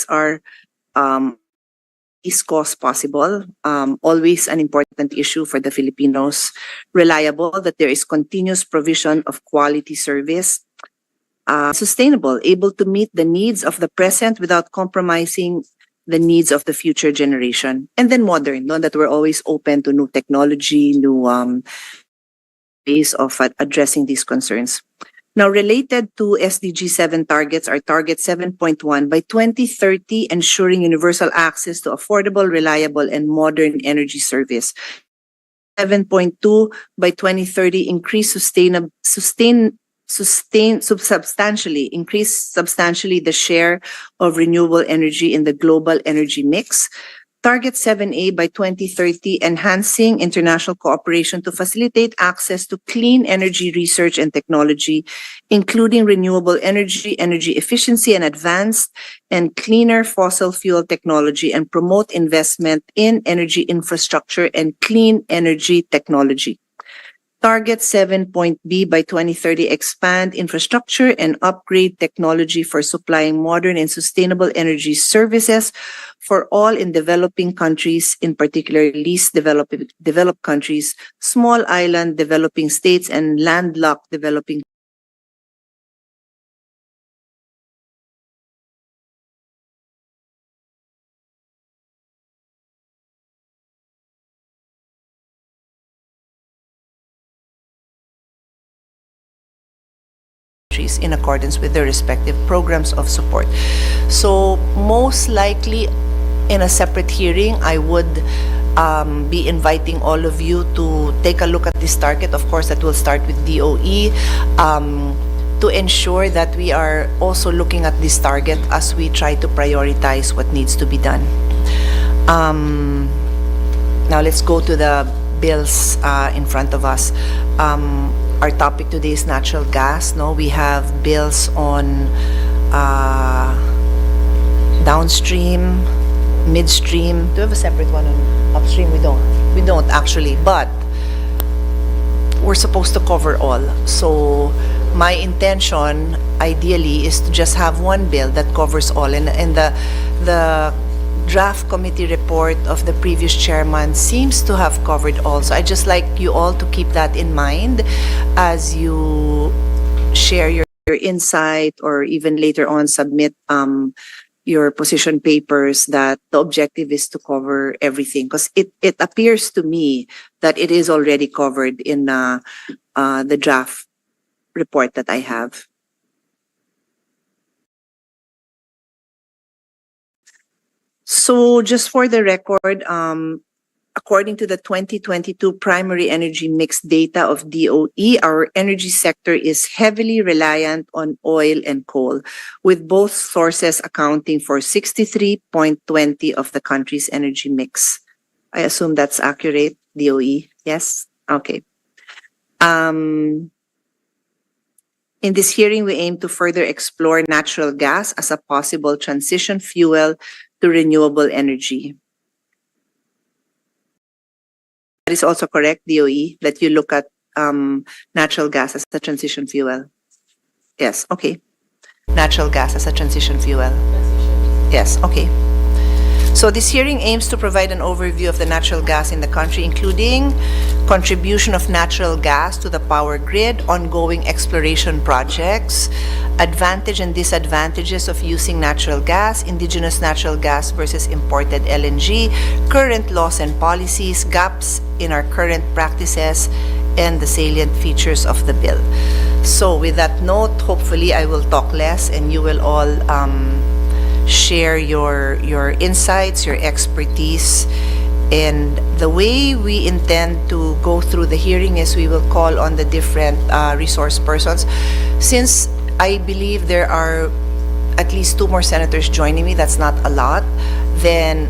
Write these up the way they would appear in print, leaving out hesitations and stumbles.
are least cost possible, always an important issue for the Filipinos, reliable, that there is continuous provision of quality service, sustainable, able to meet the needs of the present without compromising the needs of the future generation, and then modern, no, that we're always open to new technology, new ways of addressing these concerns. Now, related to SDG 7 targets, our target 7.1, by 2030, ensuring universal access to affordable, reliable, and modern energy service. 7.2, by 2030, increase substantially the share of renewable energy in the global energy mix. Target 7A, by 2030, enhancing international cooperation to facilitate access to clean energy research and technology, including renewable energy, energy efficiency, and advanced and cleaner fossil fuel technology, and promote investment in energy infrastructure and clean energy technology. Target 7.B, by 2030, expand infrastructure and upgrade technology for supplying modern and sustainable energy services for all in developing countries, in particular least developed countries, small island developing states, and landlocked developing in accordance with their respective programs of support. So most likely in a separate hearing, I would be inviting all of you to take a look at this target. Of course, that will start with DOE to ensure that we are also looking at this target as we try to prioritize what needs to be done. Now let's go to the bills in front of us. Our topic today is natural gas. No, we have bills on downstream, midstream. Do we have a separate one on upstream? We don't. We don't actually, but we're supposed to cover all. So my intention, ideally, is to just have one bill that covers all. And the draft committee report of the previous chairman seems to have covered all. So I just like you all to keep that in mind as you share your insight, or even later on submit your position papers, that the objective is to cover everything, because it appears to me that it is already covered in the draft report that I have. So just for the record, according to the 2022 primary energy mix data of DOE, our energy sector is heavily reliant on oil and coal, with both sources accounting for 63.20% of the country's energy mix. I assume that's accurate, DOE? Yes? Okay. In this hearing, we aim to further explore natural gas as a possible transition fuel to renewable energy. That is also correct, DOE, that you look at natural gas as a transition fuel. Yes, okay. Natural gas as a transition fuel. Yes, okay. So this hearing aims to provide an overview of the natural gas in the country, including contribution of natural gas to the power grid, ongoing exploration projects, advantage and disadvantages of using natural gas, indigenous natural gas versus imported LNG, current laws and policies, gaps in our current practices, and the salient features of the bill. So with that note, hopefully I will talk less and you will all share your insights, your expertise. And the way we intend to go through the hearing is we will call on the different resource persons. Since I believe there are at least 2 more senators joining me, that's not a lot, then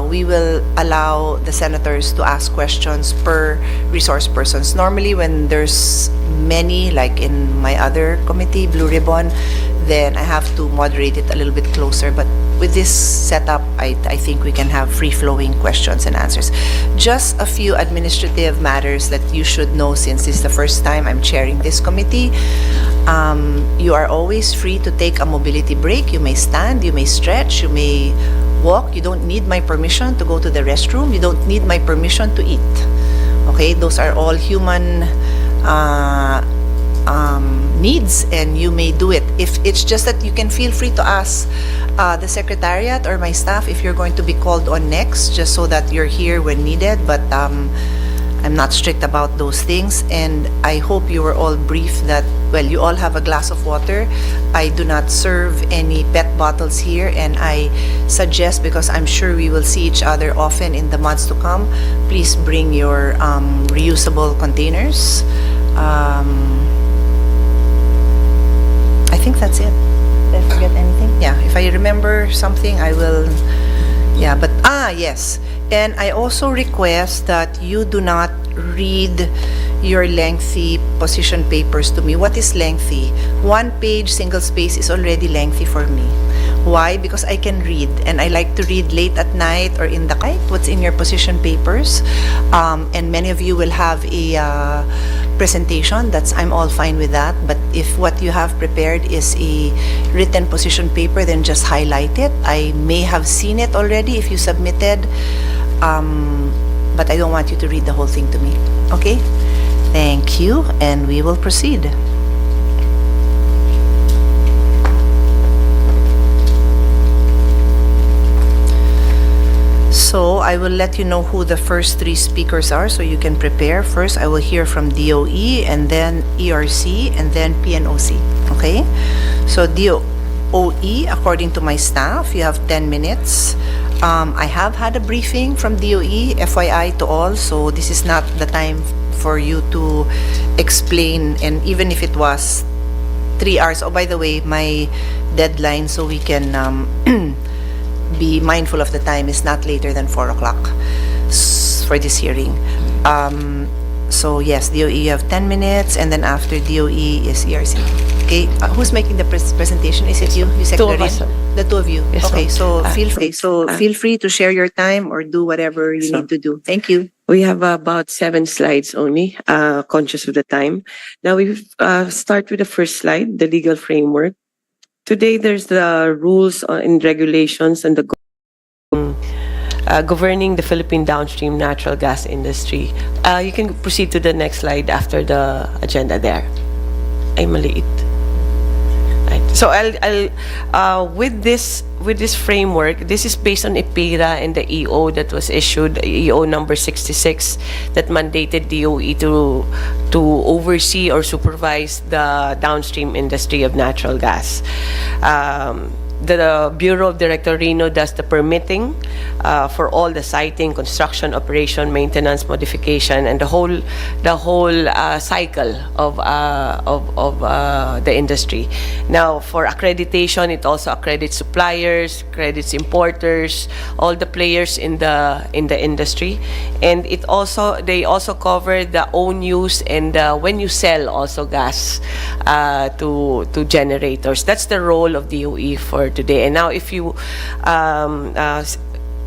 we will allow the senators to ask questions per resource persons. Normally when there's many, like in my other committee, Blue Ribbon, then I have to moderate it a little bit closer. But with this setup, I think we can have free-flowing questions and answers. Just a few administrative matters that you should know, since this is the first time I'm chairing this committee. You are always free to take a mobility break. You may stand, you may stretch, you may walk. You don't need my permission to go to the restroom. You don't need my permission to eat. Okay, those are all human needs, and you may do it. If it's just that you can feel free to ask the secretariat or my staff if you're going to be called on next, just so that you're here when needed. But I'm not strict about those things, and I hope you were all briefed that, well, you all have a glass of water. I do not serve any PET bottles here, and I suggest, because I'm sure we will see each other often in the months to come, please bring your reusable containers. I think that's it. Did I forget anything? Yeah, if I remember something, I will. Yeah, but yes. And I also request that you do not read your lengthy position papers to me. What is lengthy? 1 page, single space is already lengthy for me. Why? Because I can read, and I like to read late at night or in the kahit what's in your position papers. And many of you will have a presentation. I'm all fine with that. But if what you have prepared is a written position paper, then just highlight it. I may have seen it already if you submitted, but I don't want you to read the whole thing to me. Okay? Thank you, and we will proceed. So I will let you know who the first 3 speakers are, so you can prepare. First, I will hear from DOE, and then ERC, and then PNOC. Okay? So DOE, according to my staff, you have 10 minutes. I have had a briefing from DOE, FYI to all, so this is not the time for you to explain, and even if it was 3 hours. Oh, by the way, my deadline, so we can be mindful of the time, is not later than 4 o'clock for this hearing. So yes, DOE, you have 10 minutes, and then after DOE is ERC. Okay, who's making the presentation? Is it you, Secretary? 2 of us, sir. The 2 of you. Yes, okay, ma'am. so feel free to share your time or do whatever you need to do. Thank you. We have about 7 slides only, conscious of the time. Now we start with the first slide, the legal framework. Today, there's the rules and regulations and the governing the Philippine downstream natural gas industry. You can proceed to the next slide after the agenda there. Ay, maliit. Right. So I'll with this framework, this is based on IPIRA and the EO that was issued, EO number 66, that mandated DOE to oversee or supervise the downstream industry of natural gas. The Bureau of Director Rino does the permitting for all the siting, construction, operation, maintenance, modification, and the whole cycle of the industry. Now, for accreditation, it also accredits suppliers, accredits importers, all the players in the industry, and they also cover the own use and when you sell also gas to generators. That's the role of DOE for today. And now if you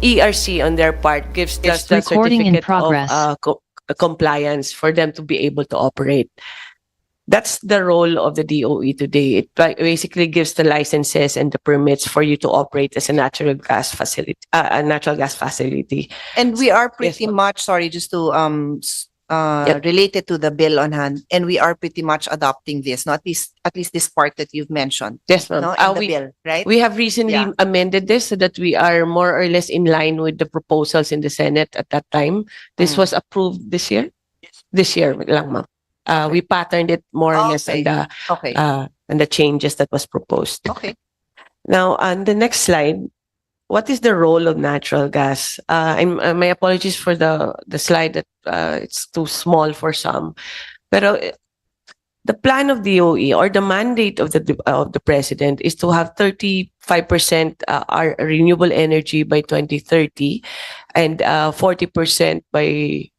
ERC on their part gives just the certificate of compliance for them to be able to operate. That's the role of the DOE today. It basically gives the licenses and the permits for you to operate as a natural gas facility. And we are pretty much, sorry, just to related to the bill on hand, and we are pretty much adopting this, not at least this part that you've mentioned. Yes, ma'am. No, in the bill, right? We have recently amended this so that we are more or less in line with the proposals in the Senate at that time. This was approved this year. This year lang, ma'am. We patterned it more or less on the changes that was proposed. Okay. Now, on the next slide, what is the role of natural gas? My apologies for the slide that it's too small for some. But the plan of DOE or the mandate of the president is to have 35% our renewable energy by 2030 and 40% by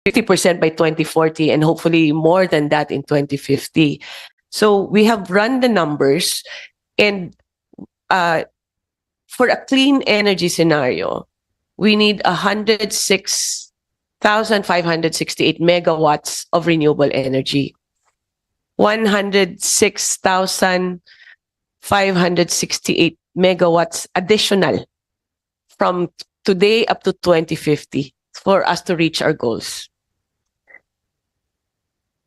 50% by 2040, and hopefully more than that in 2050. So we have run the numbers, and for a clean energy scenario, we need 106,568 megawatts of renewable energy. 106,568 megawatts additional from today up to 2050 for us to reach our goals.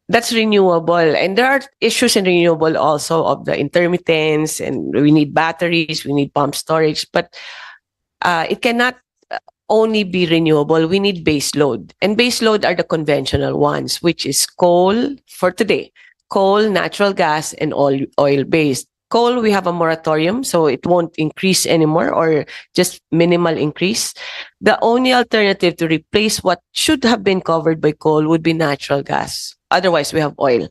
That's renewable. And there are issues in renewable also of the intermittence, and we need batteries, we need pump storage, but it cannot only be renewable. We need base load. And base load are the conventional ones, which is coal for today, coal, natural gas, and oil-based. Coal, we have a moratorium, so it won't increase anymore or just minimal increase. The only alternative to replace what should have been covered by coal would be natural gas. Otherwise, we have oil.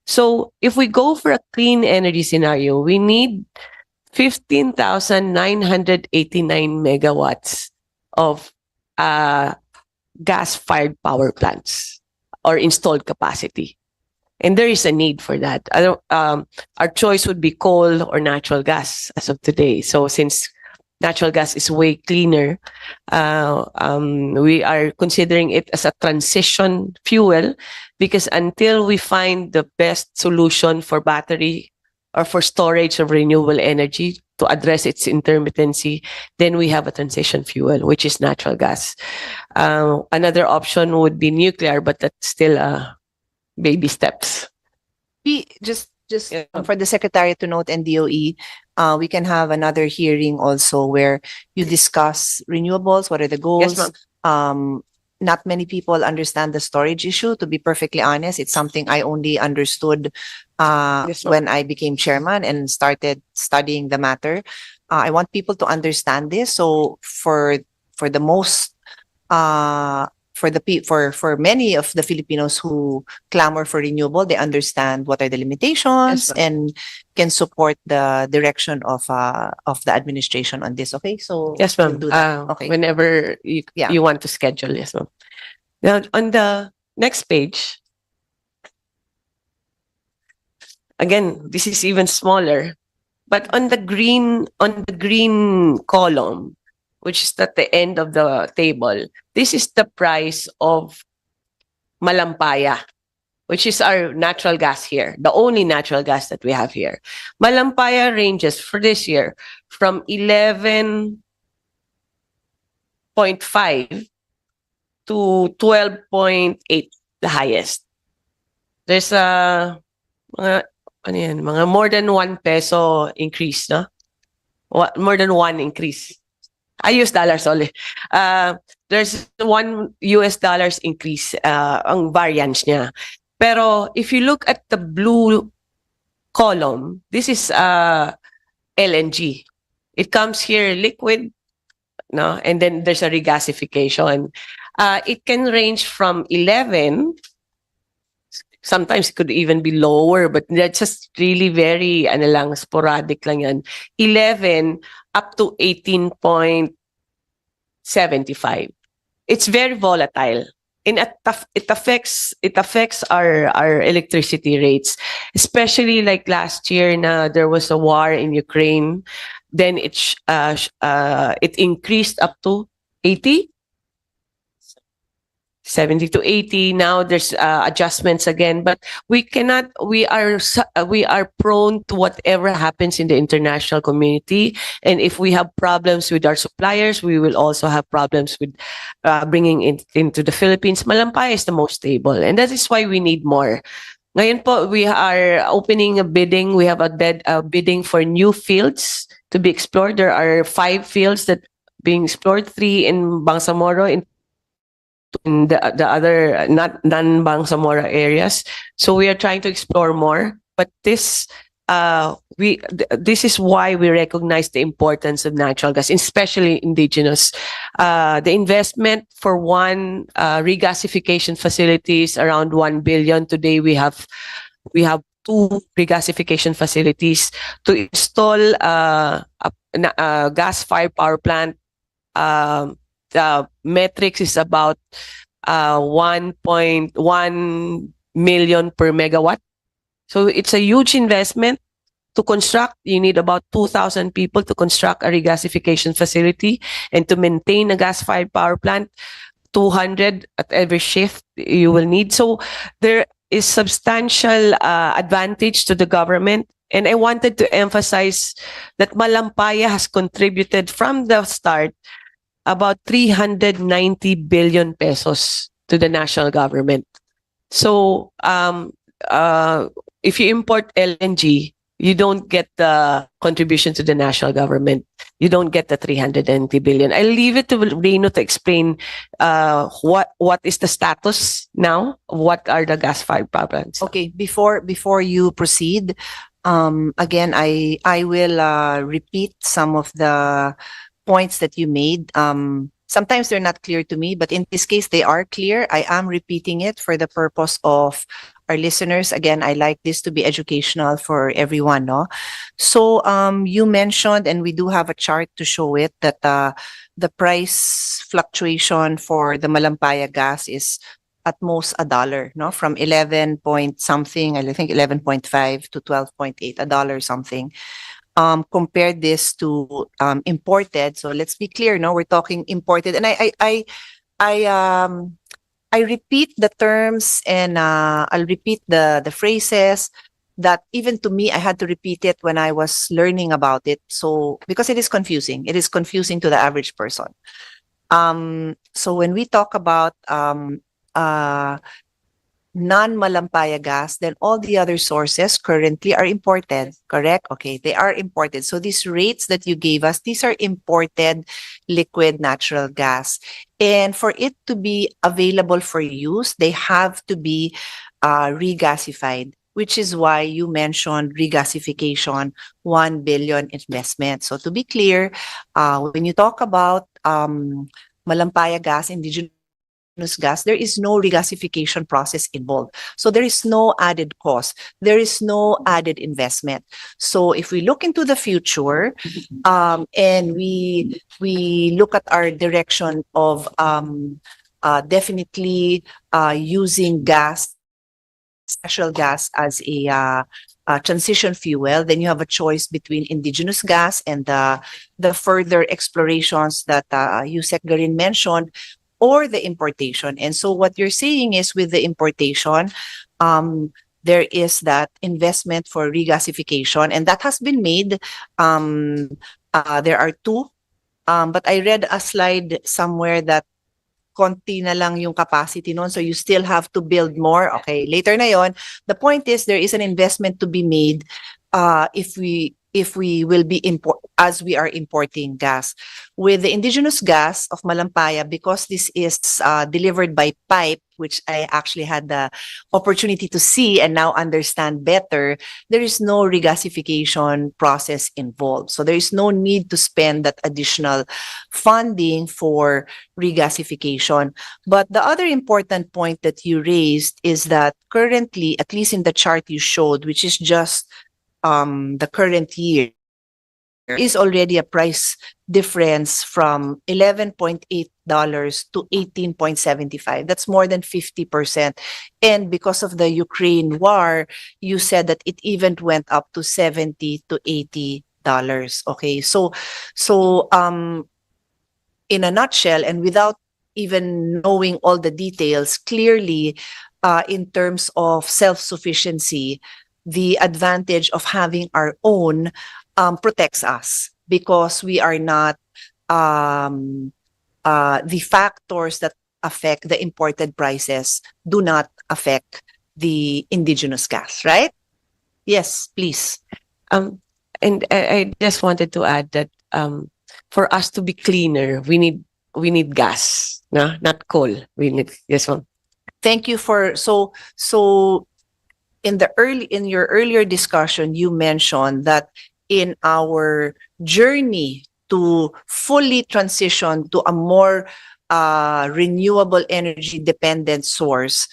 So if we go for a clean energy scenario, we need 15,989 megawatts of gas-fired power plants or installed capacity. And there is a need for that. Our choice would be coal or natural gas as of today. So since natural gas is way cleaner, we are considering it as a transition fuel, because until we find the best solution for battery or for storage of renewable energy to address its intermittency, then we have a transition fuel, which is natural gas. Another option would be nuclear, but that's still baby steps. We just Yeah. for the Secretary to note and DOE, we can have another hearing also where you discuss renewables, what are the goals? Yes, ma'am. Not many people understand the storage issue. To be perfectly honest, it's something I only understood Yes, ma'am. when I became chairman and started studying the matter. I want people to understand this. So for the most for many of the Filipinos who clamor for renewable, they understand what are the limitations Yes, ma'am. and can support the direction of the administration on this. Okay, so Yes, we'll ma'am. do that. Okay. Whenever you, Yeah. you want to schedule, yes, ma'am. Now, on the next page, again, this is even smaller, but on the green column, which is at the end of the table, this is the price of Malampaya, which is our natural gas here, the only natural gas that we have here. Malampaya ranges for this year from 11.5 to 12.8, the highest. There's mga more than 1 peso increase, no? More than 1 increase. US dollars only. There's $1 increase ang variance niya. Pero if you look at the blue column, this is LNG. It comes here liquid, no, and then there's a regasification. It can range from 11. Sometimes it could even be lower, but that's just really very sporadic lang yan. 11 up to 18.75. It's very volatile. And it affects our electricity rates, especially like last year na there was a war in Ukraine. Then it increased up to 80. 70 to 80. Now there's adjustments again, but we are prone to whatever happens in the international community. And if we have problems with our suppliers, we will also have problems with bringing it into the Philippines. Malampaya is the most stable, and that is why we need more. Ngayon po, we are opening a bidding. We have a bidding for new fields to be explored. There are 5 fields that being explored, 3 in Bangsamoro, in the other non-Bangsamoro areas. So we are trying to explore more. But this is why we recognize the importance of natural gas, especially indigenous. The investment for one regasification facility is around 1 billion. Today we have 2 regasification facilities to install a gas-fired power plant. The metrics is about 1.1 million per megawatt. So it's a huge investment to construct. You need about 2,000 people to construct a regasification facility, and to maintain a gas-fired power plant, 200 at every shift you will need. So there is substantial advantage to the government. And I wanted to emphasize that Malampaya has contributed from the start about 390 billion pesos to the national government. So if you import LNG, you don't get the contribution to the national government. You don't get the 390 billion. I'll leave it to Reno to explain what is the status now. What are the gas-fired power plants? Okay, before you proceed, again, I will repeat some of the points that you made. Sometimes they're not clear to me, but in this case, they are clear. I am repeating it for the purpose of our listeners. Again, I like this to be educational for everyone, no? So, you mentioned, and we do have a chart to show it, that the price fluctuation for the Malampaya gas is at most $1, no? From 11 point something, I think 11.5 to 12.8, $1 something. Compare this to imported. So let's be clear, no, we're talking imported. And I repeat the terms, and I'll repeat the phrases that even to me, I had to repeat it when I was learning about it. So because it is confusing to the average person. So when we talk about non-Malampaya gas, then all the other sources currently are imported, correct? Okay, they are imported. So these rates that you gave us, these are imported liquid natural gas. And for it to be available for use, they have to be regasified, which is why you mentioned regasification, 1 billion investment. So to be clear, when you talk about Malampaya gas, indigenous gas, there is no regasification process involved. So there is no added cost. There is no added investment. So if we look into the future, and we look at our direction of definitely using gas, natural gas as a transition fuel, then you have a choice between indigenous gas and the further explorations that Yusek Garin mentioned, or the importation. And so what you're saying is, with the importation, there is that investment for regasification, and that has been made. There are two, but I read a slide somewhere that konti na lang yung capacity nun, so you still have to build more. Okay, later na yon. The point is, there is an investment to be made if we will be as we are importing gas. With the indigenous gas of Malampaya, because this is delivered by pipe, which I actually had the opportunity to see and now understand better, there is no regasification process involved. So there is no need to spend that additional funding for regasification. But the other important point that you raised is that currently, at least in the chart you showed, which is just the current year, is already a price difference from $11.8 to 18.75. That's more than 50%. And because of the Ukraine war, you said that it even went up to $70 to $80. Okay, so in a nutshell, and without even knowing all the details, clearly, in terms of self-sufficiency, the advantage of having our own protects us, because we are not the factors that affect the imported prices do not affect the indigenous gas, right? Yes, please. And I just wanted to add that for us to be cleaner, we need gas, no? Not coal. We need yes, ma'am. Thank you for so in your earlier discussion, you mentioned that in our journey to fully transition to a more renewable energy dependent source,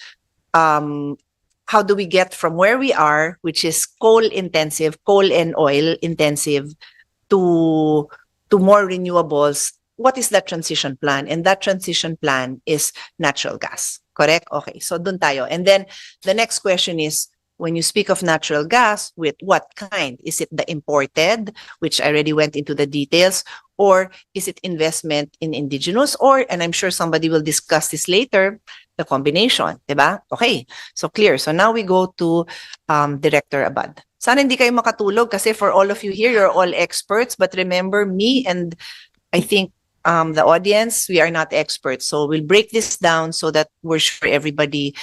how do we get from where we are, which is coal and oil intensive, to more renewables? What is that transition plan? And that transition plan is natural gas, correct? Okay, so dun tayo. And then the next question is, when you speak of natural gas, with what kind? Is it the imported, which I already went into the details, or is it investment in indigenous? Or, and I'm sure somebody will discuss this later, the combination, diba? Okay, so clear. So now we go to Director Abad. Sana hindi kayo makatulog kasi for all of you here, you're all experts. But remember, me and I think the audience, we are not experts. So we'll break this down so that we're sure everybody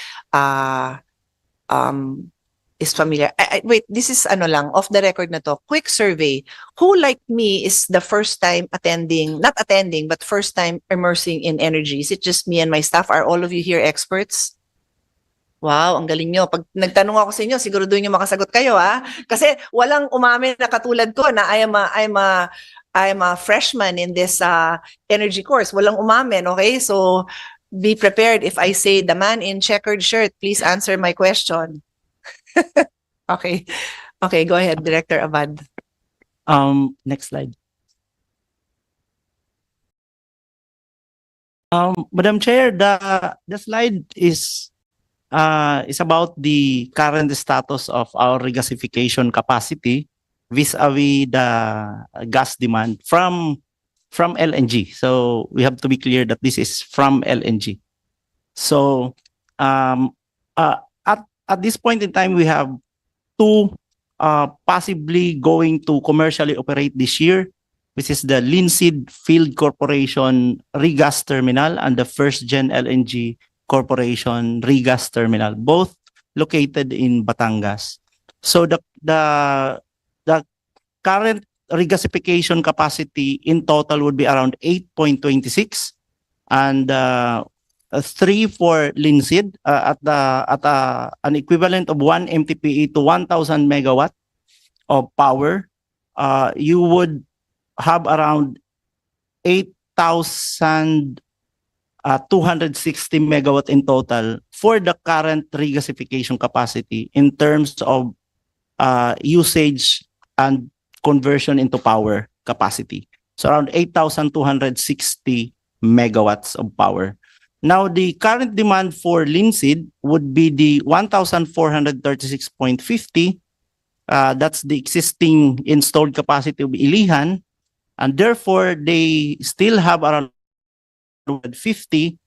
is familiar. Wait, this is ano lang, off the record na to. Quick survey. Who like me is the first time attending, not attending, but first time immersing in energy? Is it just me and my staff? Are all of you here experts? Wow, ang galing nyo. Pag nagtanong ako sa inyo, siguro doon yung makasagot kayo, ha? Kasi walang umamin na katulad ko na I'm a freshman in this energy course. Walang umamin, okay? So be prepared if I say the man in checkered shirt, please answer my question. Okay. Okay, go ahead, Director Abad. Next slide. Madam Chair, the slide is about the current status of our regasification capacity vis-a-vis the gas demand from LNG. So we have to be clear that this is from LNG. So at this point in time, we have two possibly going to commercially operate this year, which is the Linseed Field Corporation Regas Terminal and the First Gen LNG Corporation Regas Terminal, both located in Batangas. So the current regasification capacity in total would be around 8.26, and 3 for Linseed at an equivalent of 1 MTPE to 1,000 megawatt of power. You would have around 8,260 megawatt in total for the current regasification capacity in terms of usage and conversion into power capacity. So around 8,260 megawatts of power. Now, the current demand for Linseed would be the 1,436.50. That's the existing installed capacity of Ilihan. And therefore, they still have around 50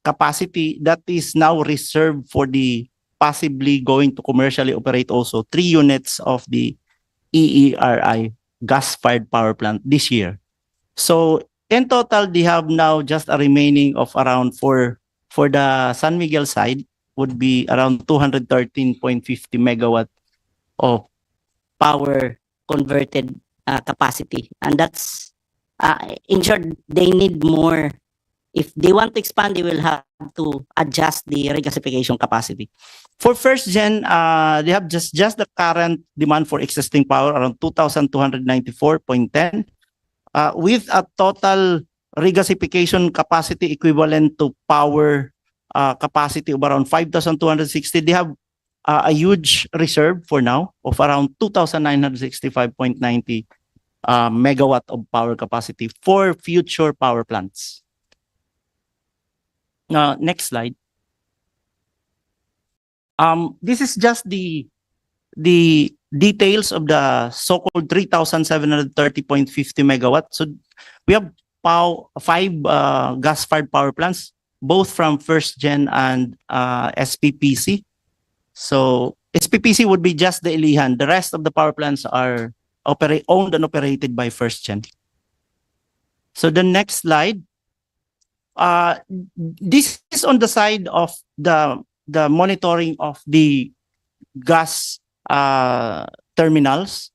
capacity that is now reserved for the possibly going to commercially operate also 3 units of the EERI gas-fired power plant this year. So in total, they have now just a remaining of around for the San Miguel side would be around 213.50 megawatt of power converted capacity. And that's, in short, they need more. If they want to expand, they will have to adjust the regasification capacity. For first gen, they have just the current demand for existing power around 2,294.10, with a total regasification capacity equivalent to power capacity of around 5,260. They have a huge reserve for now of around 2,965.90 megawatt of power capacity for future power plants. Next slide. This is just the details of the so-called 3,730.50 megawatt. So we have 5 gas-fired power plants, both from first gen and SPPC. So SPPC would be just the Ilihan. The rest of the power plants are owned and operated by first gen. So the next slide. This is on the side of the monitoring of the gas terminals,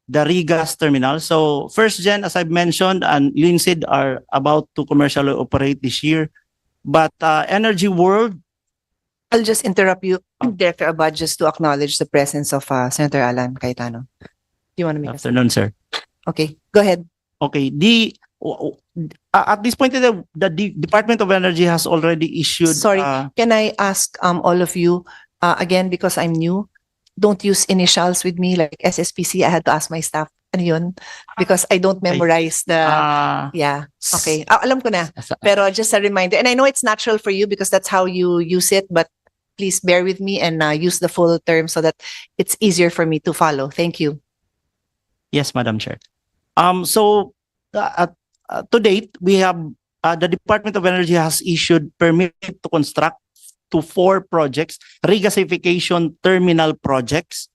the regas terminals. So first gen, as I've mentioned, and Linseed are about to commercially operate this year. But Energy World, I'll just interrupt you, Director Abad, just to acknowledge the presence of Senator Alan Cayetano. Do you want to make afternoon, sir. Okay, go ahead. Okay, at this point, the Department of Energy has already issued. Sorry, can I ask all of you again, because I'm new, don't use initials with me like SSPC. I had to ask my staff ano yun because I don't memorize the yeah. Okay, alam ko na. Pero just a reminder, and I know it's natural for you because that's how you use it, but please bear with me and use the full term so that it's easier for me to follow. Thank you. Yes, Madam Chair. So to date, we have the Department of Energy has issued permit to construct to 4 projects, regasification terminal projects.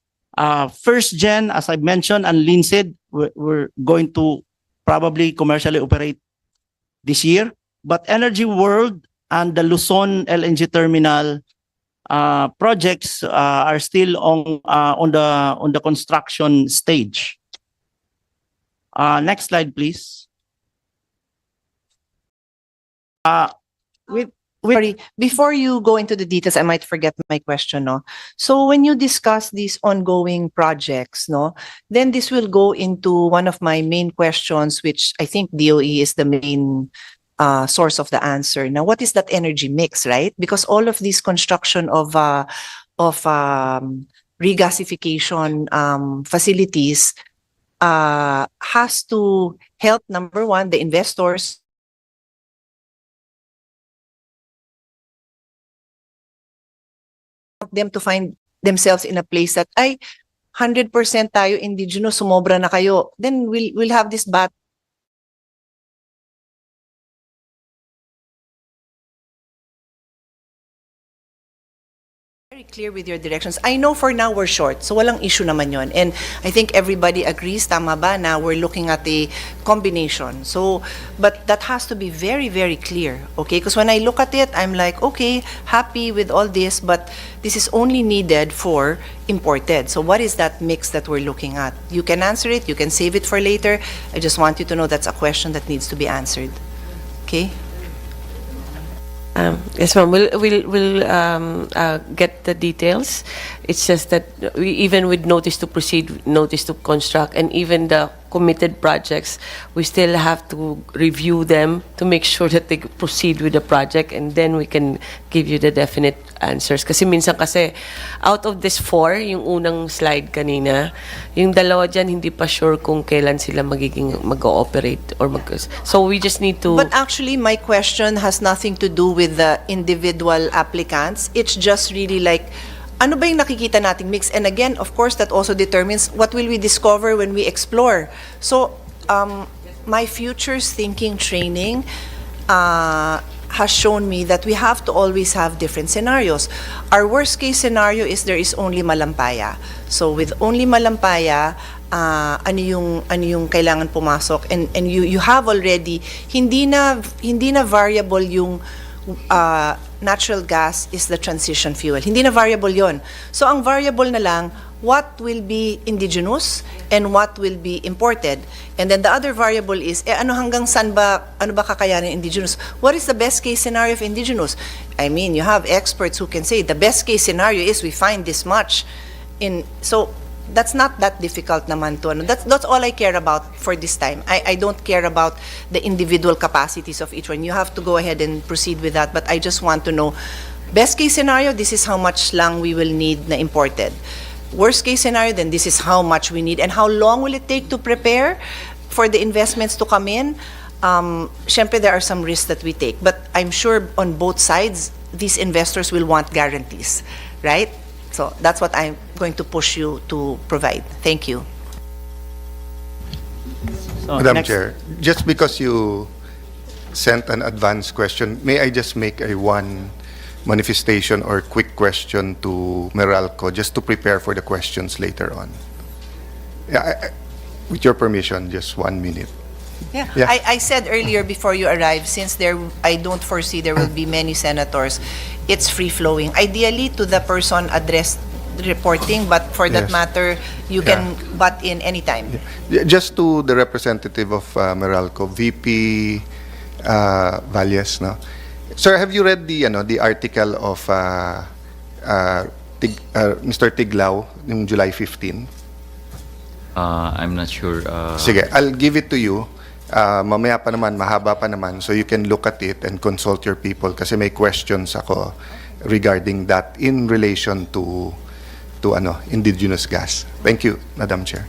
First gen, as I mentioned, and Lynn said, we're going to probably commercially operate this year. But Energy World and the Luzon LNG terminal projects are still on the construction stage. Next slide, please. With Sorry, before you go into the details, I might forget my question, no? So when you discuss these ongoing projects, no, then this will go into one of my main questions, which I think DOE is the main source of the answer. Now, what is that energy mix, right? Because all of these construction of regasification facilities has to help, number one, the investors them to find themselves in a place that ay 100% tayo indigenous, sumobra na kayo. Then we'll have this very clear with your directions. I know for now we're short, so walang issue naman yon. And I think everybody agrees, tama ba, na we're looking at a combination. So, but that has to be very, very clear, okay? Because when I look at it, I'm like, okay, happy with all this, but this is only needed for imported. So what is that mix that we're looking at? You can answer it, you can save it for later. I just want you to know that's a question that needs to be answered, okay? Yes, ma'am. We'll get the details. It's just that we, even with notice to proceed, notice to construct, and even the committed projects, we still have to review them to make sure that they proceed with the project, and then we can give you the definite answers. Kasi minsan kasi, out of this 4, yung unang slide kanina, yung dalawa dyan, hindi pa sure kung kailan sila mag-ooperate or so we just need to... But actually, my question has nothing to do with the individual applicants. It's just really like, ano ba yung nakikita nating mix? And again, of course, that also determines what will we discover when we explore. So, my futures thinking training has shown me that we have to always have different scenarios. Our worst case scenario is there is only Malampaya. So, with only Malampaya, ano yung kailangan pumasok, and you have already hindi na variable yung natural gas is the transition fuel. Hindi na variable yon. So ang variable na lang, what will be indigenous and what will be imported. And then the other variable is, ano hanggang saan ba, ano ba kakayanin indigenous? What is the best case scenario of indigenous? I mean, you have experts who can say the best case scenario is we find this much. So that's not that difficult naman to. That's all I care about for this time. I don't care about the individual capacities of each one. You have to go ahead and proceed with that. But I just want to know, best case scenario, this is how much lang we will need na imported. Worst case scenario, then this is how much we need. And how long will it take to prepare for the investments to come in? Syempre, there are some risks that we take. But I'm sure on both sides, these investors will want guarantees, right? So that's what I'm going to push you to provide. Thank you. so Madam next- Chair, just because you sent an advance question, may I just make a one manifestation or quick question to Meralco just to prepare for the questions later on? Yeah, with your permission, just 1 minute. Yeah. Yeah. I said earlier before you arrived, since I don't foresee there will be many senators, it's free-flowing. Ideally, to the person addressed reporting, but for that Yes. matter, you can butt in anytime. Yeah, just to the representative of Meralco, VP Valles, no? Sir, have you read the article of Mr. Tiglao yung July 15? I'm not sure. Sige, I'll give it to you. Mamaya pa naman, mahaba pa naman, so you can look at it and consult your people kasi may questions ako regarding that in relation to indigenous gas. Thank you, Madam Chair.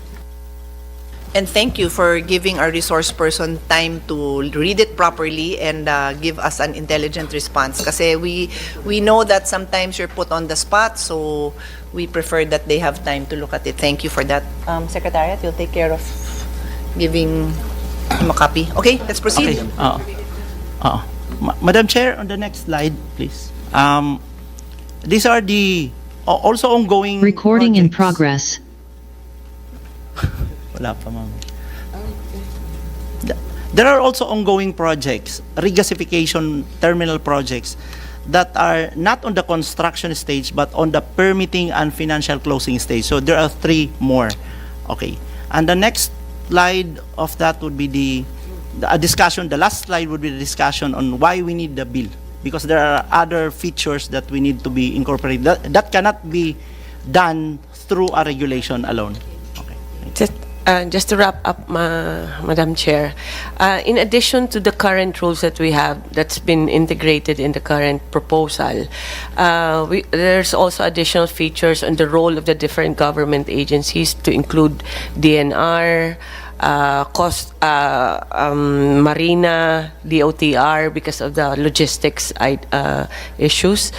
And thank you for giving our resource person time to read it properly and give us an intelligent response. Kasi we know that sometimes you're put on the spot, so we prefer that they have time to look at it. Thank you for that. Secretariat, you'll take care of giving him a copy. Okay, let's proceed. Okay. Madam Chair, on the next slide, please. These are the also ongoing Recording in projects. progress. Wala pa, ma'am. There are also ongoing projects, regasification terminal projects, that are not on the construction stage but on the permitting and financial closing stage. So there are 3 more. Okay. And the next slide of that would be a discussion. The last slide would be the discussion on why we need the bill, because there are other features that we need to be incorporated. That cannot be done through a regulation alone. Okay. Just to wrap up, Madam Chair, in addition to the current rules that we have that's been integrated in the current proposal, there's also additional features on the role of the different government agencies to include DNR, Marina, DOTR because of the logistics issues,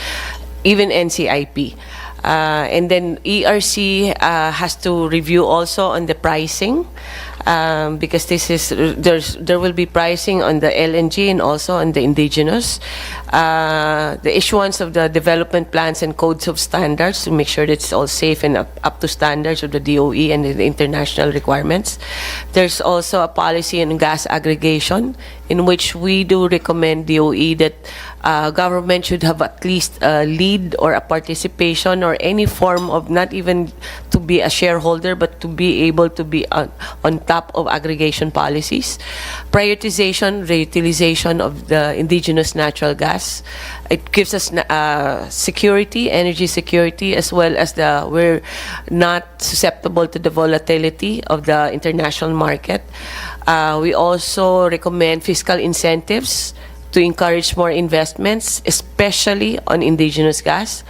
even NCIP. And then ERC has to review also on the pricing, because there will be pricing on the LNG and also on the indigenous. The issuance of the development plans and codes of standards to make sure that it's all safe and up to standards of the DOE and the international requirements. There's also a policy on gas aggregation, in which we do recommend DOE that government should have at least a lead or a participation or any form of, not even to be a shareholder, but to be able to be on top of aggregation policies. Prioritization, reutilization of the indigenous natural gas. It gives us security, energy security, as well as we're not susceptible to the volatility of the international market. We also recommend fiscal incentives to encourage more investments, especially on indigenous gas,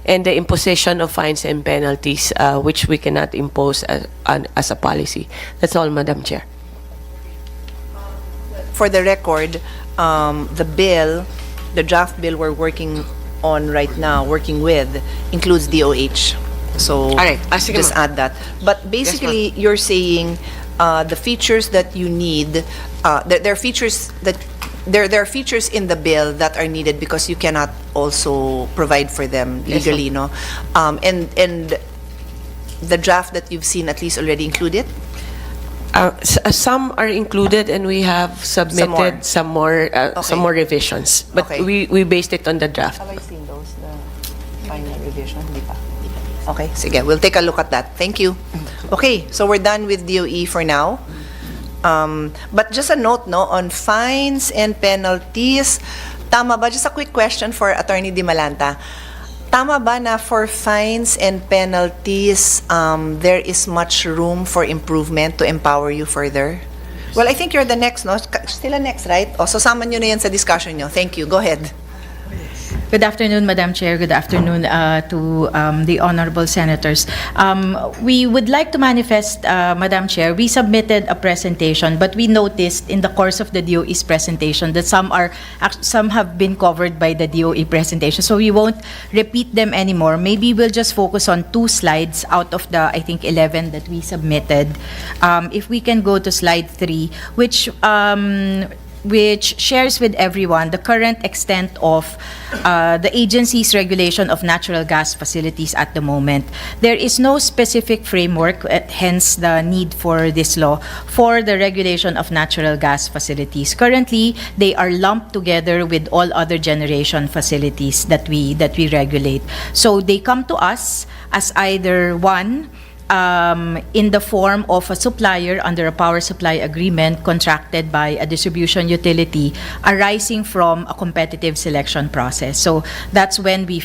and the imposition of fines and penalties, which we cannot impose as a policy. That's all, Madam Chair. For the record, the draft bill we're working on right now, working with, includes DOH. So All right. Sige, just ma'am. add that. But basically, you're saying the features that you need, there are features that there are features in the bill that are needed because you cannot also provide for them Yes, legally, no? And the draft that you've seen at least already include it? Some are included, and we have submitted some more revisions. But Okay. we based it on the draft. Have I seen those, the final revision? Di pa. Okay, sige. We'll take a look at that. Thank you. Okay, so we're done with DOE for now. But just a note, no, on fines and penalties, tama ba? Just a quick question for Attorney Di Malanta. Tama ba na for fines and penalties, there is much room for improvement to empower you further? Well, I think you're the next, no? Still next, right? O, so sama nyo na yan sa discussion nyo. Thank you. Go ahead. Good afternoon, Madam Chair. Good afternoon to the honorable senators. We would like to manifest, Madam Chair, we submitted a presentation, but we noticed in the course of the DOE's presentation that some have been covered by the DOE presentation, so we won't repeat them anymore. Maybe we'll just focus on 2 slides out of the, I think, 11 that we submitted. If we can go to slide 3, which shares with everyone the current extent of the agency's regulation of natural gas facilities at the moment. There is no specific framework, hence the need for this law, for the regulation of natural gas facilities. Currently, they are lumped together with all other generation facilities that we regulate. So they come to us as either one, in the form of a supplier under a power supply agreement contracted by a distribution utility arising from a competitive selection process. So that's when we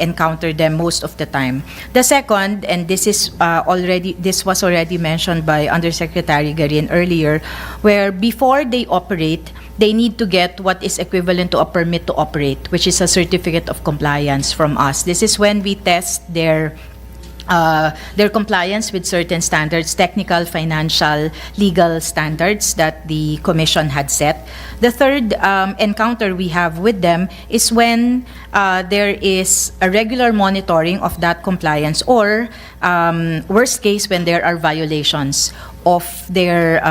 encounter them most of the time. The second, and this was already mentioned by Undersecretary Garin earlier, where before they operate, they need to get what is equivalent to a permit to operate, which is a certificate of compliance from us. This is when we test their compliance with certain standards, technical, financial, legal standards that the Commission had set. The third encounter we have with them is when there is a regular monitoring of that compliance, or worst case, when there are violations of their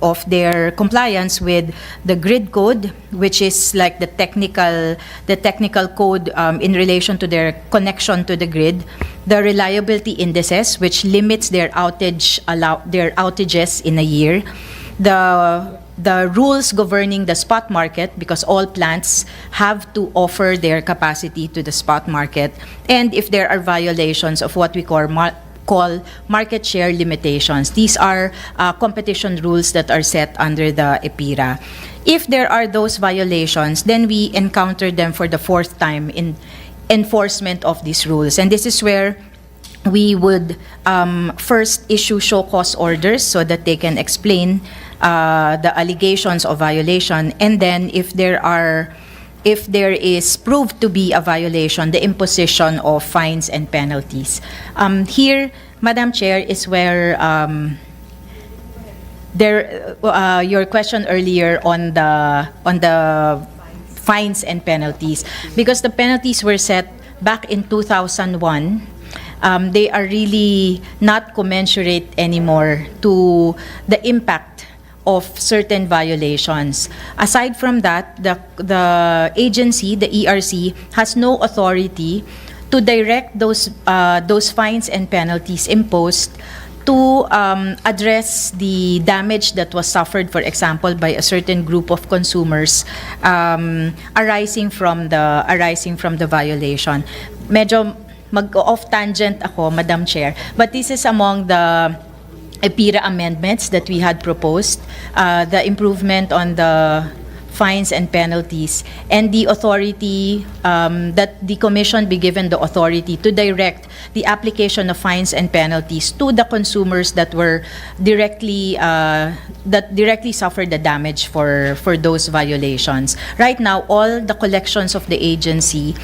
of their compliance with the grid code, which is like the technical code in relation to their connection to the grid, the reliability indices, which limits their outages in a year, the rules governing the spot market, because all plants have to offer their capacity to the spot market, and if there are violations of what we call market share limitations. These are competition rules that are set under the EPIRA. If there are those violations, then we encounter them for the fourth time in enforcement of these rules. And this is where we would first issue show cause orders so that they can explain the allegations of violation, and then if there is proved to be a violation, the imposition of fines and penalties. Here, Madam Chair, is where your question earlier on the fines and penalties, because the penalties were set back in 2001. They are really not commensurate anymore to the impact of certain violations. Aside from that, the agency, the ERC, has no authority to direct those fines and penalties imposed to address the damage that was suffered, for example, by a certain group of consumers arising from the violation. Medyo mag-off tangent ako, Madam Chair, but this is among the EPIRA amendments that we had proposed, the improvement on the fines and penalties, and the authority that the Commission be given the authority to direct the application of fines and penalties to the consumers that were directly suffered the damage for those violations. Right now, all the collections of the agency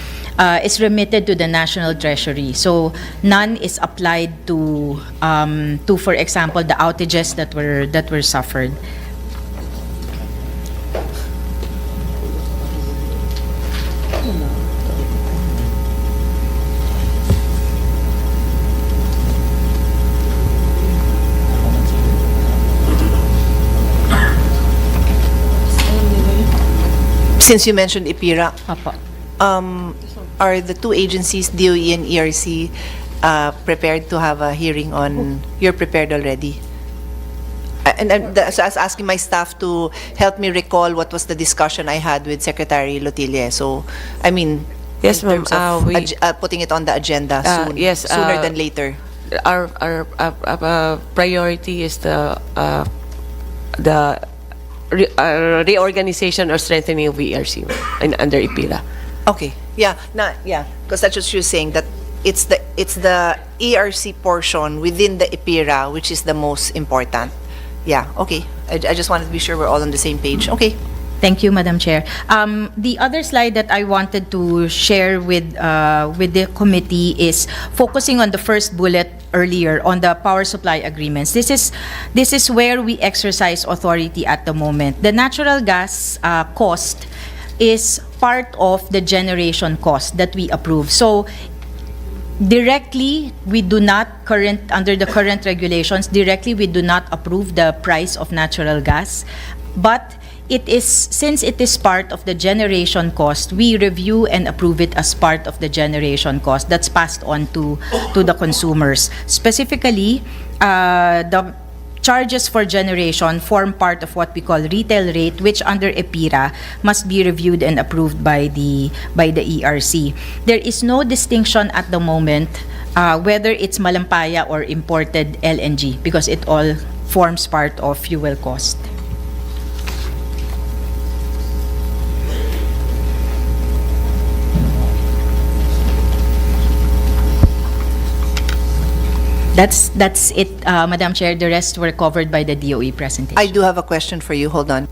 is remitted to the National Treasury. So none is applied to for example, the outages that were suffered. Since you mentioned EPIRA, Opo. are the two agencies, DOE and ERC, prepared to have a hearing on? You're prepared already? So I was asking my staff to help me recall what was the discussion I had with Secretary Lotille. So, I mean, Yes, in ma'am. terms of We- putting it on the agenda soon, yes, sooner than later. Our priority is the reorganization or strengthening of ERC under EPIRA. Okay, yeah, because that's what she was saying, that it's the ERC portion within the EPIRA which is the most important. Yeah, okay. I just wanted to be sure we're all on the same page. Okay. Thank you, Madam Chair. The other slide that I wanted to share with the committee is focusing on the first bullet earlier on the power supply agreements. This is where we exercise authority at the moment. The natural gas cost is part of the generation cost that we approve. So directly, we do not under the current regulations, directly we do not approve the price of natural gas, but since it is part of the generation cost, we review and approve it as part of the generation cost that's passed on to the consumers. Specifically, the charges for generation form part of what we call retail rate, which under EPIRA must be reviewed and approved by the ERC. There is no distinction at the moment whether it's malampaya or imported LNG, because it all forms part of fuel cost. That's it, Madam Chair. The rest were covered by the DOE presentation. I do have a question for you. Hold on.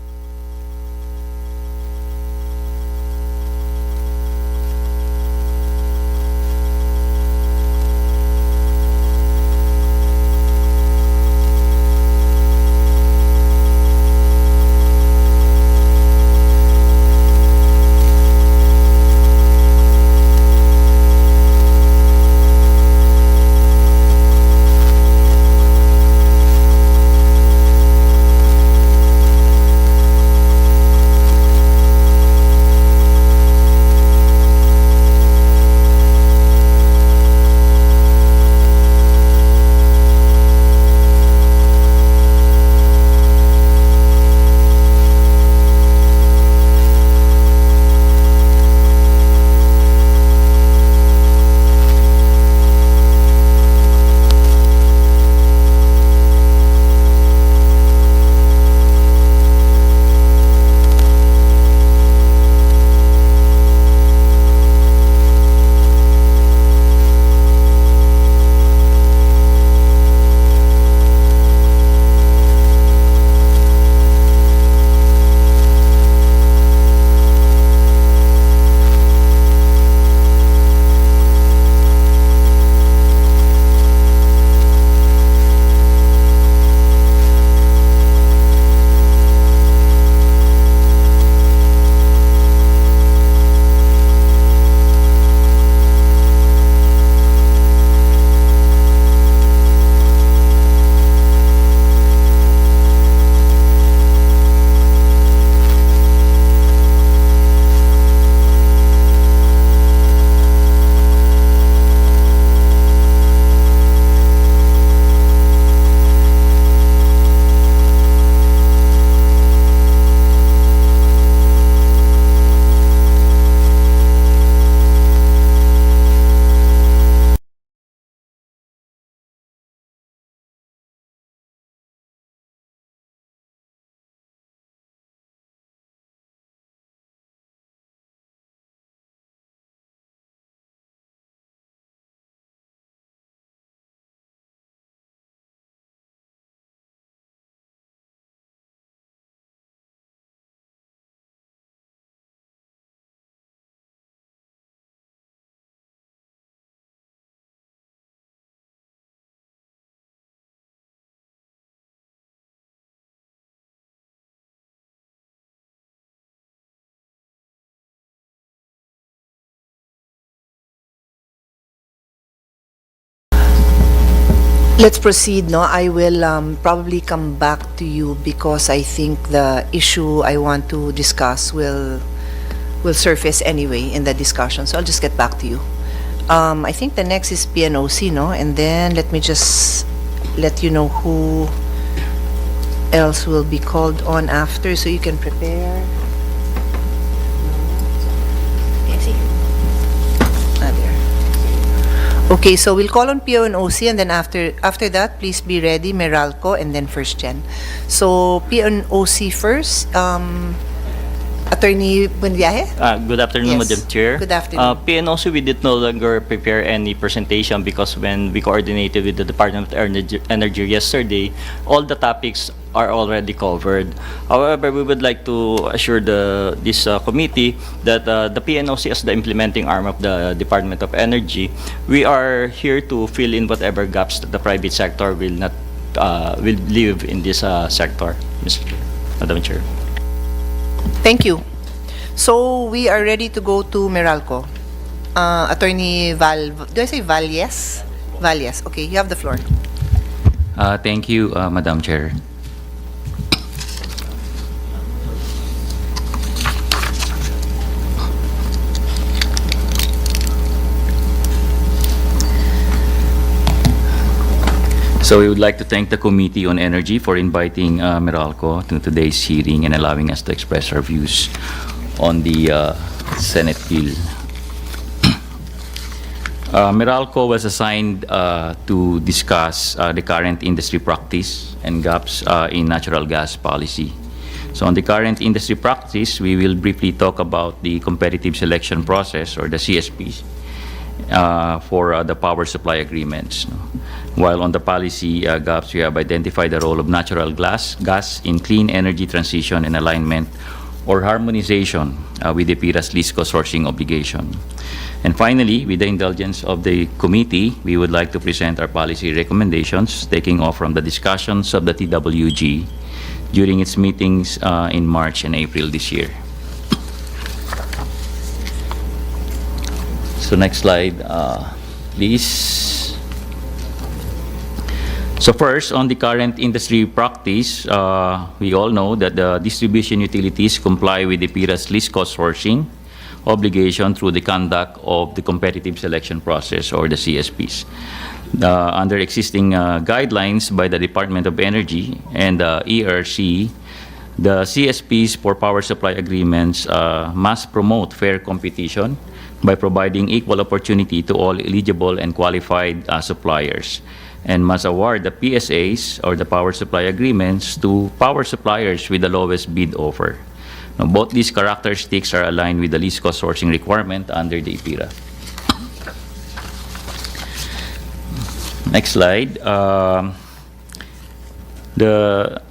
Let's proceed, no? I will probably come back to you because I think the issue I want to discuss will surface anyway in the discussion. So I'll just get back to you. I think the next is PNOC, no? And then let me just let you know who else will be called on after so you can prepare. Okay, so we'll call on PNOC and then after that, please be ready, Meralco and then First Gen. So PNOC first, Attorney Buenviaje? Good afternoon, Yes. Madam Chair. Good afternoon. PNOC, we did no longer prepare any presentation because when we coordinated with the Department of Energy yesterday, all the topics are already covered. However, we would like to assure this committee that the PNOC, as the implementing arm of the Department of Energy, we are here to fill in whatever gaps that the private sector will leave in this sector, Madam Chair. Thank you. So we are ready to go to Meralco. Attorney do I say Valles? Valles, okay, you have the floor. Thank you, Madam Chair. So we would like to thank the Committee on Energy for inviting Meralco to today's hearing and allowing us to express our views on the Senate bill. Meralco was assigned to discuss the current industry practice and gaps in natural gas policy. So on the current industry practice, we will briefly talk about the competitive selection process, or the CSPs, for the power supply agreements. While on the policy gaps, we have identified the role of natural gas in clean energy transition and alignment or harmonization with the PIPA's least cost sourcing obligation. And finally, with the indulgence of the committee, we would like to present our policy recommendations taking off from the discussions of the TWG during its meetings in March and April this year. So next slide, please. So first, on the current industry practice, we all know that the distribution utilities comply with the PIPA's least cost sourcing obligation through the conduct of the competitive selection process, or the CSPs. Under existing guidelines by the Department of Energy and the ERC, the CSPs for power supply agreements must promote fair competition by providing equal opportunity to all eligible and qualified suppliers, and must award the PSAs, or the power supply agreements, to power suppliers with the lowest bid offer. Now, both these characteristics are aligned with the least cost sourcing requirement under the PIPA. Next slide. The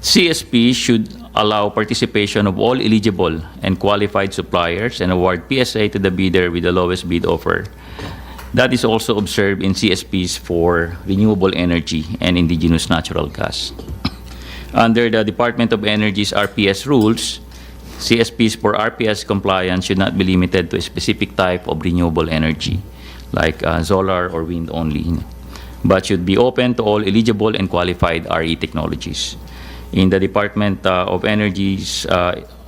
CSP should allow participation of all eligible and qualified suppliers and award PSA to the bidder with the lowest bid offer. That is also observed in CSPs for renewable energy and indigenous natural gas. Under the Department of Energy's RPS rules, CSPs for RPS compliance should not be limited to a specific type of renewable energy, like solar or wind only, but should be open to all eligible and qualified RE technologies. In the Department of Energy's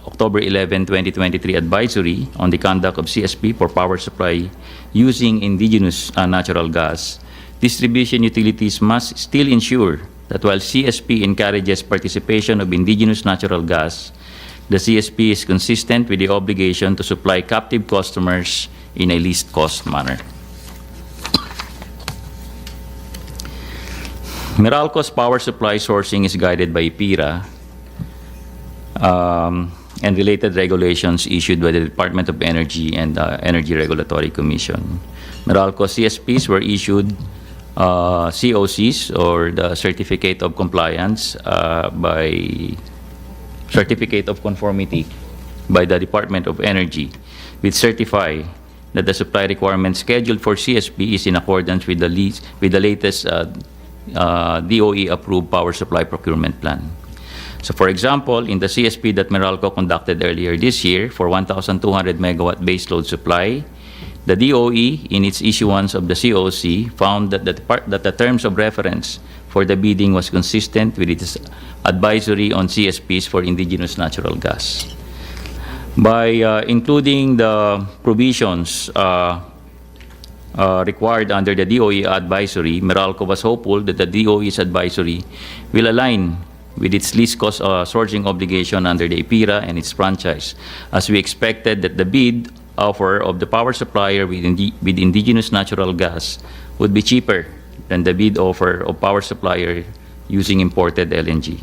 October 11, 2023 advisory on the conduct of CSP for power supply using indigenous natural gas, distribution utilities must still ensure that while CSP encourages participation of indigenous natural gas, the CSP is consistent with the obligation to supply captive customers in a least cost manner. Meralco's power supply sourcing is guided by PIRA and related regulations issued by the Department of Energy and the Energy Regulatory Commission. Meralco CSPs were issued COCs, or the Certificate of Compliance, by Certificate of Conformity by the Department of Energy, which certify that the supply requirement scheduled for CSP is in accordance with the latest DOE-approved power supply procurement plan. So for example, in the CSP that Meralco conducted earlier this year for 1,200 megawatt baseload supply, The DOE, in its issuance of the COC, found that the terms of reference for the bidding was consistent with its advisory on CSPs for indigenous natural gas. By including the provisions required under the DOE advisory, Meralco was hopeful that the DOE's advisory will align with its least cost sourcing obligation under the IPIRA and its franchise, as we expected that the bid offer of the power supplier with indigenous natural gas would be cheaper than the bid offer of power supplier using imported LNG.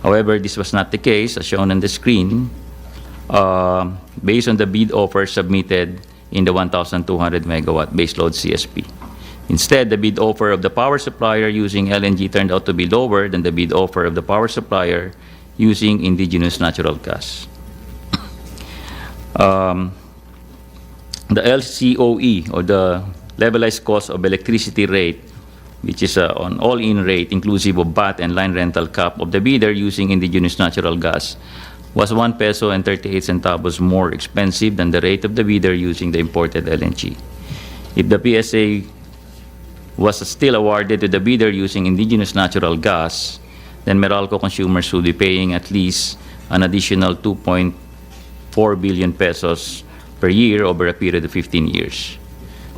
However, this was not the case, as shown on the screen, based on the bid offer submitted in the 1,200 megawatt baseload CSP. Instead, the bid offer of the power supplier using LNG turned out to be lower than the bid offer of the power supplier using indigenous natural gas. The LCOE, or the levelized cost of electricity rate, which is an all-in rate inclusive of VAT and line rental cap of the bidder using indigenous natural gas, was 1 peso and 38 centavos more expensive than the rate of the bidder using the imported LNG. If the PSA was still awarded to the bidder using indigenous natural gas, then Meralco consumers would be paying at least an additional 2.4 billion pesos per year over a period of 15 years.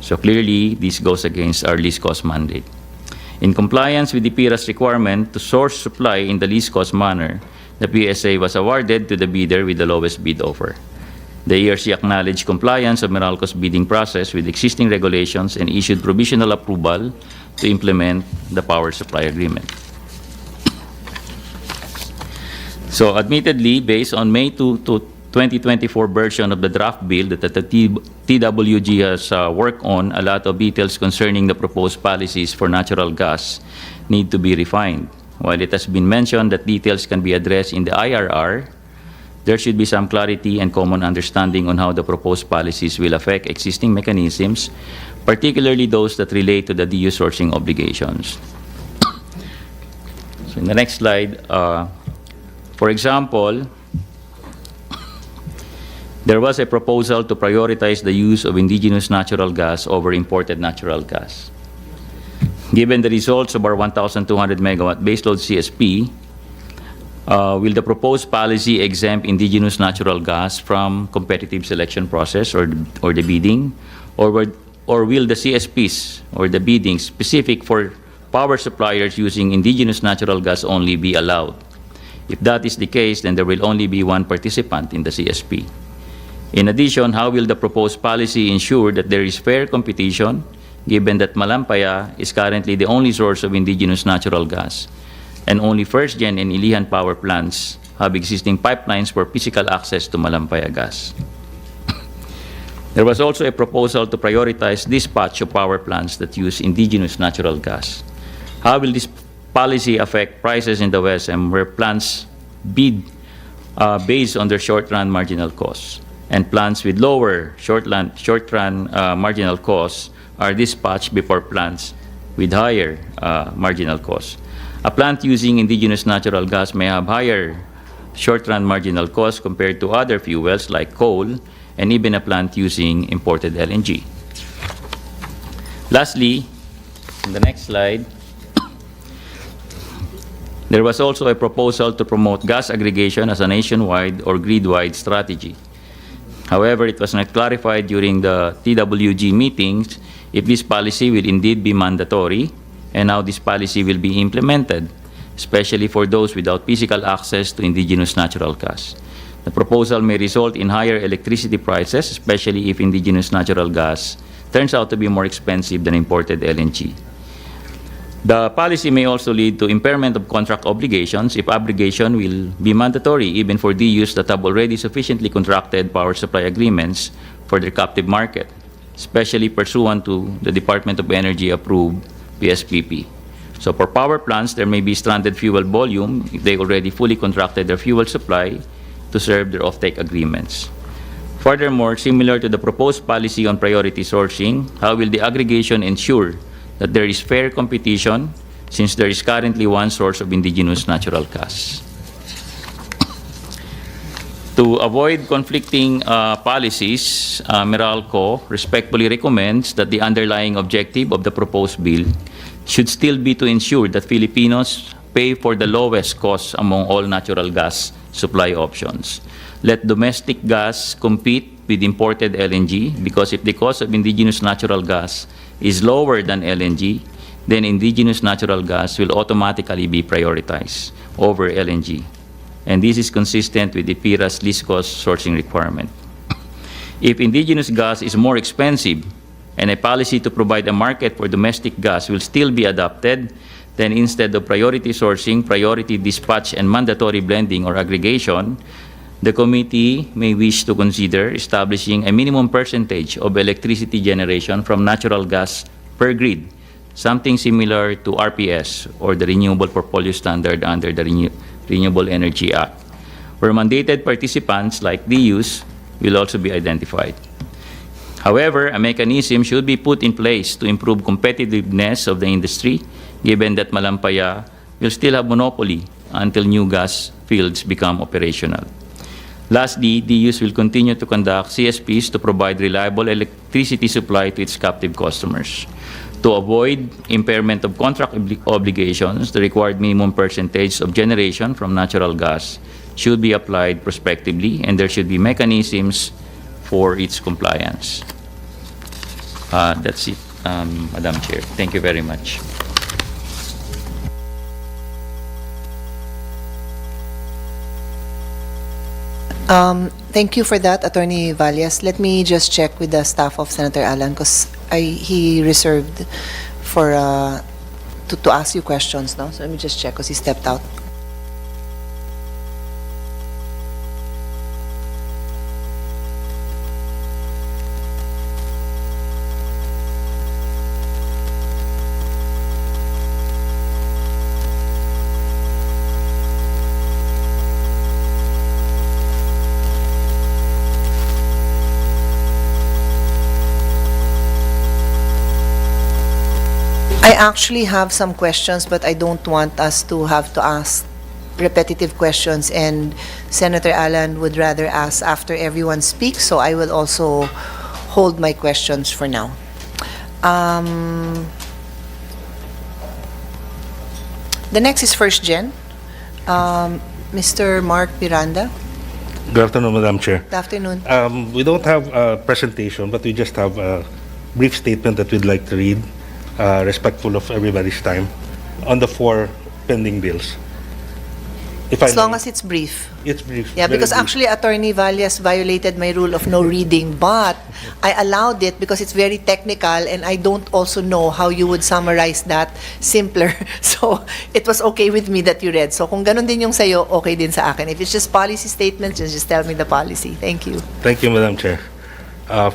So clearly, this goes against our least cost mandate. In compliance with the PIRA's requirement to source supply in the least cost manner, the PSA was awarded to the bidder with the lowest bid offer. The ERC acknowledged compliance of Meralco's bidding process with existing regulations and issued provisional approval to implement the power supply agreement. So admittedly, based on May 2024 version of the draft bill that the TWG has worked on, a lot of details concerning the proposed policies for natural gas need to be refined. While it has been mentioned that details can be addressed in the IRR, there should be some clarity and common understanding on how the proposed policies will affect existing mechanisms, particularly those that relate to the DU sourcing obligations. So in the next slide, for example, there was a proposal to prioritize the use of indigenous natural gas over imported natural gas. Given the results of our 1,200 megawatt baseload CSP, will the proposed policy exempt indigenous natural gas from competitive selection process or the bidding, or will the CSPs or the bidding specific for power suppliers using indigenous natural gas only be allowed? If that is the case, then there will only be one participant in the CSP. In addition, how will the proposed policy ensure that there is fair competition, given that Malampaya is currently the only source of indigenous natural gas, and only first-gen and Ilihan power plants have existing pipelines for physical access to Malampaya gas? There was also a proposal to prioritize dispatch of power plants that use indigenous natural gas. How will this policy affect prices in the West and where plants bid based on their short-run marginal costs, and plants with lower short-run marginal costs are dispatched before plants with higher marginal costs? A plant using indigenous natural gas may have higher short-run marginal costs compared to other fuels like coal, and even a plant using imported LNG. Lastly, in the next slide, there was also a proposal to promote gas aggregation as a nationwide or grid-wide strategy. However, it was not clarified during the TWG meetings if this policy will indeed be mandatory and how this policy will be implemented, especially for those without physical access to indigenous natural gas. The proposal may result in higher electricity prices, especially if indigenous natural gas turns out to be more expensive than imported LNG. The policy may also lead to impairment of contract obligations if abrogation will be mandatory even for DUs that have already sufficiently contracted power supply agreements for their captive market, especially pursuant to the Department of Energy approved PSPP. So for power plants, there may be stranded fuel volume if they already fully contracted their fuel supply to serve their offtake agreements. Furthermore, similar to the proposed policy on priority sourcing, how will the aggregation ensure that there is fair competition since there is currently one source of indigenous natural gas? To To avoid conflicting policies, Meralco respectfully recommends that the underlying objective of the proposed bill should still be to ensure that Filipinos pay for the lowest cost among all natural gas supply options. Let domestic gas compete with imported LNG, because if the cost of indigenous natural gas is lower than LNG, then indigenous natural gas will automatically be prioritized over LNG. And this is consistent with the PIRA's least cost sourcing requirement. If indigenous gas is more expensive and a policy to provide a market for domestic gas will still be adopted, then instead of priority sourcing, priority dispatch, and mandatory blending or aggregation, the committee may wish to consider establishing a minimum percentage of electricity generation from natural gas per grid, something similar to RPS or the Renewable Portfolio Standard under the Renewable Energy Act, where mandated participants like DUs will also be identified. However, a mechanism should be put in place to improve competitiveness of the industry, given that Malampaya will still have monopoly until new gas fields become operational. Lastly, DUs will continue to conduct CSPs to provide reliable electricity supply to its captive customers. To avoid impairment of contract obligations, the required minimum percentage of generation from natural gas should be applied prospectively, and there should be mechanisms for its compliance. That's it, Madam Chair. Thank you very much. Thank you for that, Attorney Valles. Let me just check with the staff of Senator Alan, because he reserved for to ask you questions now. So let me just check, because he stepped out. I actually have some questions, but I don't want us to have to ask repetitive questions, and Senator Alan would rather ask after everyone speaks, so I will also hold my questions for now. The next is First Gen. Mr. Mark Miranda. Good afternoon, Madam Chair. Good afternoon. We don't have a presentation, but we just have a brief statement that we'd like to read, respectful of everybody's time, on the 4 pending bills. If As I long may, as it's brief. it's brief. Yeah, very because brief. actually Attorney Valles violated my rule of no reading, but I allowed it because it's very technical, and I don't also know how you would summarize that simpler. So it was okay with me that you read. So kung ganun din yung sayo, okay din sa akin. If it's just policy statements, just tell me the policy. Thank you. Thank you, Madam Chair.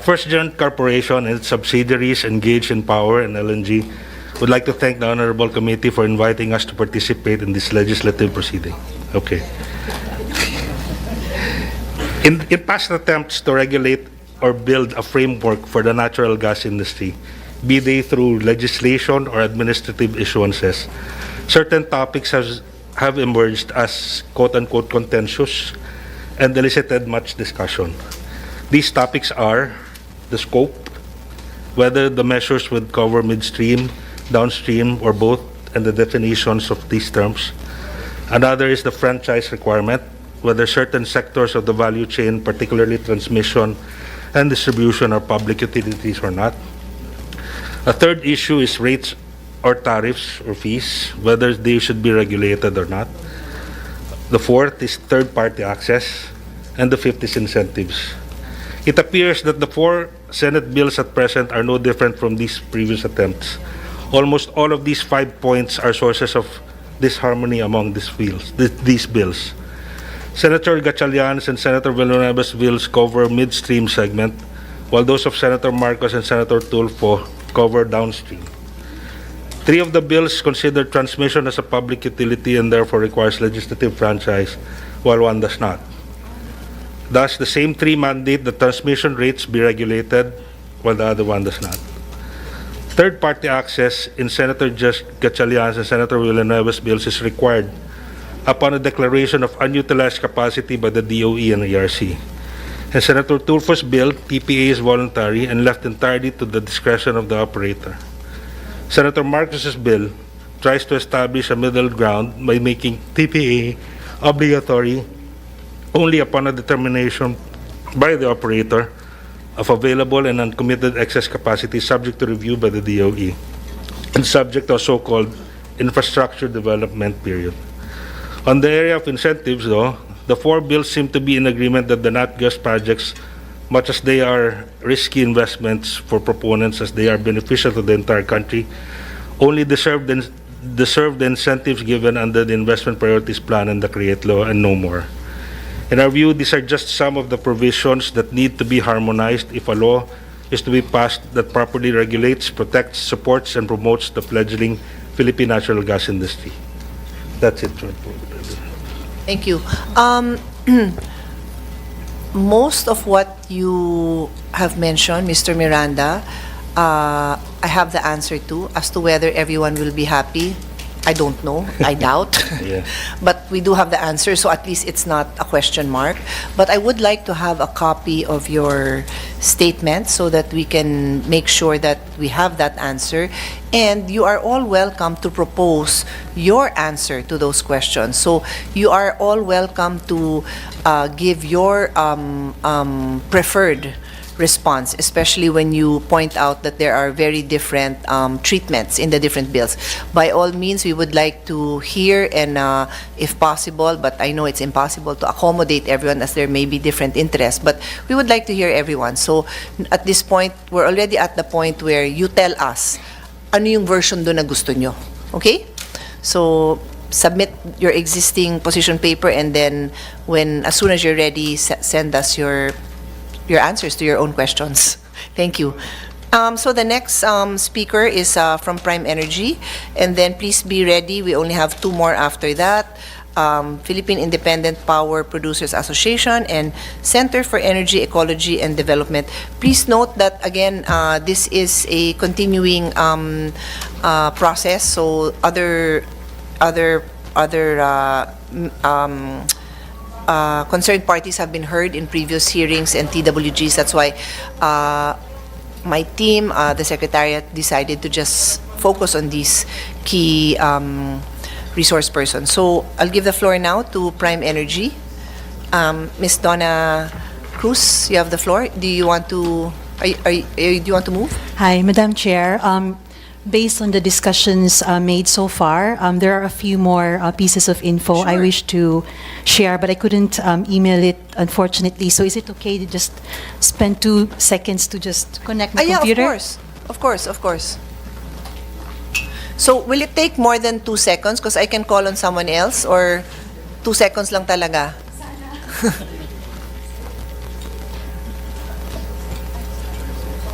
First Gen Corporation and its subsidiaries engaged in power and LNG would like to thank the Honorable Committee for inviting us to participate in this legislative proceeding. Okay. In past attempts to regulate or build a framework for the natural gas industry, be they through legislation or administrative issuances, certain topics have emerged as quote-unquote contentious and elicited much discussion. These topics are the scope, whether the measures would cover midstream, downstream, or both, and the definitions of these terms. Another is the franchise requirement, whether certain sectors of the value chain, particularly transmission and distribution, are public utilities or not. A third issue is rates or tariffs or fees, whether they should be regulated or not. The fourth is third-party access, and the fifth is incentives. It appears that the 4 Senate bills at present are no different from these previous attempts. Almost all of these 5 points are sources of disharmony among these bills. Senator Gatchalian's and Senator Villanueva's bills cover midstream segment, while those of Senator Marcos and Senator Tulfo cover downstream. 3 of the bills consider transmission as a public utility and therefore requires legislative franchise, while 1 does not. Thus, the same 3 mandate that transmission rates be regulated, while the other 1 does not. Third-party access in Senator Gatchalian's and Senator Villanueva's bills is required upon a declaration of unutilized capacity by the DOE and ERC. In Senator Tulfo's bill, PPA is voluntary and left entirely to the discretion of the operator. Senator Marcos's bill tries to establish a middle ground by making PPA obligatory only upon a determination by the operator of available and uncommitted excess capacity subject to review by the DOE and subject to a so-called infrastructure development period. On the area of incentives, though, the four bills seem to be in agreement that the NatGas projects, much as they are risky investments for proponents as they are beneficial to the entire country, only deserve the incentives given under the Investment Priorities Plan and the CREATE Law and no more. In our view, these are just some of the provisions that need to be harmonized if a law is to be passed that properly regulates, protects, supports, and promotes the fledgling Philippine natural gas industry. That's it. Thank you. Most of what you have mentioned, Mr. Miranda, I have the answer to. As to whether everyone will be happy, I don't know. I doubt. Yeah. But we do have the answer, so at least it's not a question mark. But I would like to have a copy of your statement so that we can make sure that we have that answer. And you are all welcome to propose your answer to those questions. So you are all welcome to give your preferred response, especially when you point out that there are very different treatments in the different bills. By all means, we would like to hear and, if possible, but I know it's impossible to accommodate everyone as there may be different interests, but we would like to hear everyone. So at this point, we're already at the point where you tell us ano yung version doon na gusto nyo. Okay? So submit your existing position paper and then as soon as you're ready, send us your answers to your own questions. Thank you. So the next speaker is from Prime Energy, and then please be ready. We only have two more after that. Philippine Independent Power Producers Association and Center for Energy Ecology and Development. Please note that again, this is a continuing process. So other concerned parties have been heard in previous hearings and TWGs. That's why my team, the Secretariat, decided to just focus on these key resource persons. So I'll give the floor now to Prime Energy. Ms. Donna Cruz, you have the floor. Do you want to move? Hi, Madam Chair. Based on the discussions made so far, there are a few more pieces of info I wish to share, but I couldn't email it, unfortunately. So is it okay to just spend 2 seconds to just connect my computer? Yeah, of course. So will it take more than 2 seconds? Because I can call on someone else, or 2 seconds lang talaga?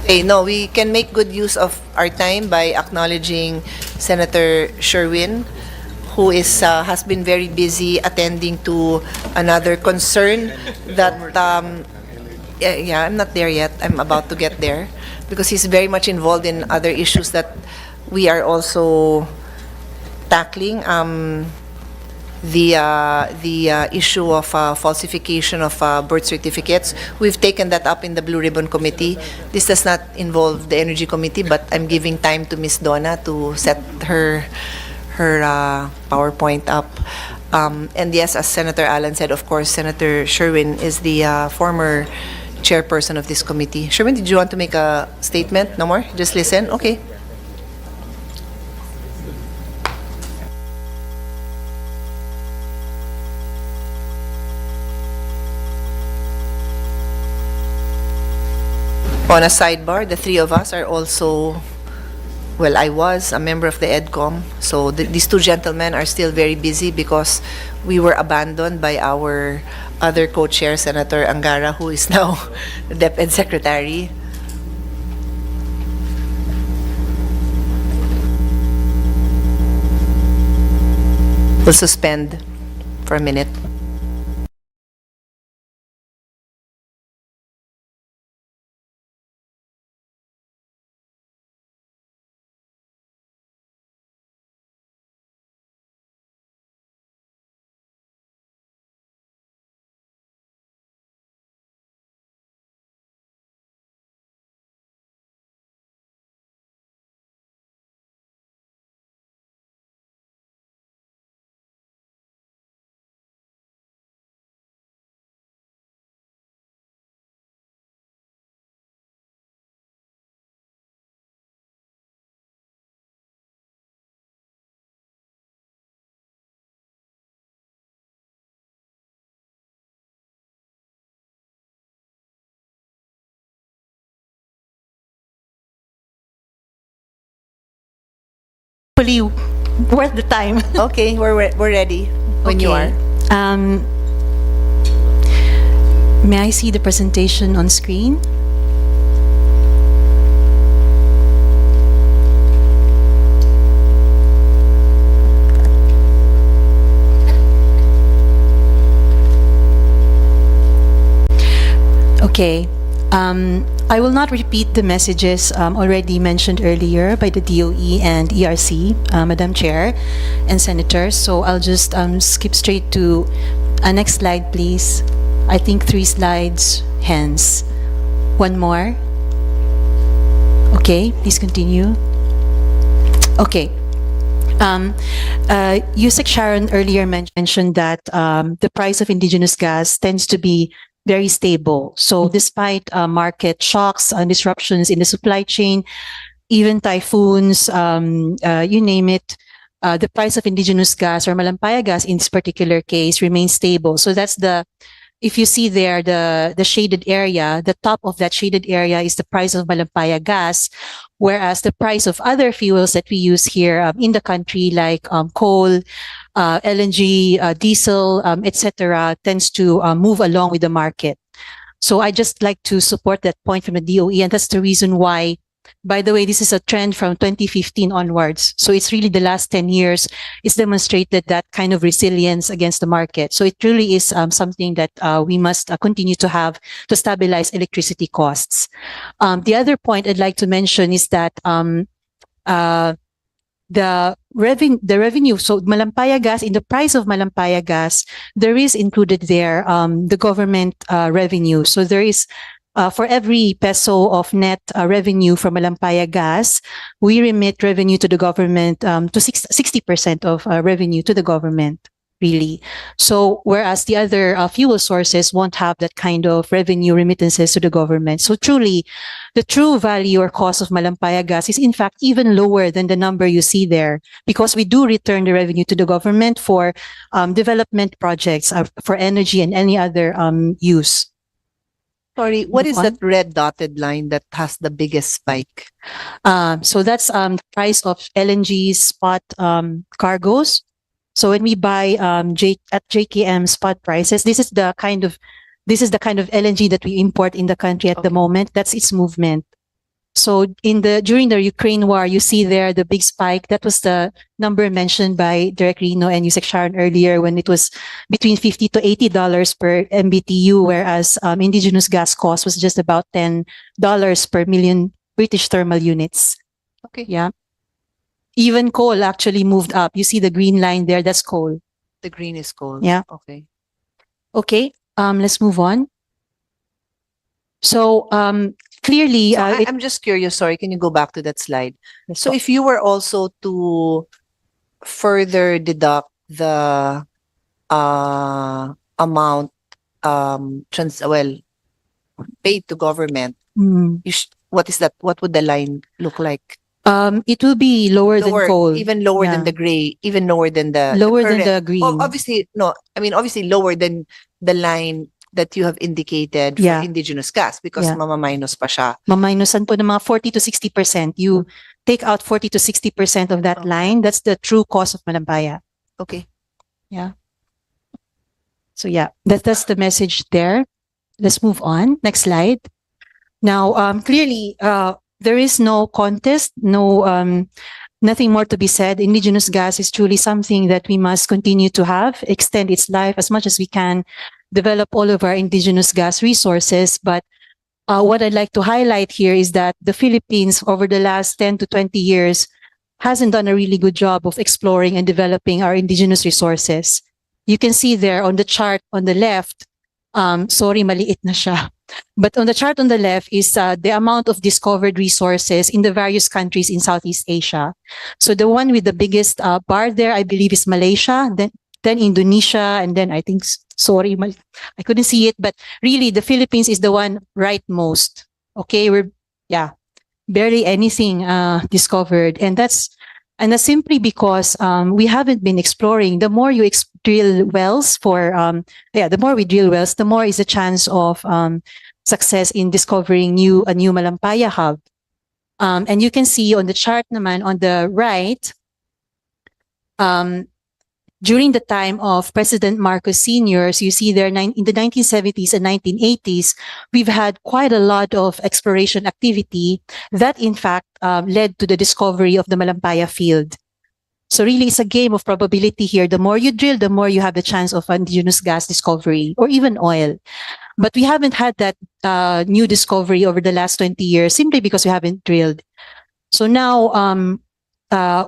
Okay, no, we can make good use of our time by acknowledging Senator Sherwin, who has been very busy attending to another concern that, yeah, I'm not there yet. I'm about to get there because he's very much involved in other issues that we are also tackling. The issue of falsification of birth certificates. We've taken that up in the Blue Ribbon Committee. This does not involve the Energy Committee, but I'm giving time to Ms. Donna to set her PowerPoint up. And yes, as Senator Allen said, of course, Senator Sherwin is the former chairperson of this committee. Sherwin, did you want to make a statement? No more? Just listen? Okay. On a sidebar, the three of us are also, well, I was a member of the EDCOM, so these two gentlemen are still very busy because we were abandoned by our other co-chair, Senator Angara, who is now the DepEd Secretary. We'll suspend for a minute. hopefully worth the time. Okay, we're ready when you are. Okay. May I see the presentation on screen? Okay. I will not repeat the messages already mentioned earlier by the DOE and ERC, Madam Chair and Senators. So I'll just skip straight to next slide, please. I think 3 slides, hence. One more. Okay, please continue. Okay. Yusek Sharon earlier mentioned that the price of indigenous gas tends to be very stable. So despite market shocks and disruptions in the supply chain, even typhoons, you name it, the price of indigenous gas or Malampaya gas in this particular case remains stable. So that's if you see there, the shaded area, the top of that shaded area is the price of Malampaya gas, whereas the price of other fuels that we use here in the country, like coal, LNG, diesel, etc., tends to move along with the market. So I just like to support that point from the DOE, and that's the reason why, by the way, this is a trend from 2015 onwards. So it's really the last 10 years, it's demonstrated that kind of resilience against the market. So it really is something that we must continue to have to stabilize electricity costs. The other point I'd like to mention is that the revenue, so Malampaya gas, in the price of Malampaya gas, there is included there the government revenue. So there is, for every peso of net revenue from Malampaya gas, we remit revenue to the government, to 60% of revenue to the government, really. So whereas the other fuel sources won't have that kind of revenue remittances to the government. So truly, the true value or cost of Malampaya gas is in fact even lower than the number you see there, because we do return the revenue to the government for development projects, for energy and any other use. Sorry, what is Move on. that red dotted line that has the biggest spike? So that's the price of LNG spot cargoes. So when we buy at JKM spot prices, this is the kind of LNG that we import in the country at the moment. That's its movement. So during the Ukraine war, you see there the big spike. That was the number mentioned by Direk Rino and Yusek Sharon earlier, when it was between $50 to $80 per MBTU, whereas indigenous gas cost was just about $10 per million British thermal units. Okay. Yeah. Even coal actually moved up. You see the green line there, that's coal. The green is coal. Yeah. Okay. Okay, let's move on. So clearly, So I'm just curious, sorry, can you go back to that slide? So if you were also to further deduct the amount paid to government, what is that? What would the line look like? it will be lower than coal. Even lower Yeah. than the gray, even lower than the Lower than current- the green. Obviously, no. I mean, obviously lower than the line that you have indicated for Yeah. indigenous gas, because Yeah. mama-minus pa siya. Maminusan po ng mga 40 to 60%. You take out 40 to 60% of that Okay. line. That's the true cost of Malampaya. Okay. So yeah, that's the message there. Let's move on. Next slide. Now, clearly, there is no contest, nothing more to be said. Indigenous gas is truly something that we must continue to have, extend its life as much as we can, develop all of our indigenous gas resources. But what I'd like to highlight here is that the Philippines, over the last 10 to 20 years, hasn't done a really good job of exploring and developing our indigenous resources. You can see there on the chart on the left, sorry, maliit na siya. But on the chart on the left is the amount of discovered resources in the various countries in Southeast Asia. So the one with the biggest bar there, I believe, is Malaysia, then Indonesia, and then I think, sorry, I couldn't see it, but really the Philippines is the one rightmost. Okay, barely anything discovered, and that's simply because we haven't been exploring. The more you drill wells the more we drill wells, the more is the chance of success in discovering a new Malampaya hub. And you can see on the chart naman on the right, during the time of President Marcos Sr.'s, you see there in the 1970s and 1980s, we've had quite a lot of exploration activity that in fact led to the discovery of the Malampaya field. So really it's a game of probability here. The more you drill, the more you have the chance of indigenous gas discovery or even oil. But we haven't had that new discovery over the last 20 years simply because we haven't drilled. So now,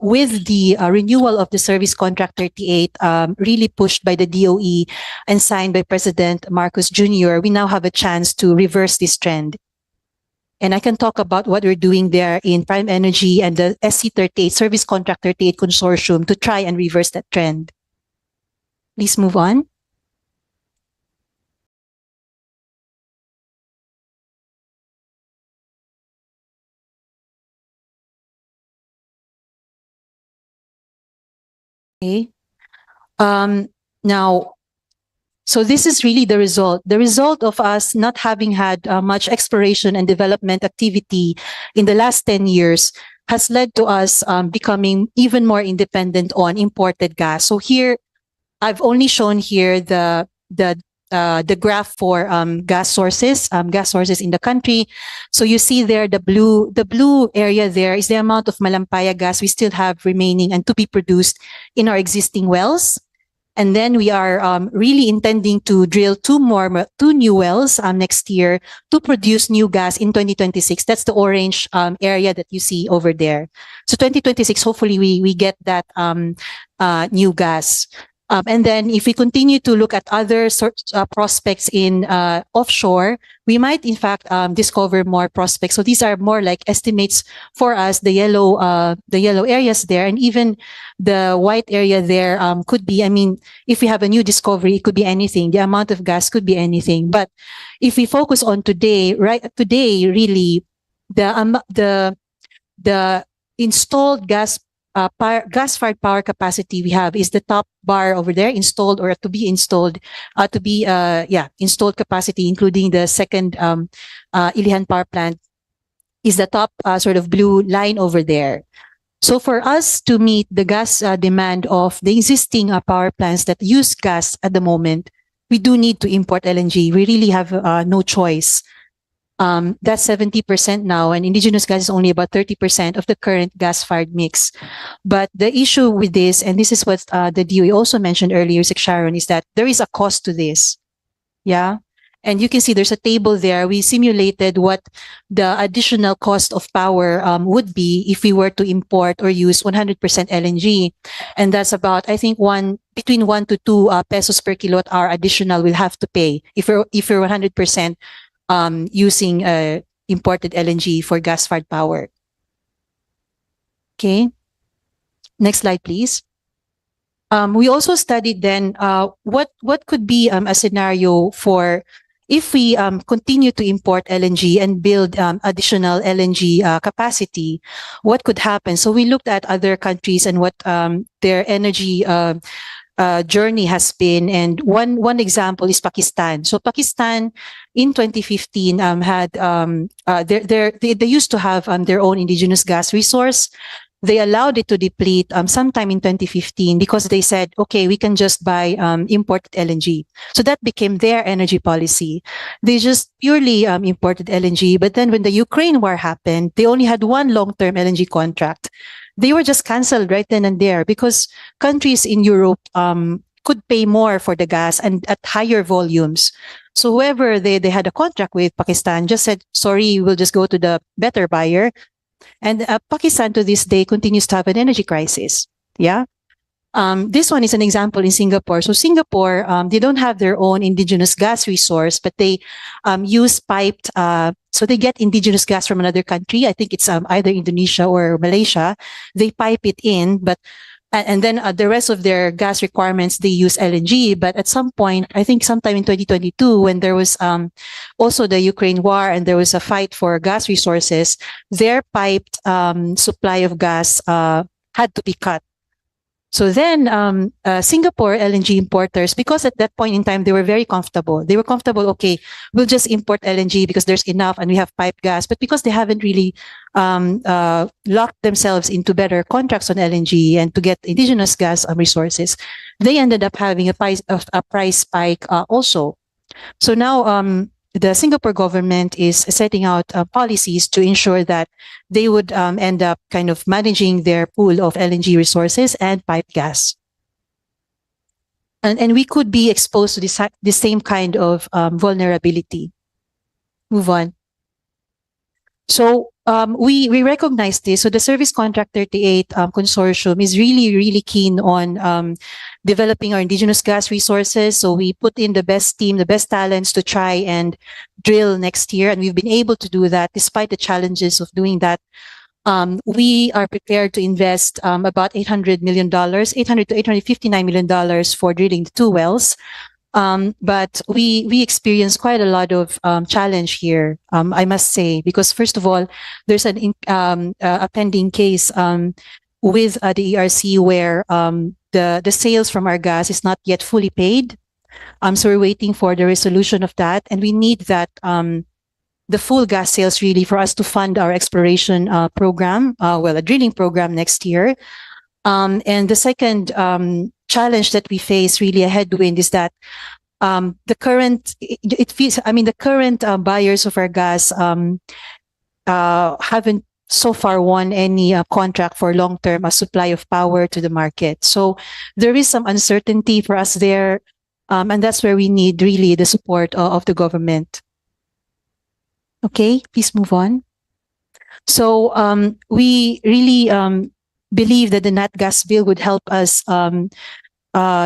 with the renewal of the Service Contract 38, really pushed by the DOE and signed by President Marcos Jr., we now have a chance to reverse this trend. And I can talk about what we're doing there in Prime Energy and the SC38, Service Contract 38 Consortium, to try and reverse that trend. Please move on. Okay. Now, so this is really the result. The result of us not having had much exploration and development activity in the last 10 years has led to us becoming even more independent on imported gas. So here, I've only shown here the graph for gas sources in the country. So you see there the blue area there is the amount of Malampaya gas we still have remaining and to be produced in our existing wells. And then we are really intending to drill two new wells next year to produce new gas in 2026. That's the orange area that you see over there. So 2026, hopefully we get that new gas. And then if we continue to look at other prospects in offshore, we might in fact discover more prospects. So these are more like estimates for us. The yellow areas there, and even the white area there could be. I mean, if we have a new discovery, it could be anything. The amount of gas could be anything. But if we focus on today, really, the installed gas-fired power capacity we have is the top bar over there, installed or to be installed, installed capacity, including the second Ilihan power plant, is the top sort of blue line over there. So for us to meet the gas demand of the existing power plants that use gas at the moment, we do need to import LNG. We really have no choice. That's 70% now, and indigenous gas is only about 30% of the current gas-fired mix. But the issue with this, and this is what the DOE also mentioned earlier, Sec Sharon, is that there is a cost to this. Yeah. And you can see there's a table there. We simulated what the additional cost of power would be if we were to import or use 100% LNG. And that's about, I think, between 1 to 2 pesos per kilowatt hour additional we'll have to pay if we're 100% using imported LNG for gas-fired power. Okay. Next slide, please. We also studied then what could be a scenario for if we continue to import LNG and build additional LNG capacity, what could happen? So we looked at other countries and what their energy journey has been, and one example is Pakistan. So Pakistan in 2015 had they used to have their own indigenous gas resource. They allowed it to deplete sometime in 2015 because they said, okay, we can just buy imported LNG. So that became their energy policy. They just purely imported LNG. But then when the Ukraine war happened, they only had one long-term LNG contract. They were just canceled right then and there because countries in Europe could pay more for the gas and at higher volumes. So whoever they had a contract with, Pakistan, just said, sorry, we'll just go to the better buyer. And Pakistan to this day continues to have an energy crisis. Yeah. This one is an example in Singapore. So Singapore, they don't have their own indigenous gas resource, but they use piped, so they get indigenous gas from another country. I think it's either Indonesia or Malaysia. They pipe it in, but and then the rest of their gas requirements, they use LNG. But at some point, I think sometime in 2022, when there was also the Ukraine war and there was a fight for gas resources, their piped supply of gas had to be cut. So then Singapore LNG importers, because at that point in time they were very comfortable. They were comfortable, okay, we'll just import LNG because there's enough and we have pipe gas. But because they haven't really locked themselves into better contracts on LNG and to get indigenous gas resources, they ended up having a price spike also. So now the Singapore government is setting out policies to ensure that they would end up kind of managing their pool of LNG resources and pipe gas. And we could be exposed to this same kind of vulnerability. Move on. So we recognize this. So the Service Contract 38 consortium is really keen on developing our indigenous gas resources. So we put in the best team, the best talents to try and drill next year. And we've been able to do that despite the challenges of doing that. We are prepared to invest about $800 million, $800 to $859 million for drilling the 2 wells. But we experience quite a lot of challenge here, I must say, because first of all, there's a pending case with the ERC where the sales from our gas is not yet fully paid. So we're waiting for the resolution of that, and we need that the full gas sales really for us to fund our exploration program, a drilling program next year. And the second challenge that we face, really a headwind, is that the current buyers of our gas haven't so far won any contract for long-term supply of power to the market. So there is some uncertainty for us there, and that's where we need really the support of the government. Okay, please move on. So we really believe that the Nat Gas bill would help us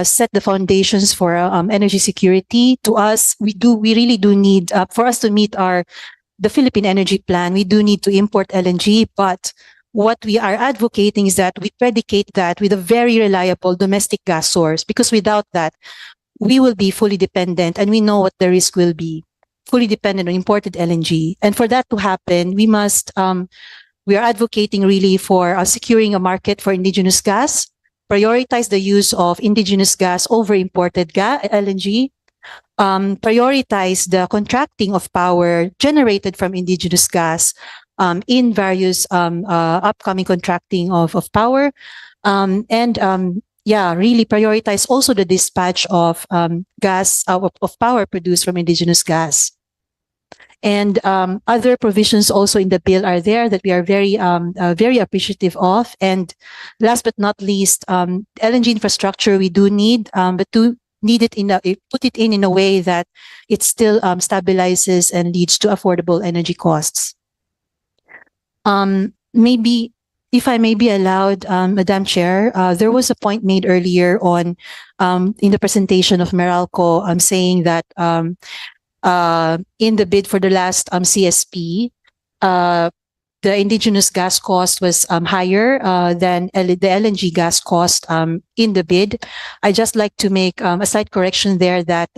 set the foundations for energy security. To us, we really do need, for us to meet the Philippine Energy Plan, we do need to import LNG, but what we are advocating is that we predicate that with a very reliable domestic gas source, because without that, we will be fully dependent, and we know what the risk will be, fully dependent on imported LNG. And for that to happen, we must, we are advocating really for securing a market for indigenous gas, prioritize the use of indigenous gas over imported LNG, prioritize the contracting of power generated from indigenous gas in various upcoming contracting of power, and really prioritize also the dispatch of gas of power produced from indigenous gas. And other provisions also in the bill are there that we are very appreciative of. And last but not least, LNG infrastructure we do need, but to need it put it in a way that it still stabilizes and leads to affordable energy costs. Maybe, if I may be allowed, Madam Chair, there was a point made earlier on in the presentation of Meralco, saying that in the bid for the last CSP, the indigenous gas cost was higher than the LNG gas cost in the bid. I just like to make a slight correction there that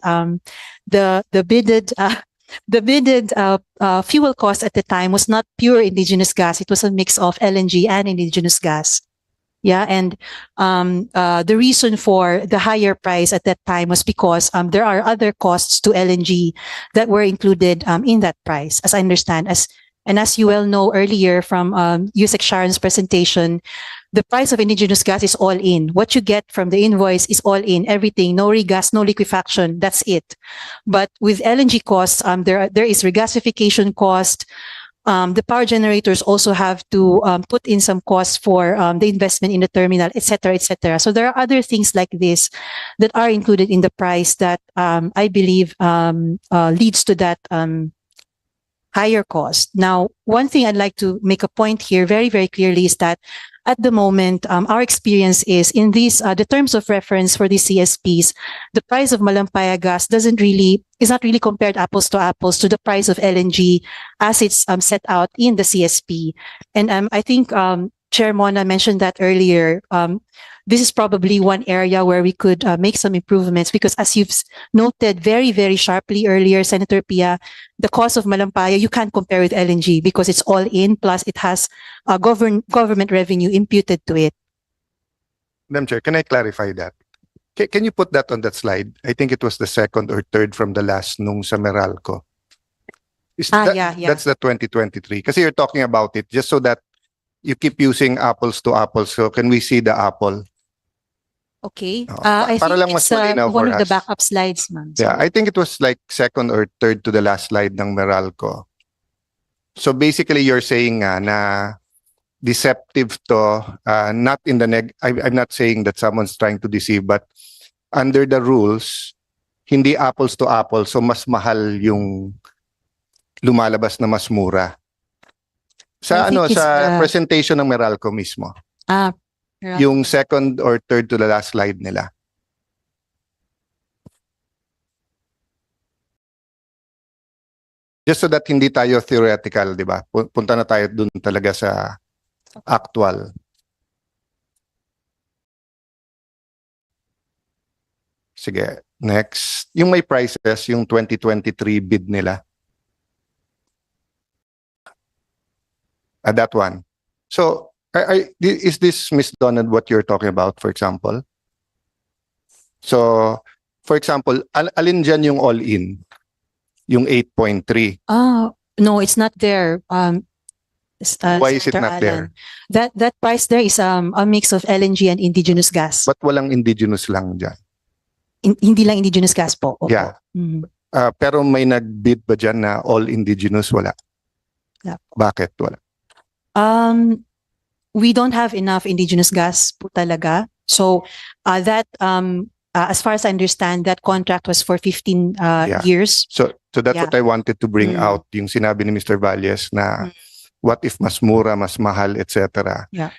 the bidded fuel cost at the time was not pure indigenous gas. It was a mix of LNG and indigenous gas. Yeah, and the reason for the higher price at that time was because there are other costs to LNG that were included in that price, as I understand. As you well know earlier from Yusek Sharon's presentation, the price of indigenous gas is all in. What you get from the invoice is all in, everything, no regas, no liquefaction, that's it. But with LNG costs, there is regasification cost. The power generators also have to put in some costs for the investment in the terminal, et cetera, et cetera. So there are other things like this that are included in the price that I believe leads to that higher cost. Now, one thing I'd like to make a point here very, very clearly is that at the moment, our experience is in these the terms of reference for these CSPs, the price of Malampaya gas is not really compared apples to apples to the price of LNG as it's set out in the CSP. And I think Chair Mona mentioned that earlier. This is probably one area where we could make some improvements, because as you've noted very, very sharply earlier, Senator Pia, the cost of Malampaya, you can't compare with LNG because it's all in, plus it has government revenue imputed to it. Madam Chair, can I clarify that? Can you put that on that slide? I think it was the second or third from the last nung sa Meralco. Yeah. That's the 2023. Kasi you're talking about it just so that you keep using apples to apples. So can we see the apple? Okay. Oh, I para think lang mas it's malinaw one for of the us. backup slides, ma'am. Yeah, I think it was like second or third to the last slide ng Meralco. So basically you're saying na deceptive to, not in the I'm not saying that someone's trying to deceive, but under the rules, hindi apples to apples, so mas mahal yung lumalabas na mas mura. I think it's sa the- presentation ng Meralco mismo, Meralco. yung second or third to the last slide nila. Just so that hindi tayo theoretical, di ba? Punta na tayo dun talaga sa actual. Sige, next. Yung may prices, yung 2023 bid nila. That one. So, is this, Ms. Donald, what you're talking about, for example? So, for example, alin dyan yung all-in? Yung 8.3. No, it's not there. Why is it Senator not there? Alan. That price there is a mix of LNG and indigenous gas. Ba't walang indigenous lang dyan? Hindi lang indigenous gas po. Opo. Yeah. Mhm. Pero may nag-bid ba dyan na all indigenous? Wala. Wala. Bakit wala? We don't have enough indigenous gas po talaga. So as far as I understand, that contract was for 15 Yeah. years. So that's Yeah. what I wanted to bring Mm. out, yung sinabi ni Mr. Valles na what if mas mura, mas mahal, etc. Yeah.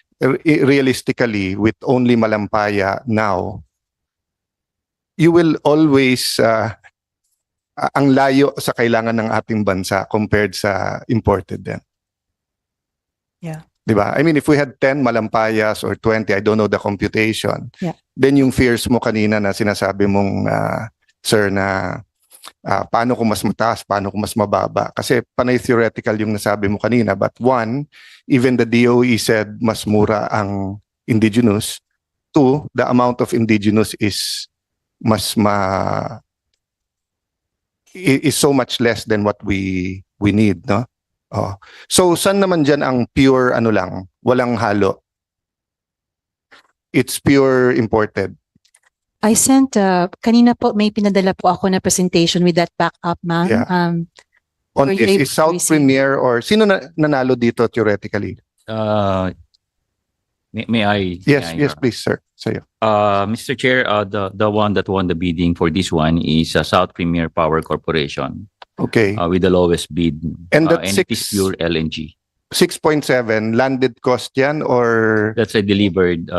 Realistically, with only Malampaya now, you will always, ang layo sa kailangan ng ating bansa compared sa imported din. Yeah. Diba? I mean, if we had 10 Malampayas or 20, I don't know the computation, Yeah. then yung fears mo kanina na sinasabi mong, sir, na paano kung mas mataas, paano kung mas mababa. Kasi panay theoretical yung nasabi mo kanina. But one, even the DOE said mas mura ang indigenous. Two, the amount of indigenous is is so much less than what we need, no? Oh. So saan naman dyan ang pure ano lang, walang halo? It's pure imported. I sent, kanina po may pinadala po ako na presentation with that backup, ma'am. Yeah. Um, On Were you this, able is to South receive- Premier or sino nanalo dito theoretically? May I? Yes, may I, yes, please, sir. Sa'yo. Mr. Chair, the one that won the bidding for this one is South Premier Power Corporation Okay. with the lowest bid. And that it is pure LNG. 6.7 landed cost yan or That's a delivered,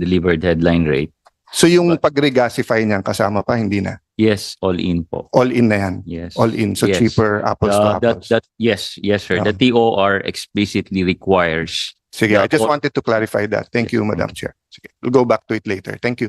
delivered headline rate. so yung pag-regasify niyan kasama pa hindi na? Yes, all in po. All in na yan. Yes. All in. So Yes. cheaper apples to apples. Yes, sir. Yeah. The TOR explicitly requires. Sige, I just Yeah. wanted to clarify that. Thank you, Madam Chair. Sige. We'll go back to it later. Thank you.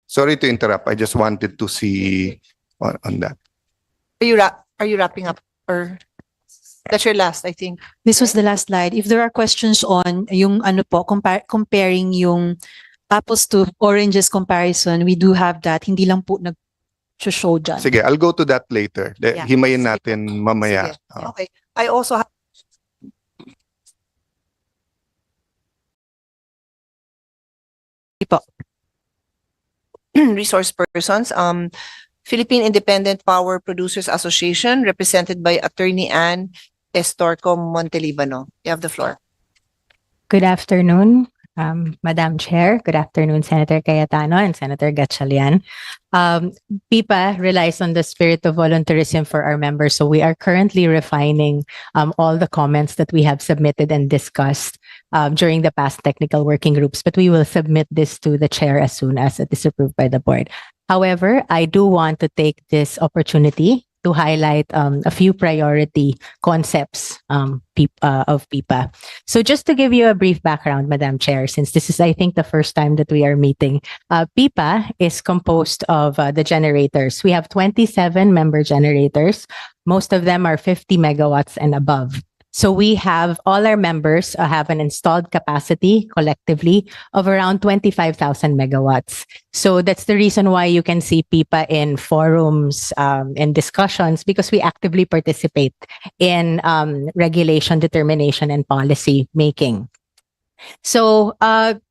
Sorry to interrupt. I just wanted to see on that. Are you wrapping up or that's your last, I think. This was the last slide. If there are questions on yung ano po, comparing yung apples to oranges comparison, we do have that. Hindi lang po nag-show dyan. Sige, I'll go to that later. Yeah. Himayin natin mamaya. Sige. Okay. I also have resource persons. Philippine Independent Power Producers Association, represented by Attorney Ann Estorco Montelibano. You have the floor. Good afternoon. Madam Chair, good afternoon, Senator Cayetano and Senator Gatchalian. PIPA relies on the spirit of volunteerism for our members, so we are currently refining all the comments that we have submitted and discussed during the past technical working groups, but we will submit this to the chair as soon as it is approved by the board. However, I do want to take this opportunity to highlight a few priority concepts of PIPA. So just to give you a brief background, Madam Chair, since this is, I think, the first time that we are meeting, PIPA is composed of the generators. We have 27 member generators. Most of them are 50 megawatts and above. So we have all our members have an installed capacity collectively of around 25,000 megawatts. So that's the reason why you can see PIPA in forums and discussions, because we actively participate in regulation, determination, and policy making. So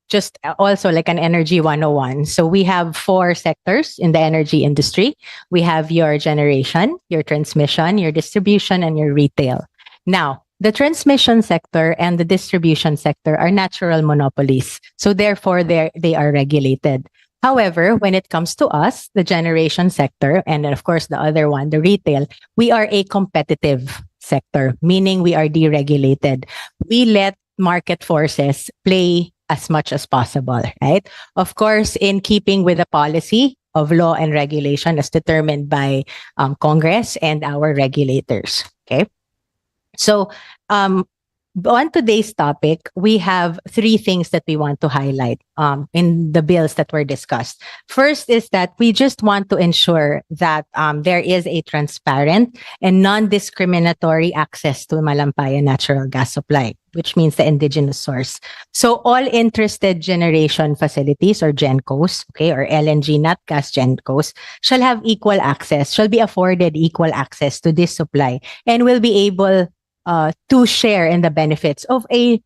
just also like an energy 101. So we have 4 sectors in the energy industry. We have your generation, your transmission, your distribution, and your retail. Now, the transmission sector and the distribution sector are natural monopolies. So therefore, they are regulated. However, when it comes to us, the generation sector, and of course the other one, the retail, we are a competitive sector, meaning we are deregulated. We let market forces play as much as possible, right? Of course, in keeping with the policy of law and regulation as determined by Congress and our regulators, okay? So, on today's topic, we have 3 things that we want to highlight in the bills that were discussed. First is that we just want to ensure that there is a transparent and non-discriminatory access to Malampaya natural gas supply, which means the indigenous source. So all interested generation facilities or GenCos, okay, or LNG, not gas GenCos, shall have equal access, shall be afforded equal access to this supply, and will be able to share in the benefits of a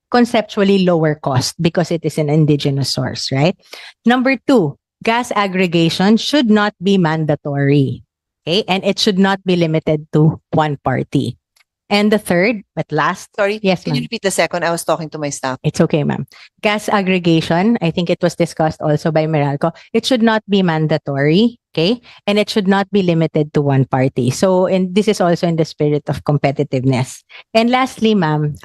conceptually lower cost because it is an indigenous source, right? Number 2, gas aggregation should not be mandatory, okay? And it should not be limited to one party. And the third, but last, Sorry, yes, can you ma'am. repeat the second? I was talking to my staff. It's okay, ma'am. Gas aggregation, I think it was discussed also by Meralco. It should not be mandatory, okay? And it should not be limited to one party. So, and this is also in the spirit of competitiveness. And lastly, ma'am,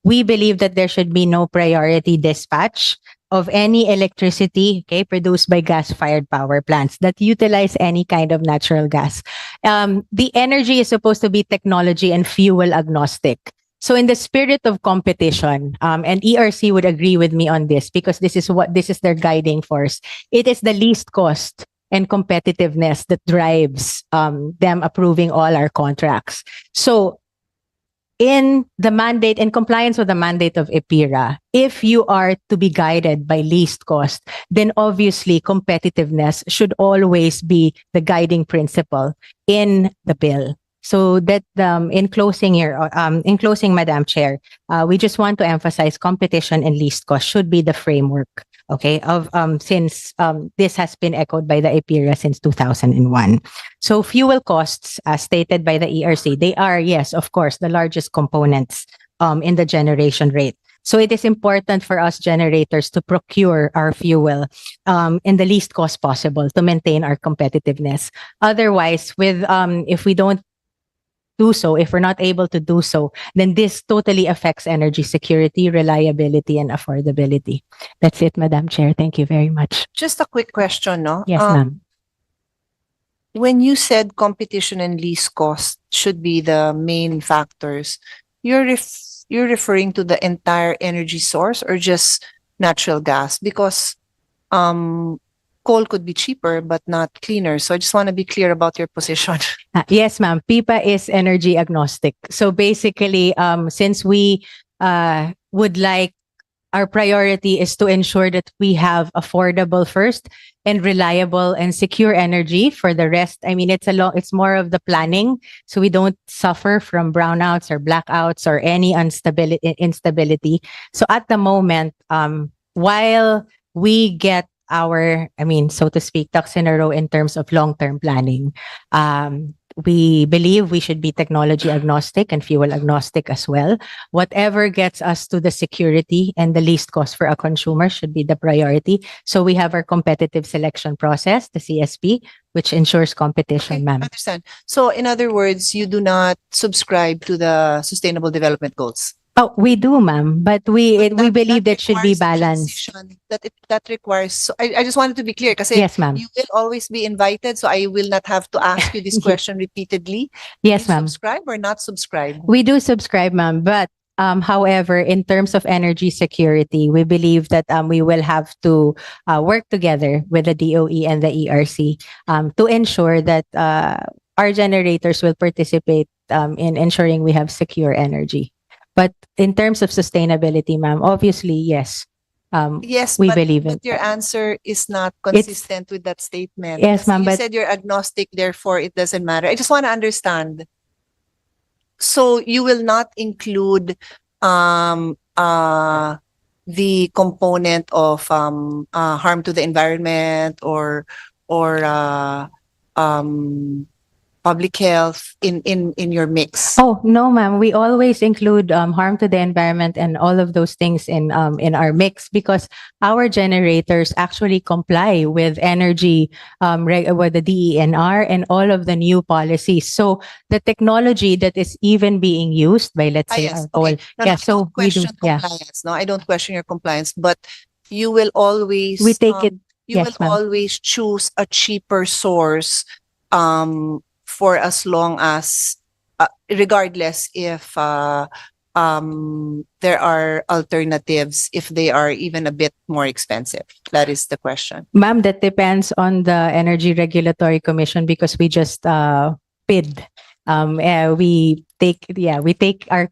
we believe that there should be no priority dispatch of any electricity, okay, produced by gas-fired power plants that utilize any kind of natural gas. The energy is supposed to be technology and fuel agnostic. So in the spirit of competition, and ERC would agree with me on this because this is their guiding force. It is the least cost and competitiveness that drives them approving all our contracts. So in the mandate, in compliance with the mandate of EPIRA, if you are to be guided by least cost, then obviously competitiveness should always be the guiding principle in the bill. So that in closing, Madam Chair, we just want to emphasize competition and least cost should be the framework, okay, of since this has been echoed by the EPIRA since 2001. So fuel costs, as stated by the ERC, they are, yes, of course, the largest components in the generation rate. So it is important for us generators to procure our fuel in the least cost possible to maintain our competitiveness. Otherwise, with if we don't do so, if we're not able to do so, then this totally affects energy security, reliability, and affordability. That's it, Madam Chair. Thank you very much. Just a quick question, no? Yes, ma'am. When you said competition and least cost should be the main factors, you're referring to the entire energy source or just natural gas? Because coal could be cheaper but not cleaner. So I just want to be clear about your position. Yes, ma'am. PIPA is energy agnostic. So basically, since we would like, our priority is to ensure that we have affordable first and reliable and secure energy for the rest. I mean, it's more of the planning. So we don't suffer from brownouts or blackouts or any instability. So at the moment, while we get our, I mean, so to speak, ducks in a row in terms of long-term planning, we believe we should be technology agnostic and fuel agnostic as well. Whatever gets us to the security and the least cost for a consumer should be the priority. So we have our competitive selection process, the CSP, which ensures competition, Okay, ma'am. understand. So in other words, you do not subscribe to the Sustainable Development Goals. Oh, we do, ma'am, but we But believe that should be requires a balanced. transition, that requires. So I just wanted to be clear, because Yes, ma'am. you will always be invited, so I will not have to ask you this question repeatedly. Yes, Do you ma'am. subscribe or not subscribe? We do subscribe, ma'am, but however, in terms of energy security, we believe that we will have to work together with the DOE and the ERC to ensure that our generators will participate in ensuring we have secure energy. But in terms of sustainability, ma'am, obviously, yes. Yes, we but, believe in but your that. answer is not consistent with that statement. Yes, Kasi ma'am, you but- said you're agnostic, therefore it doesn't matter. I just want to understand. So you will not include the component of harm to the environment or public health in your mix. Oh, no, ma'am. We always include harm to the environment and all of those things in our mix because our generators actually comply with energy with the DENR and all of the new policies. So the technology that is even being used by, let's say, Yes, our coal. okay. No, Yeah, I so don't we do. question Yeah, compliance. No, I don't question your compliance, but you will always we take it. you Yes, will ma'am. always choose a cheaper source for as long as regardless if there are alternatives, if they are even a bit more expensive. That is the question. Ma'am, that depends on the Energy Regulatory Commission because we just bid. We take our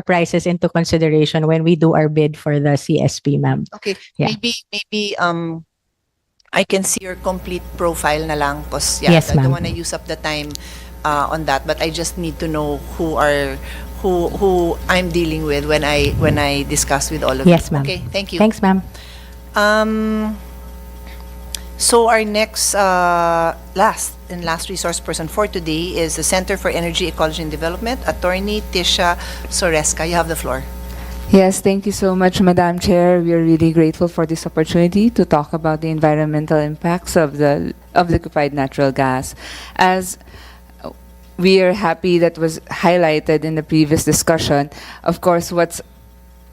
prices into consideration when we do our bid for the CSP, ma'am. Okay, Yeah. maybe I can see your complete profile na lang because Yes, I don't ma'am. want to use up the time on that, but I just need to know who I'm dealing with when I discuss with all of Yes, you. ma'am. Okay, thank you. Thanks, ma'am. So our next last resource person for today is the Center for Energy Ecology and Development, Attorney Tisha Soresca. You have the floor. Yes, thank you so much, Madam Chair. We are really grateful for this opportunity to talk about the environmental impacts of liquefied natural gas. As we are happy that was highlighted in the previous discussion, of course, what's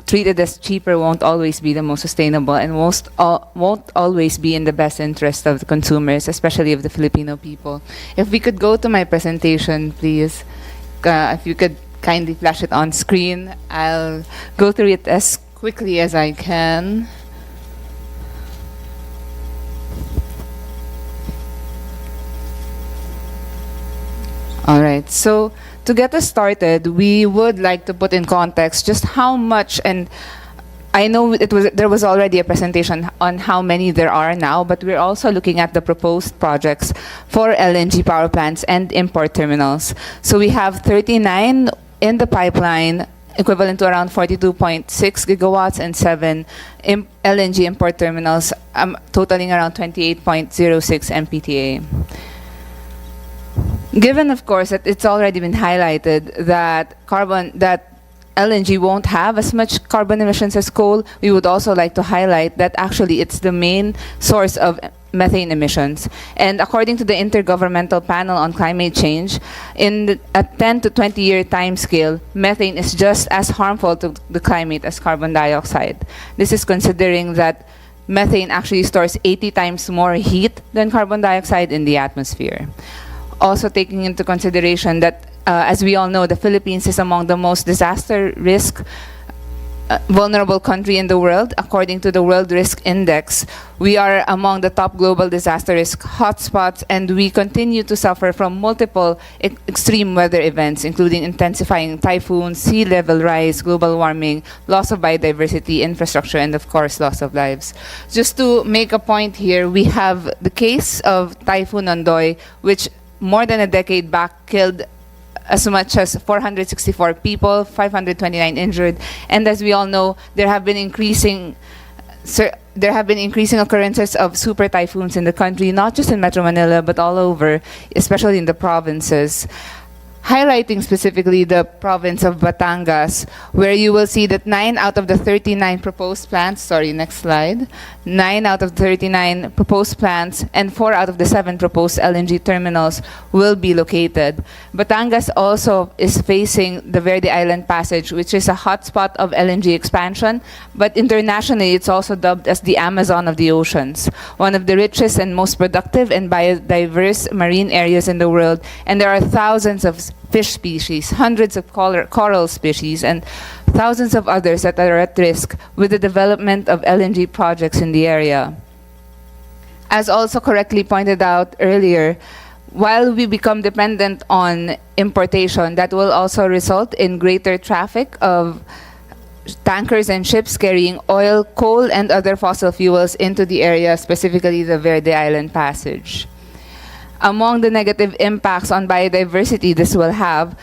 treated as cheaper won't always be the most sustainable and won't always be in the best interest of the consumers, especially of the Filipino people. If we could go to my presentation, please. If you could kindly flash it on screen. I'll go through it as quickly as I can. All right, so to get us started, we would like to put in context just how much, and I know there was already a presentation on how many there are now, but we're also looking at the proposed projects for LNG power plants and import terminals. So we have 39 in the pipeline, equivalent to around 42.6 gigawatts, and 7 LNG import terminals, totaling around 28.06 MPTA. Given, of course, that it's already been highlighted that LNG won't have as much carbon emissions as coal, we would also like to highlight that actually it's the main source of methane emissions. And according to the Intergovernmental Panel on Climate Change, in a 10 to 20 year time scale, methane is just as harmful to the climate as carbon dioxide. This is considering that methane actually stores 80 times more heat than carbon dioxide in the atmosphere. Also taking into consideration that, as we all know, the Philippines is among the most disaster risk vulnerable country in the world. According to the World Risk Index, we are among the top global disaster risk hotspots, and we continue to suffer from multiple extreme weather events, including intensifying typhoons, sea level rise, global warming, loss of biodiversity, infrastructure, and of course, loss of lives. Just to make a point here, we have the case of Typhoon Ondoy, which more than a decade back killed as much as 464 people, 529 injured. And as we all know, there have been increasing there have been increasing occurrences of super typhoons in the country, not just in Metro Manila, but all over, especially in the provinces. Highlighting specifically the province of Batangas, where you will see that 9 out of the 39 proposed plants, sorry, next slide, 9 out of 39 proposed plants and 4 out of the 7 proposed LNG terminals will be located. Batangas also is facing the Verde Island Passage, which is a hotspot of LNG expansion, but internationally it's also dubbed as the Amazon of the oceans, one of the richest and most productive and biodiverse marine areas in the world, and there are thousands of fish species, hundreds of coral species, and thousands of others that are at risk with the development of LNG projects in the area. As also correctly pointed out earlier, while we become dependent on importation, that will also result in greater traffic of tankers and ships carrying oil, coal, and other fossil fuels into the area, specifically the Verde Island Passage. Among the negative impacts on biodiversity this will have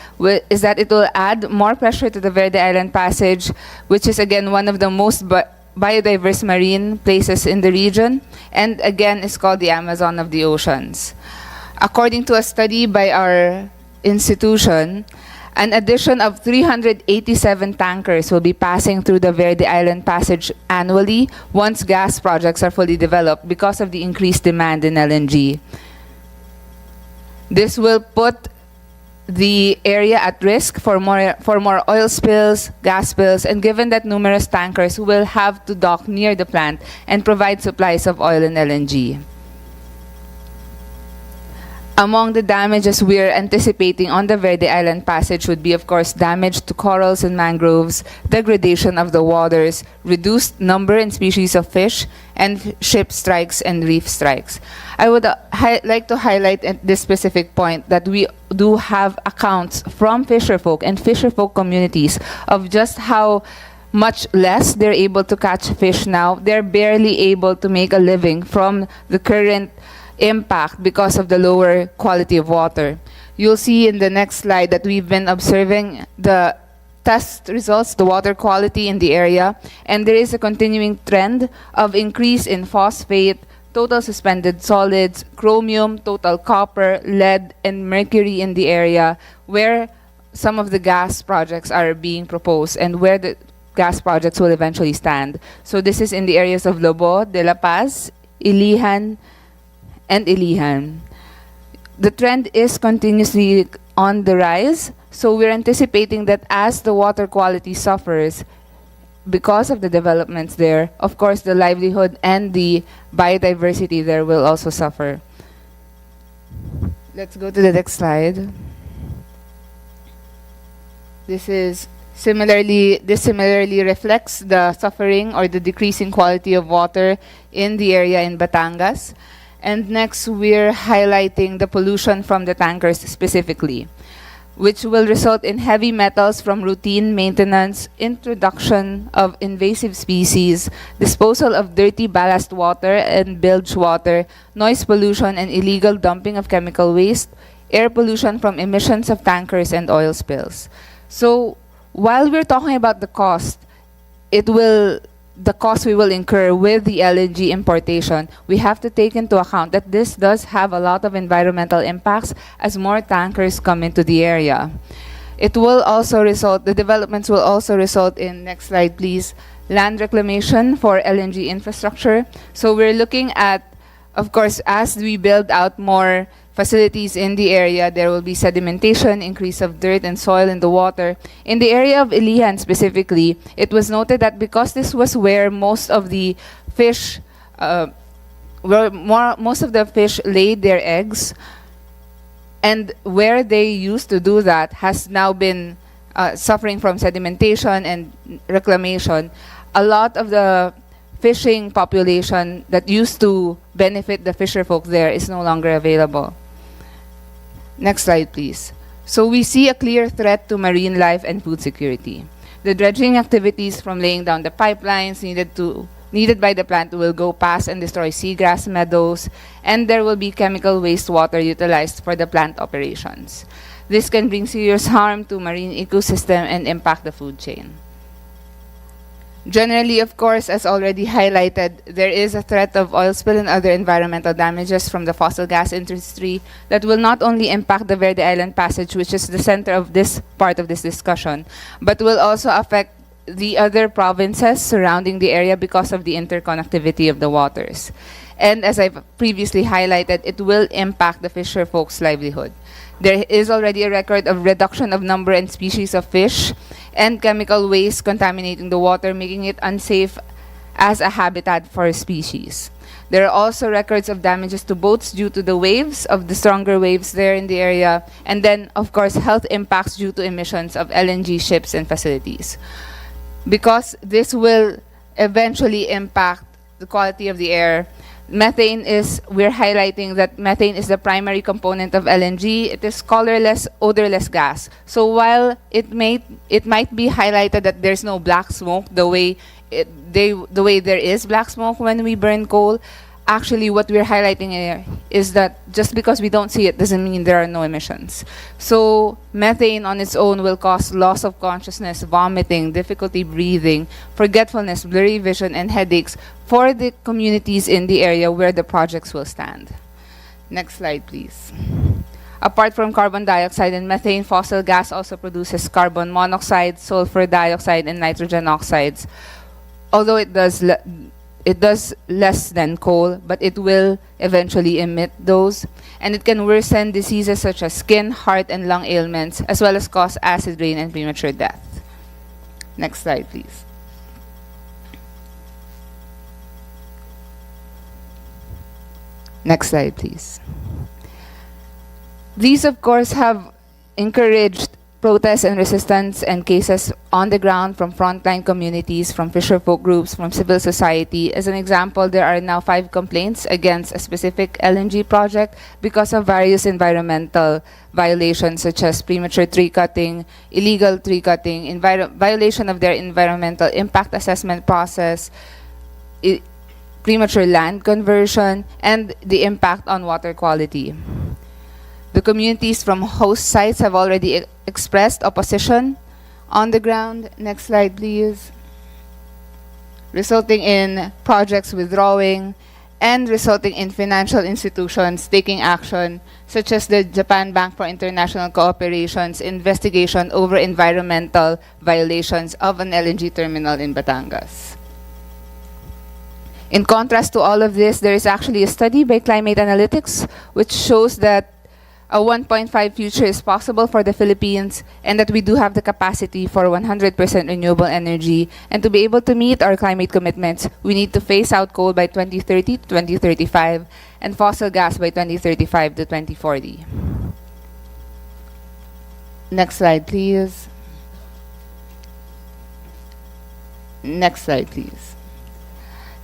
is that it will add more pressure to the Verde Island Passage, which is again one of the most biodiverse marine places in the region, and again is called the Amazon of the oceans. According to a study by our institution, an addition of 387 tankers will be passing through the Verde Island Passage annually once gas projects are fully developed because of the increased demand in LNG. This will put the area at risk for more oil spills, gas spills, and given that numerous tankers will have to dock near the plant and provide supplies of oil and LNG. Among the damages we are anticipating on the Verde Island Passage would be, of course, damage to corals and mangroves, degradation of the waters, reduced number and species of fish, and ship strikes and reef strikes. I would like to highlight at this specific point that we do have accounts from fisherfolk and fisherfolk communities of just how much less they're able to catch fish now. They're barely able to make a living from the current impact because of the lower quality of water. You'll see in the next slide that we've been observing the test results, the water quality in the area, and there is a continuing trend of increase in phosphate, total suspended solids, chromium, total copper, lead, and mercury in the area where some of the gas projects are being proposed and where the gas projects will eventually stand. So this is in the areas of Lobo, De La Paz, Ilihan, and Ilihan. The trend is continuously on the rise, so we're anticipating that as the water quality suffers because of the developments there, of course the livelihood and the biodiversity there will also suffer. Let's go to the next slide. This similarly reflects the suffering or the decreasing quality of water in the area in Batangas. And next, we're highlighting the pollution from the tankers specifically, which will result in heavy metals from routine maintenance, introduction of invasive species, disposal of dirty ballast water and bilge water, noise pollution and illegal dumping of chemical waste, air pollution from emissions of tankers and oil spills. So while we're talking about the cost, the cost we will incur with the LNG importation, we have to take into account that this does have a lot of environmental impacts as more tankers come into the area. The developments will also result in, next slide please, land reclamation for LNG infrastructure. So we're looking at, of course, as we build out more facilities in the area, there will be sedimentation, increase of dirt and soil in the water. In the area of Ilihan specifically, it was noted that because this was where most of the fish, laid their eggs, and where they used to do that has now been suffering from sedimentation and reclamation. A lot of the fishing population that used to benefit the fisherfolk there is no longer available. Next slide, please. So we see a clear threat to marine life and food security. The dredging activities from laying down the pipelines needed by the plant will go past and destroy seagrass meadows, and there will be chemical wastewater utilized for the plant operations. This can bring serious harm to marine ecosystem and impact the food chain. Generally, of course, as already highlighted, there is a threat of oil spill and other environmental damages from the fossil gas industry that will not only impact the Verde Island Passage, which is the center of this part of this discussion, but will also affect the other provinces surrounding the area because of the interconnectivity of the waters. And as I've previously highlighted, it will impact the fisher folks' livelihood. There is already a record of reduction of number and species of fish and chemical waste contaminating the water, making it unsafe as a habitat for species. There are also records of damages to boats due to the waves, of the stronger waves there in the area, and then, of course, health impacts due to emissions of LNG ships and facilities. Because this will eventually impact the quality of the air, we're highlighting that methane is the primary component of LNG. It is colorless, odorless gas. So while it might be highlighted that there's no black smoke the way there is black smoke when we burn coal, actually what we're highlighting here is that just because we don't see it doesn't mean there are no emissions. So methane on its own will cause loss of consciousness, vomiting, difficulty breathing, forgetfulness, blurry vision, and headaches for the communities in the area where the projects will stand. Next slide, please. Apart from carbon dioxide and methane, fossil gas also produces carbon monoxide, sulfur dioxide, and nitrogen oxides. Although it does less than coal, but it will eventually emit those, and it can worsen diseases such as skin, heart, and lung ailments, as well as cause acid rain and premature death. Next slide, please. Next slide, please. These, of course, have encouraged protests and resistance and cases on the ground from frontline communities, from fisherfolk groups, from civil society. As an example, there are now 5 complaints against a specific LNG project because of various environmental violations such as premature tree cutting, illegal tree cutting, violation of their environmental impact assessment process, premature land conversion, and the impact on water quality. The communities from host sites have already expressed opposition on the ground. Next slide, please. Resulting in projects withdrawing and resulting in financial institutions taking action, such as the Japan Bank for International Cooperation's investigation over environmental violations of an LNG terminal in Batangas. In contrast to all of this, there is actually a study by Climate Analytics which shows that a 1.5 future is possible for the Philippines, and that we do have the capacity for 100% renewable energy. And to be able to meet our climate commitments, we need to phase out coal by 2030 to 2035 and fossil gas by 2035 to 2040. Next slide, please. Next slide, please.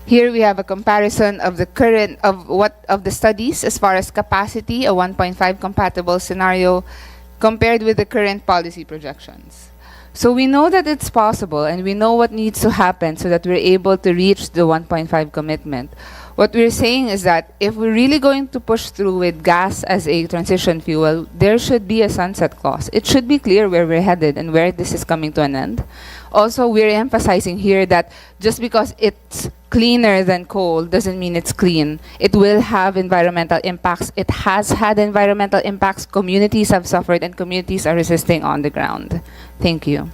Here we have a comparison of the studies as far as capacity, a 1.5 compatible scenario, compared with the current policy projections. So we know that it's possible, and we know what needs to happen so that we're able to reach the 1.5 commitment. What we're saying is that if we're really going to push through with gas as a transition fuel, there should be a sunset clause. It should be clear where we're headed and where this is coming to an end. Also, we're emphasizing here that just because it's cleaner than coal doesn't mean it's clean. It will have environmental impacts. It has had environmental impacts. Communities have suffered, and communities are resisting on the ground. Thank you.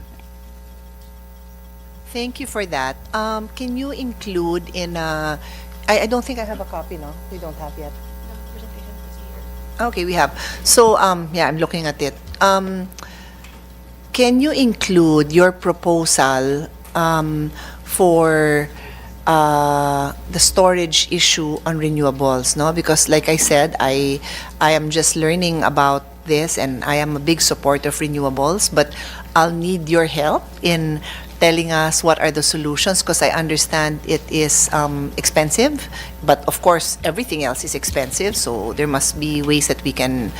Thank you for that. Can you include in I don't think I have a copy, no? We don't have yet. Okay, we have. So, yeah, I'm looking at it. Can you include your proposal for the storage issue on renewables, no? Because like I said, I am just learning about this, and I am a big supporter of renewables, but I'll need your help in telling us what are the solutions, because I understand it is expensive, but of course everything else is expensive, so there must be ways that we can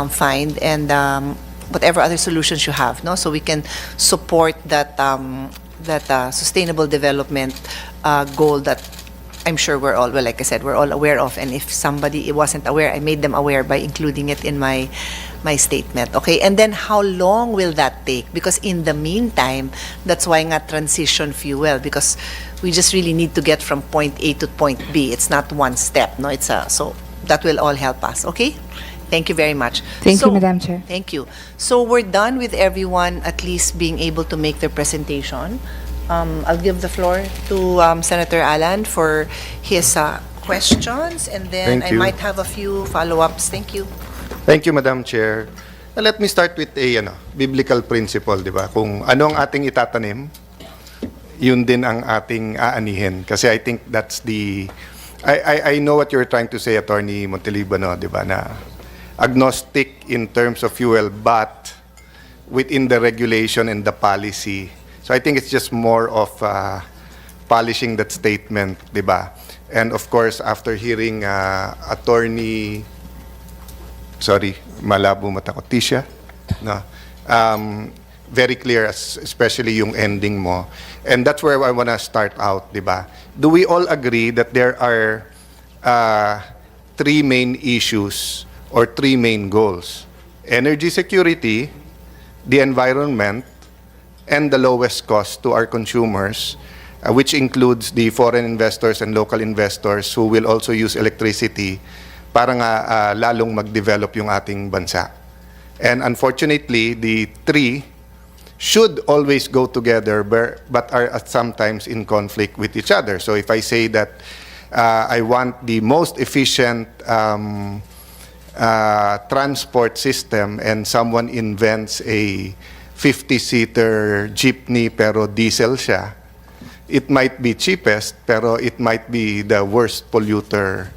find, and whatever other solutions you have, no, so we can support that sustainable development goal that I'm sure we're all, well, like I said, we're all aware of. And if somebody wasn't aware, I made them aware by including it in my my statement. Okay, and then how long will that take? Because in the meantime, that's why nga transition fuel, because we just really need to get from point A to point B. It's not one step, no? So that will all help us. Okay. Thank you very much. Thank you, So- Madam Chair. Thank you. So we're done with everyone at least being able to make their presentation. I'll give the floor to Senator Alan for his questions, and then Thank I you. might have a few follow-ups. Thank you. Thank you, Madam Chair. Let me start with a biblical principle, di ba? Kung ano ang ating itatanim, yun din ang ating aanihin. Kasi I think that's the... I know what you're trying to say, Attorney Montelibano, di ba, na agnostic in terms of fuel, but within the regulation and the policy. So I think it's just more of polishing that statement, di ba? And of course, after hearing Attorney... Sorry, malabo mata ko. Tisha? No. Very clear, especially yung ending mo. And that's where I want to start out, di ba? Do we all agree that there are three main issues or three main goals? Energy security, the environment, and the lowest cost to our consumers, which includes the foreign investors and local investors who will also use electricity para nga lalong mag-develop yung ating bansa. And unfortunately, the three should always go together but are sometimes in conflict with each other. So if I say that I want the most efficient transport system and someone invents a 50-seater jeepney pero diesel siya, it might be cheapest pero it might be the worst polluter.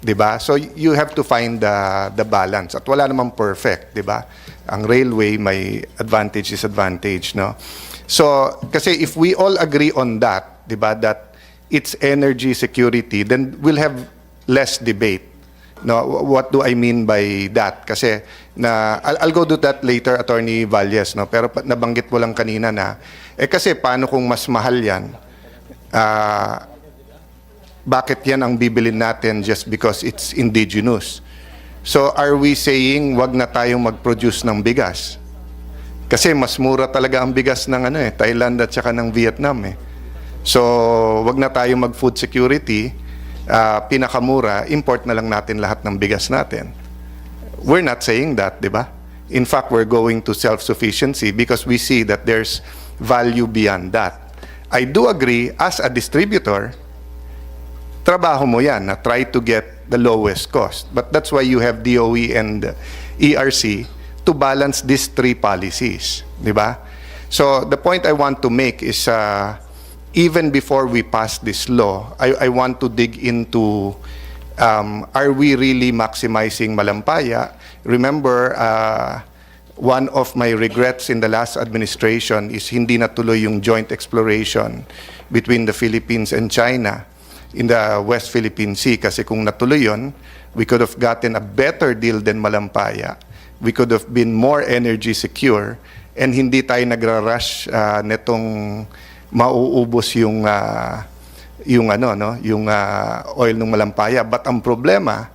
Diba? So you have to find the balance. At wala namang perfect, diba? Ang railway may advantage, disadvantage, no? So kasi if we all agree on that, diba, that it's energy security, then we'll have less debate. No, what do I mean by that? Kasi I'll go do that later, Attorney Valles, no? Pero nabanggit mo lang kanina na kasi paano kung mas mahal 'yan? Bakit yan ang bibilin natin just because it's indigenous? So are we saying wag na tayong mag-produce ng bigas? Kasi mas mura talaga ang bigas ng Thailand at saka ng Vietnam eh. So wag na tayong mag-food security, pinakamura, import na lang natin lahat ng bigas natin. We're not saying that, di ba? In fact, we're going to self-sufficiency because we see that there's value beyond that. I do agree, as a distributor, trabaho mo yan na try to get the lowest cost. But that's why you have DOE and ERC to balance these three policies, di ba? So the point I want to make is even before we pass this law, I want to dig into are we really maximizing Malampaya? Remember, one of my regrets in the last administration is hindi natuloy yung joint exploration between the Philippines and China in the West Philippine Sea, kasi kung natuloy yun, we could have gotten a better deal than Malampaya. We could have been more energy secure and hindi tayo nagra-rush netong mauubos yung oil ng Malampaya. But ang problema,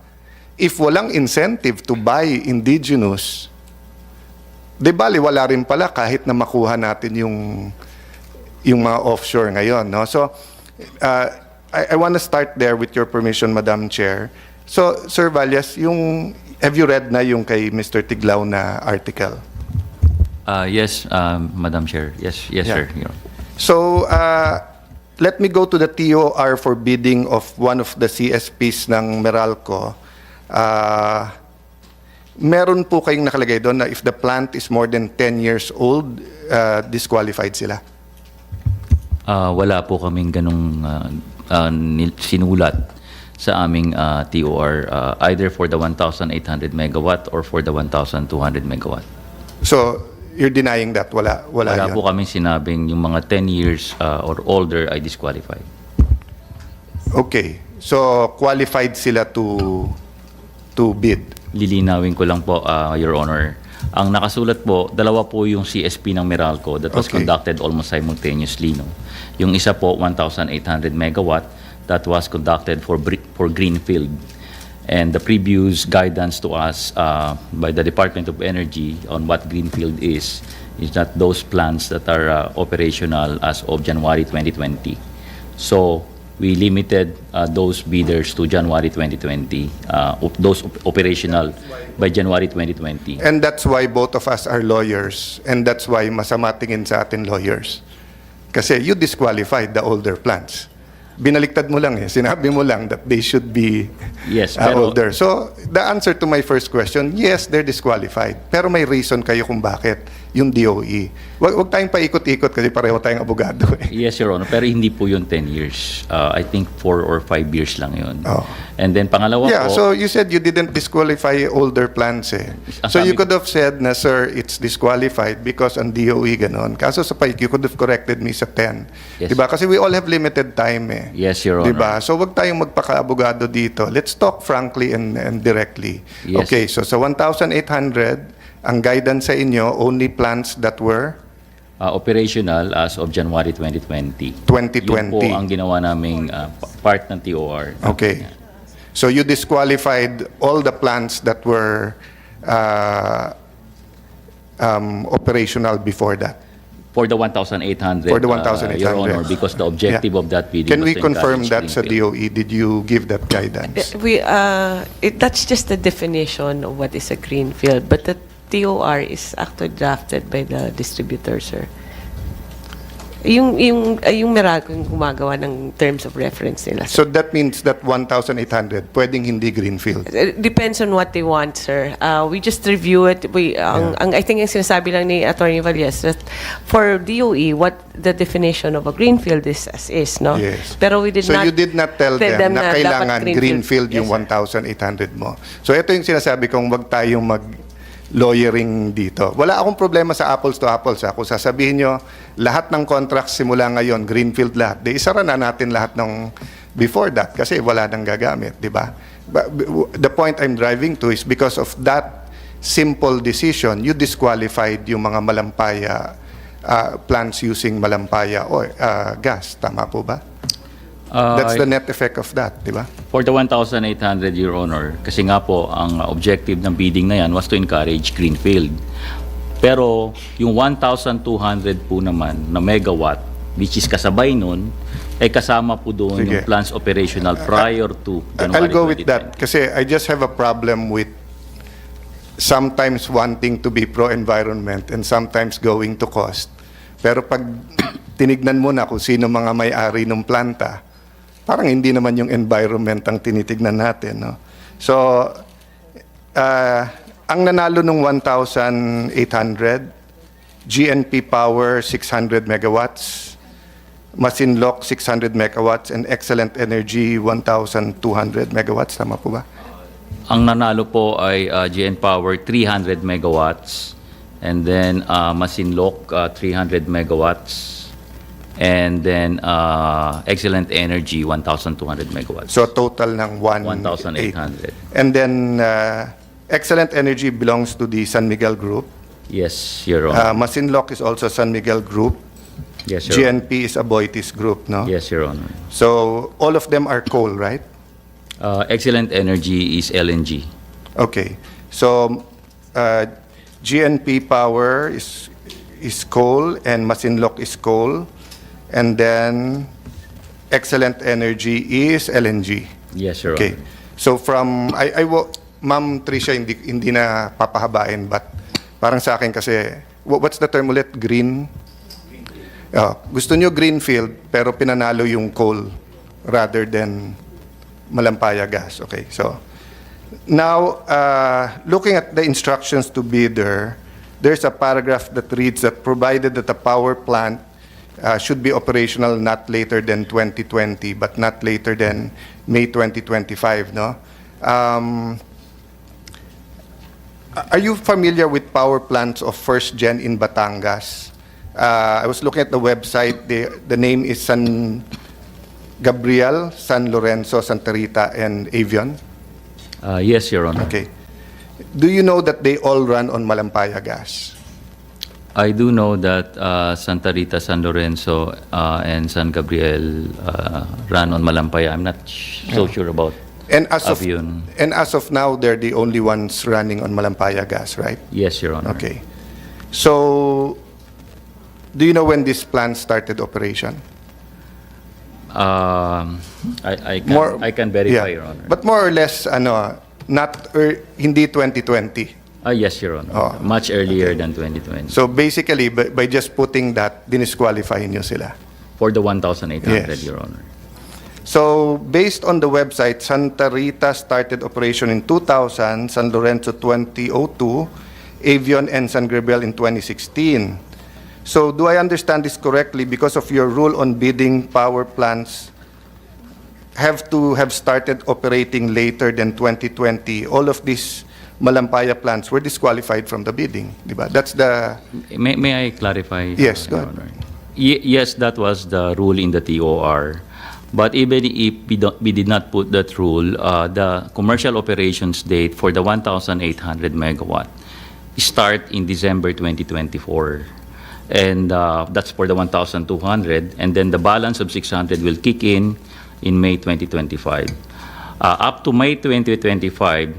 if walang incentive to buy indigenous, di bali wala rin pala kahit na makuha natin yung mga offshore ngayon, no? So I want to start there with your permission, Madam Chair. So, Sir Valles, have you read na yung kay Mr. Tiglao na article? Yes, Madam Chair. Yes, Yeah. sir. So, let me go to the TOR for bidding of one of the CSPs ng Meralco. Meron po kayong nakalagay doon na if the plant is more than 10 years old, disqualified sila. Wala po kaming ganung sinulat sa aming TOR, either for the 1,800 megawatt or for the 1,200 megawatt. So, you're denying that? Wala Wala yun? po kaming sinabing yung mga 10 years or older ay disqualified. Okay. So, qualified sila to bid? Lilinawin ko lang po, Your Honor. Ang nakasulat po, dalawa po yung CSP ng Meralco that was Okay. conducted almost simultaneously. No? Yung isa po, 1,800 megawatt, that was conducted for Greenfield. And the previous guidance to us by the Department of Energy on what greenfield is that those plants that are operational as of January 2020. So we limited those bidders to January 2020, those operational by January 2020. And that's why both of us are lawyers, and that's why masama tingin sa atin lawyers. Kasi you disqualified the older plants. Binaliktad mo lang sinabi mo lang that they should be Yes, pero older. So, the answer to my first question, yes, they're disqualified. Pero may reason kayo kung bakit yung DOE. Wag tayong paikot-ikot kasi pareho tayong abogado yes, Your Honor, pero hindi po yun 10 years. I think 4 or 5 years lang yun. Oh. And then pangalawa Yeah, po, so you said you didn't disqualify older plants Ang So you sabi- could have said na, sir, it's disqualified because ang DOE ganon. Kaso sa PIPA, you could have corrected me sa 10. Yes. Diba? Kasi we all have limited time Yes, Your Honor. Diba? So wag tayong magpaka-abogado dito. Let's talk frankly and directly. Yes. Okay, so sa 1,800, ang guidance sa inyo, only plants that were operational as of January 2020. 2020. Yun po ang ginawa naming part ng TOR. Okay. So you disqualified all the plants that were operational before that. For the 1,800, For the 1,800. Your Honor, because the objective Yeah. of that bidding Can was we to confirm encourage that sa greenfield. DOE? Did you give that guidance? That's just the definition of what is a greenfield, but the TOR is actually drafted by the distributor, sir. Yung Meralco yung gumagawa ng terms of reference nila. So that means that 1,800 pwedeng hindi greenfield. It depends on what they want, sir. We just review it. I think ang sinasabi lang ni Attorney Valles that for DOE, what the definition of a greenfield is, no? Yes. Pero we did So not you did not tell them na dapat kailangan greenfield yung Yes, sir. 1,800 mo. So ito yung sinasabi kong wag tayong lawyering dito. Wala akong problema sa apples to apples. Kung sasabihin nyo, lahat ng contracts simula ngayon, greenfield lahat, isara na natin lahat ng before that kasi wala nang gagamit, di ba? The point I'm driving to is because of that simple decision, you disqualified yung mga malampaya plants using malampaya or gas. Tama po ba? That's the net effect of that, di ba? For the 1,800, Your Honor, kasi nga po, ang objective ng bidding na yan was to encourage greenfield. Pero yung 1,200 po naman na megawatt, which is kasabay nun, ay kasama po doon Sige. yung plants operational prior to January I'll go with 2020. that kasi I just have a problem with sometimes wanting to be pro-environment and sometimes going to cost. Pero pag tinignan mo na kung sino mga may-ari ng planta, parang hindi naman yung environment ang tinitignan natin. No? So, ang nanalo ng 1,800, GNP Power 600 megawatts, Masinloc 600 megawatts, and Excellent Energy 1,200 megawatts. Tama po ba? Ang nanalo po ay GN Power 300 megawatts, and then Masinloc 300 megawatts, and then Excellent Energy 1,200 megawatts. So total ng 1,800. And then Excellent Energy belongs to the San Miguel Group. Yes, Your Honor. Masinloc is also San Miguel Group. Yes, Your Honor. GNP is Aboitiz Group, no? Yes, Your Honor. So all of them are coal, right? Excellent Energy is LNG. Okay. So GNP Power is coal and Masinloc is coal. And then Excellent Energy is LNG. Yes, Your Okay. Honor. So from Ma'am Tricia, hindi na papahabain, but parang sa akin kasi what's the term ulit? Green. Gusto nyo greenfield pero pinanalo yung coal rather than malampaya gas. Okay. So now looking at the instructions to bidder, there's a paragraph that reads that provided that the power plant should be operational not later than 2020 but not later than May 2025, no? Are you familiar with power plants of first gen in Batangas? I was looking at the website. The name is San Gabriel, San Lorenzo, Santa Rita, and Avion. Yes, Your Honor. Okay. Do you know that they all run on Malampaya gas? I do know that Santa Rita, San Lorenzo, and San Gabriel run on Malampaya. I'm not so sure about And as of Avion. and as of now, they're the only ones running on Malampaya gas, right? Yes, Your Honor. Okay. So, do you know when this plant started operation? I can verify, Your Honor. But more or less, hindi 2020. Yes, Your Honor. Oh, Much earlier than 2020. So basically, by just putting that, dinisqualify nyo sila. For the 1,800, Yes. Your Honor. So based on the website, Santa Rita started operation in 2000, San Lorenzo 2002, Avion and San Gabriel in 2016. So do I understand this correctly? Because of your rule on bidding, power plants have to have started operating later than 2020. All of these Malampaya plants were disqualified from the bidding, diba? That's the... May I clarify? Yes, go Your ahead. Honor? Yes, that was the rule in the TOR. But even if we did not put that rule, the commercial operations date for the 1,800 megawatt start in December 2024. And that's for the 1,200. And then the balance of 600 will kick in May 2025. Up to May 2025,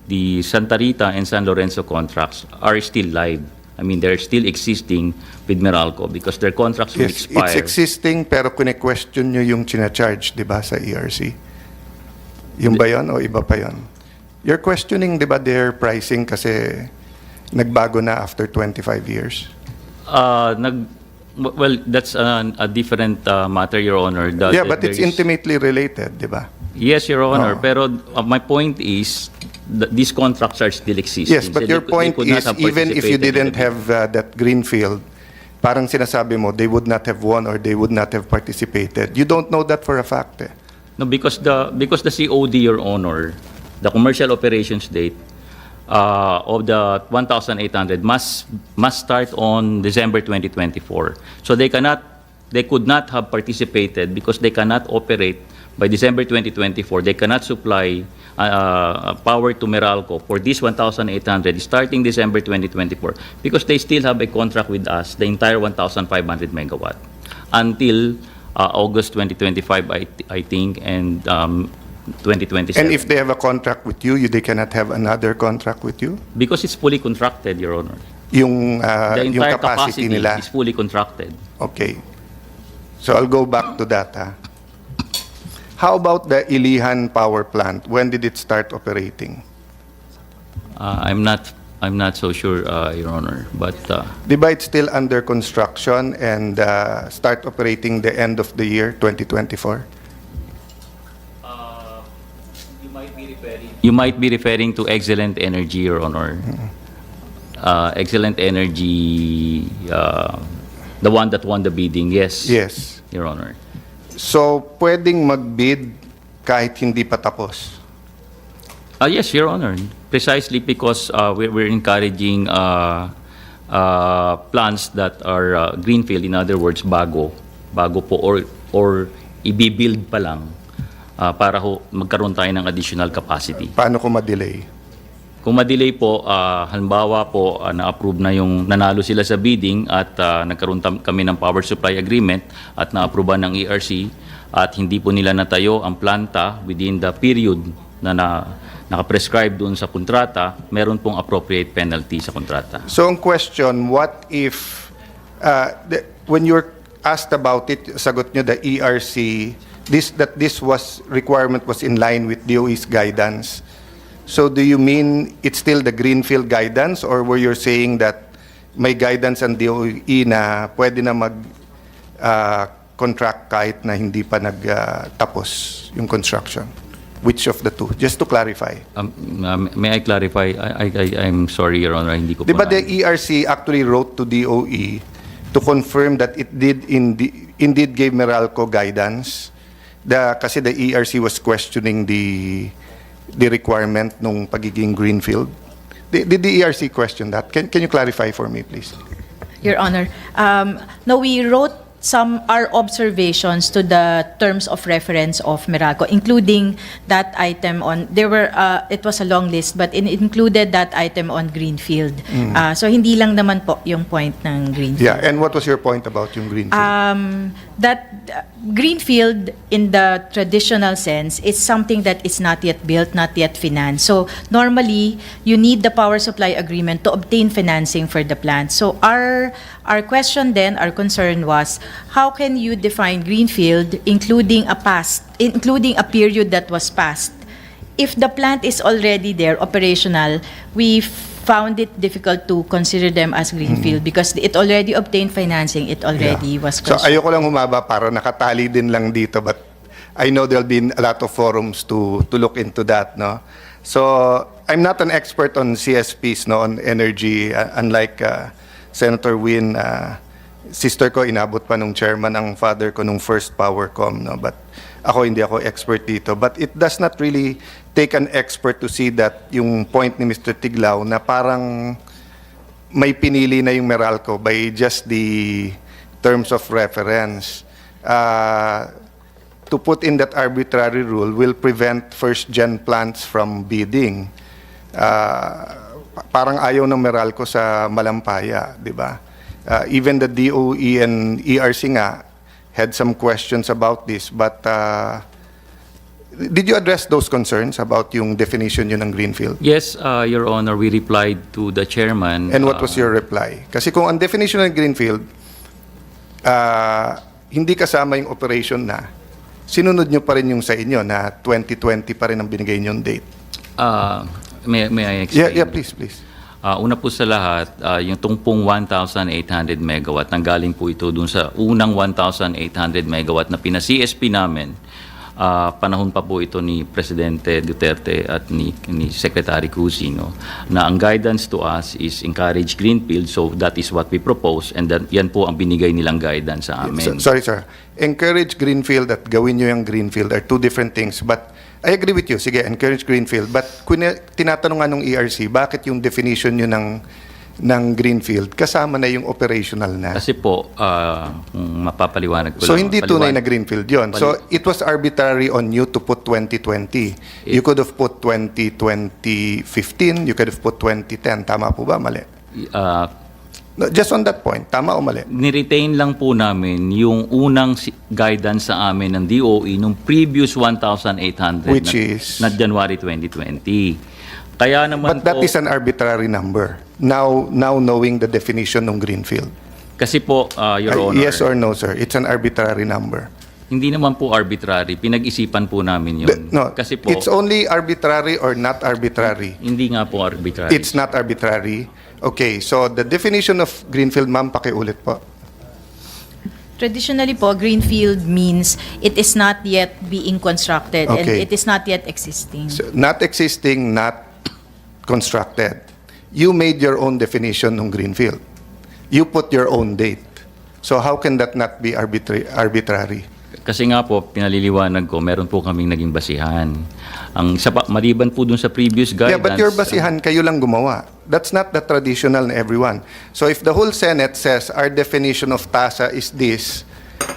the Santa Rita and San Lorenzo contracts are still live. I mean, they're still existing with Meralco because their contracts will Yes, expire. it's existing, pero kine-question nyo yung charge, di ba, sa ERC? Yung ba yun o iba pa yun? You're questioning, di ba, their pricing kasi nagbago na after 25 years? Well, that's a different matter, Your Honor. Yeah, but it's intimately related, di ba? Yes, Your Honor. Oh. Pero my point is that these contracts are still existing. Yes, but So your they point could not is, have even if you participated in didn't the bid. have that greenfield, parang sinasabi mo, they would not have won or they would not have participated. You don't know that for a fact, eh. No, because the COD, Your Honor, the commercial operations date of the 1,800 must start on December 2024. So they could not have participated because they cannot operate by December 2024. They cannot supply power to Meralco for this 1,800 starting December 2024 because they still have a contract with us, the entire 1,500 megawatt, until August 2025, I think, and 2027. And if they have a contract with you, they cannot have another contract with you? Because it's fully contracted, Your Honor. Yung The entire capacity nila? is fully contracted. Okay. So I'll go back to that. How about the Ilihan power plant? When did it start operating? I'm not so sure, Your Honor, but Di ba it's still under construction and start operating the end of the year, 2024? you might be referring to Excellent Energy, Your Honor. Excellent Energy, the one that won the bidding, yes. Yes. Your Honor. So, pwedeng mag-bid kahit hindi pa tapos? Yes, Your Honor. Precisely because we're encouraging plants that are greenfield, in other words, bago po, or i-build pa lang para magkaroon tayo ng additional capacity. Paano kung ma-delay? Kung ma-delay po, halimbawa po, na-approve na nanalo sila sa bidding at nagkaroon kami ng power supply agreement at na-approve ng ERC at hindi po nila natayo ang planta within the period na naka-prescribe doon sa kontrata, meron pong appropriate penalty sa kontrata. So, ang question, what if, when you're asked about it, sagot nyo the ERC, this requirement was in line with DOE's guidance. So do you mean it's still the greenfield guidance or were you saying that may guidance ang DOE na pwede na contract kahit na hindi pa nagtapos yung construction? Which of the two? Just to clarify. May I clarify? I'm sorry, Your Honor, hindi ko Di ba po the ERC actually wrote to DOE to confirm that it did indeed gave Meralco guidance? Kasi the ERC was questioning the requirement nung pagiging greenfield. Did the ERC question that? Can you clarify for me, please? Your Honor, no, we wrote some are observations to the terms of reference of Meralco, including that item on, it was a long list, but it included that item on Greenfield. So hindi lang naman po yung point ng Greenfield. Yeah, and what was your point about yung greenfield? That greenfield in the traditional sense is something that is not yet built, not yet financed. So normally, you need the power supply agreement to obtain financing for the plant. So our question then, our concern was, how can you define greenfield including a period that was past? If the plant is already there, operational, we found it difficult to consider them as greenfield because it already obtained financing, it already was So constructed. ayoko lang humaba para nakatali din lang dito, but I know there'll be a lot of forums to look into that, no? So I'm not an expert on CSPs, no, on energy, unlike Senator Win. Sister ko inabot pa nung chairman ang father ko nung first Powercom, no? But hindi ako expert dito. But it does not really take an expert to see that yung point ni Mr. Tiglao na parang may pinili na yung Meralco by just the terms of reference. To put in that arbitrary rule will prevent first-gen plants from bidding. Parang ayaw ng Meralco sa Malampaya, di ba? Even the DOE and ERC nga had some questions about this, but did you address those concerns about yung definition yun ng greenfield? Yes, Your Honor, we replied to the chairman. And what was your reply? Kasi kung ang definition ng greenfield, hindi kasama yung operation na, sinunod nyo pa rin yung sa inyo na 2020 pa rin ang binigay nyong date. May I explain? Yeah, please. Una po sa lahat, yung tungpong 1,800 megawatt, nanggaling po ito dun sa unang 1,800 megawatt na pina-CSP namin. Panahon pa po ito ni Presidente Duterte at ni Secretary Cusino, na ang guidance to us is encourage greenfield, so that is what we propose, and yan po ang binigay nilang guidance sa amin. Sorry, sir. Encourage greenfield at gawin nyo yung greenfield are two different things. But I agree with you. Sige, encourage greenfield. But kung tinatanong nga nung ERC, bakit yung definition nyo ng greenfield kasama na yung operational na? Kasi po, kung mapapaliwanag ko So lang. hindi tunay na greenfield yon. So it was arbitrary on you to put 2020. You could have put 2015, you could have put 2010. Tama po ba? Mali? No, just on that point, tama o mali? Niretain lang po namin yung unang guidance sa amin ng DOE nung previous 1,800 Which is? na January 2020. Kaya naman But that po, is an arbitrary number. Now knowing the definition ng greenfield. kasi po, Your Honor, Yes or no, sir? It's an arbitrary number. hindi naman po arbitrary. Pinag-isipan po namin yun. No, Kasi po, it's only arbitrary or not arbitrary. hindi nga po arbitrary. It's not arbitrary. Okay, so the definition of greenfield, ma'am, pakiulit po. Traditionally po, greenfield means it is not yet being constructed and Okay. it is not yet existing. So, not existing, not constructed. You made your own definition ng greenfield. You put your own date. So how can that not be arbitrary? Kasi nga po, pinaliliwanag ko, meron po kaming naging basihan. Maliban po dun sa previous guidance. Yeah, but your basihan, kayo lang gumawa. That's not the traditional na everyone. So if the whole Senate says our definition of TASA is this,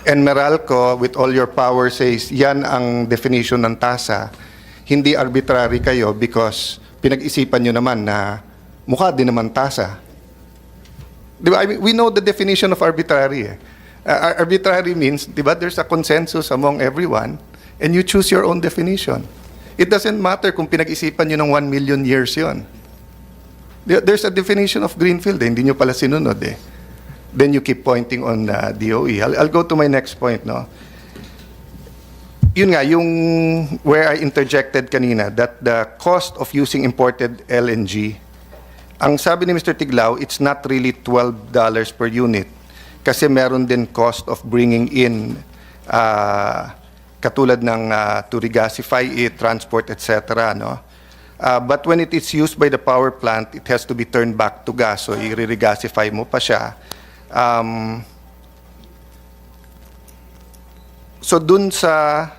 and Meralco, with all your power, says yan ang definition ng TASA, hindi arbitrary kayo because pinag-isipan nyo naman na mukha din naman TASA. Di ba? I mean, we know the definition of arbitrary. Arbitrary means, di ba, there's a consensus among everyone and you choose your own definition. It doesn't matter kung pinag-isipan nyo ng 1 million years yon. There's a definition of greenfield, hindi nyo pala sinunod eh. Then you keep pointing on DOE. I'll go to my next point, no? Yun nga, yung where I interjected kanina, that the cost of using imported LNG, ang sabi ni Mr. Tiglao, it's not really $12 per unit kasi meron din cost of bringing in katulad ng to regasify it, transport, etc. No? But when it is used by the power plant, it has to be turned back to gas. So i-regasify mo pa siya. So dun sa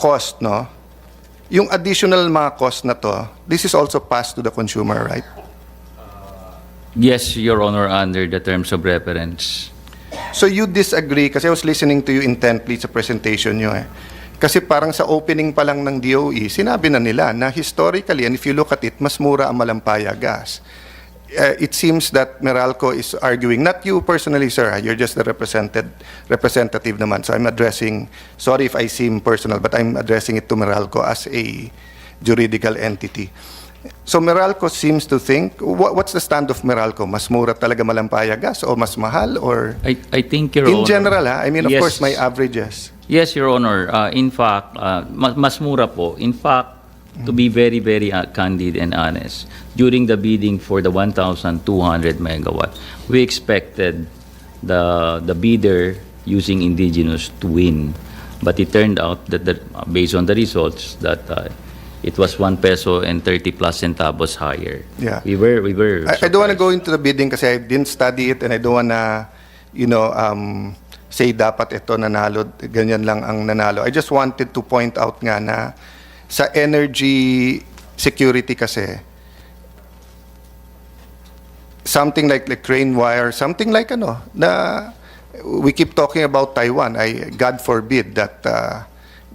cost, no? Yung additional mga cost na to, this is also passed to the consumer, right? Yes, Your Honor, under the terms of reference. So you disagree, kasi I was listening to you intently sa presentation nyo eh. Kasi parang sa opening pa lang ng DOE, sinabi na nila na historically, and if you look at it, mas mura ang Malampaya gas. It seems that Meralco is arguing, not you personally, sir, you're just the representative naman. So I'm addressing, sorry if I seem personal, but I'm addressing it to Meralco as a juridical entity. So Meralco seems to think, what's the stand of Meralco? Mas mura talaga Malampaya gas o mas mahal? Or I think, Your in Honor. general, I mean, of Yes. course, may averages. Yes, Your Honor. In fact, mas mura po. In fact, to be very, very candid and honest, during the bidding for the 1,200 megawatt, we expected the bidder using indigenous to win. But it turned out that based on the results that it was 1 peso and 30 plus centavos higher. Yeah. We were I don't want to surprised. go into the bidding kasi I didn't study it and I don't want to, say dapat ito nanalo, ganyan lang ang nanalo. I just wanted to point out nga na sa energy security kasi, something like crane wire, something like na we keep talking about Taiwan. God forbid that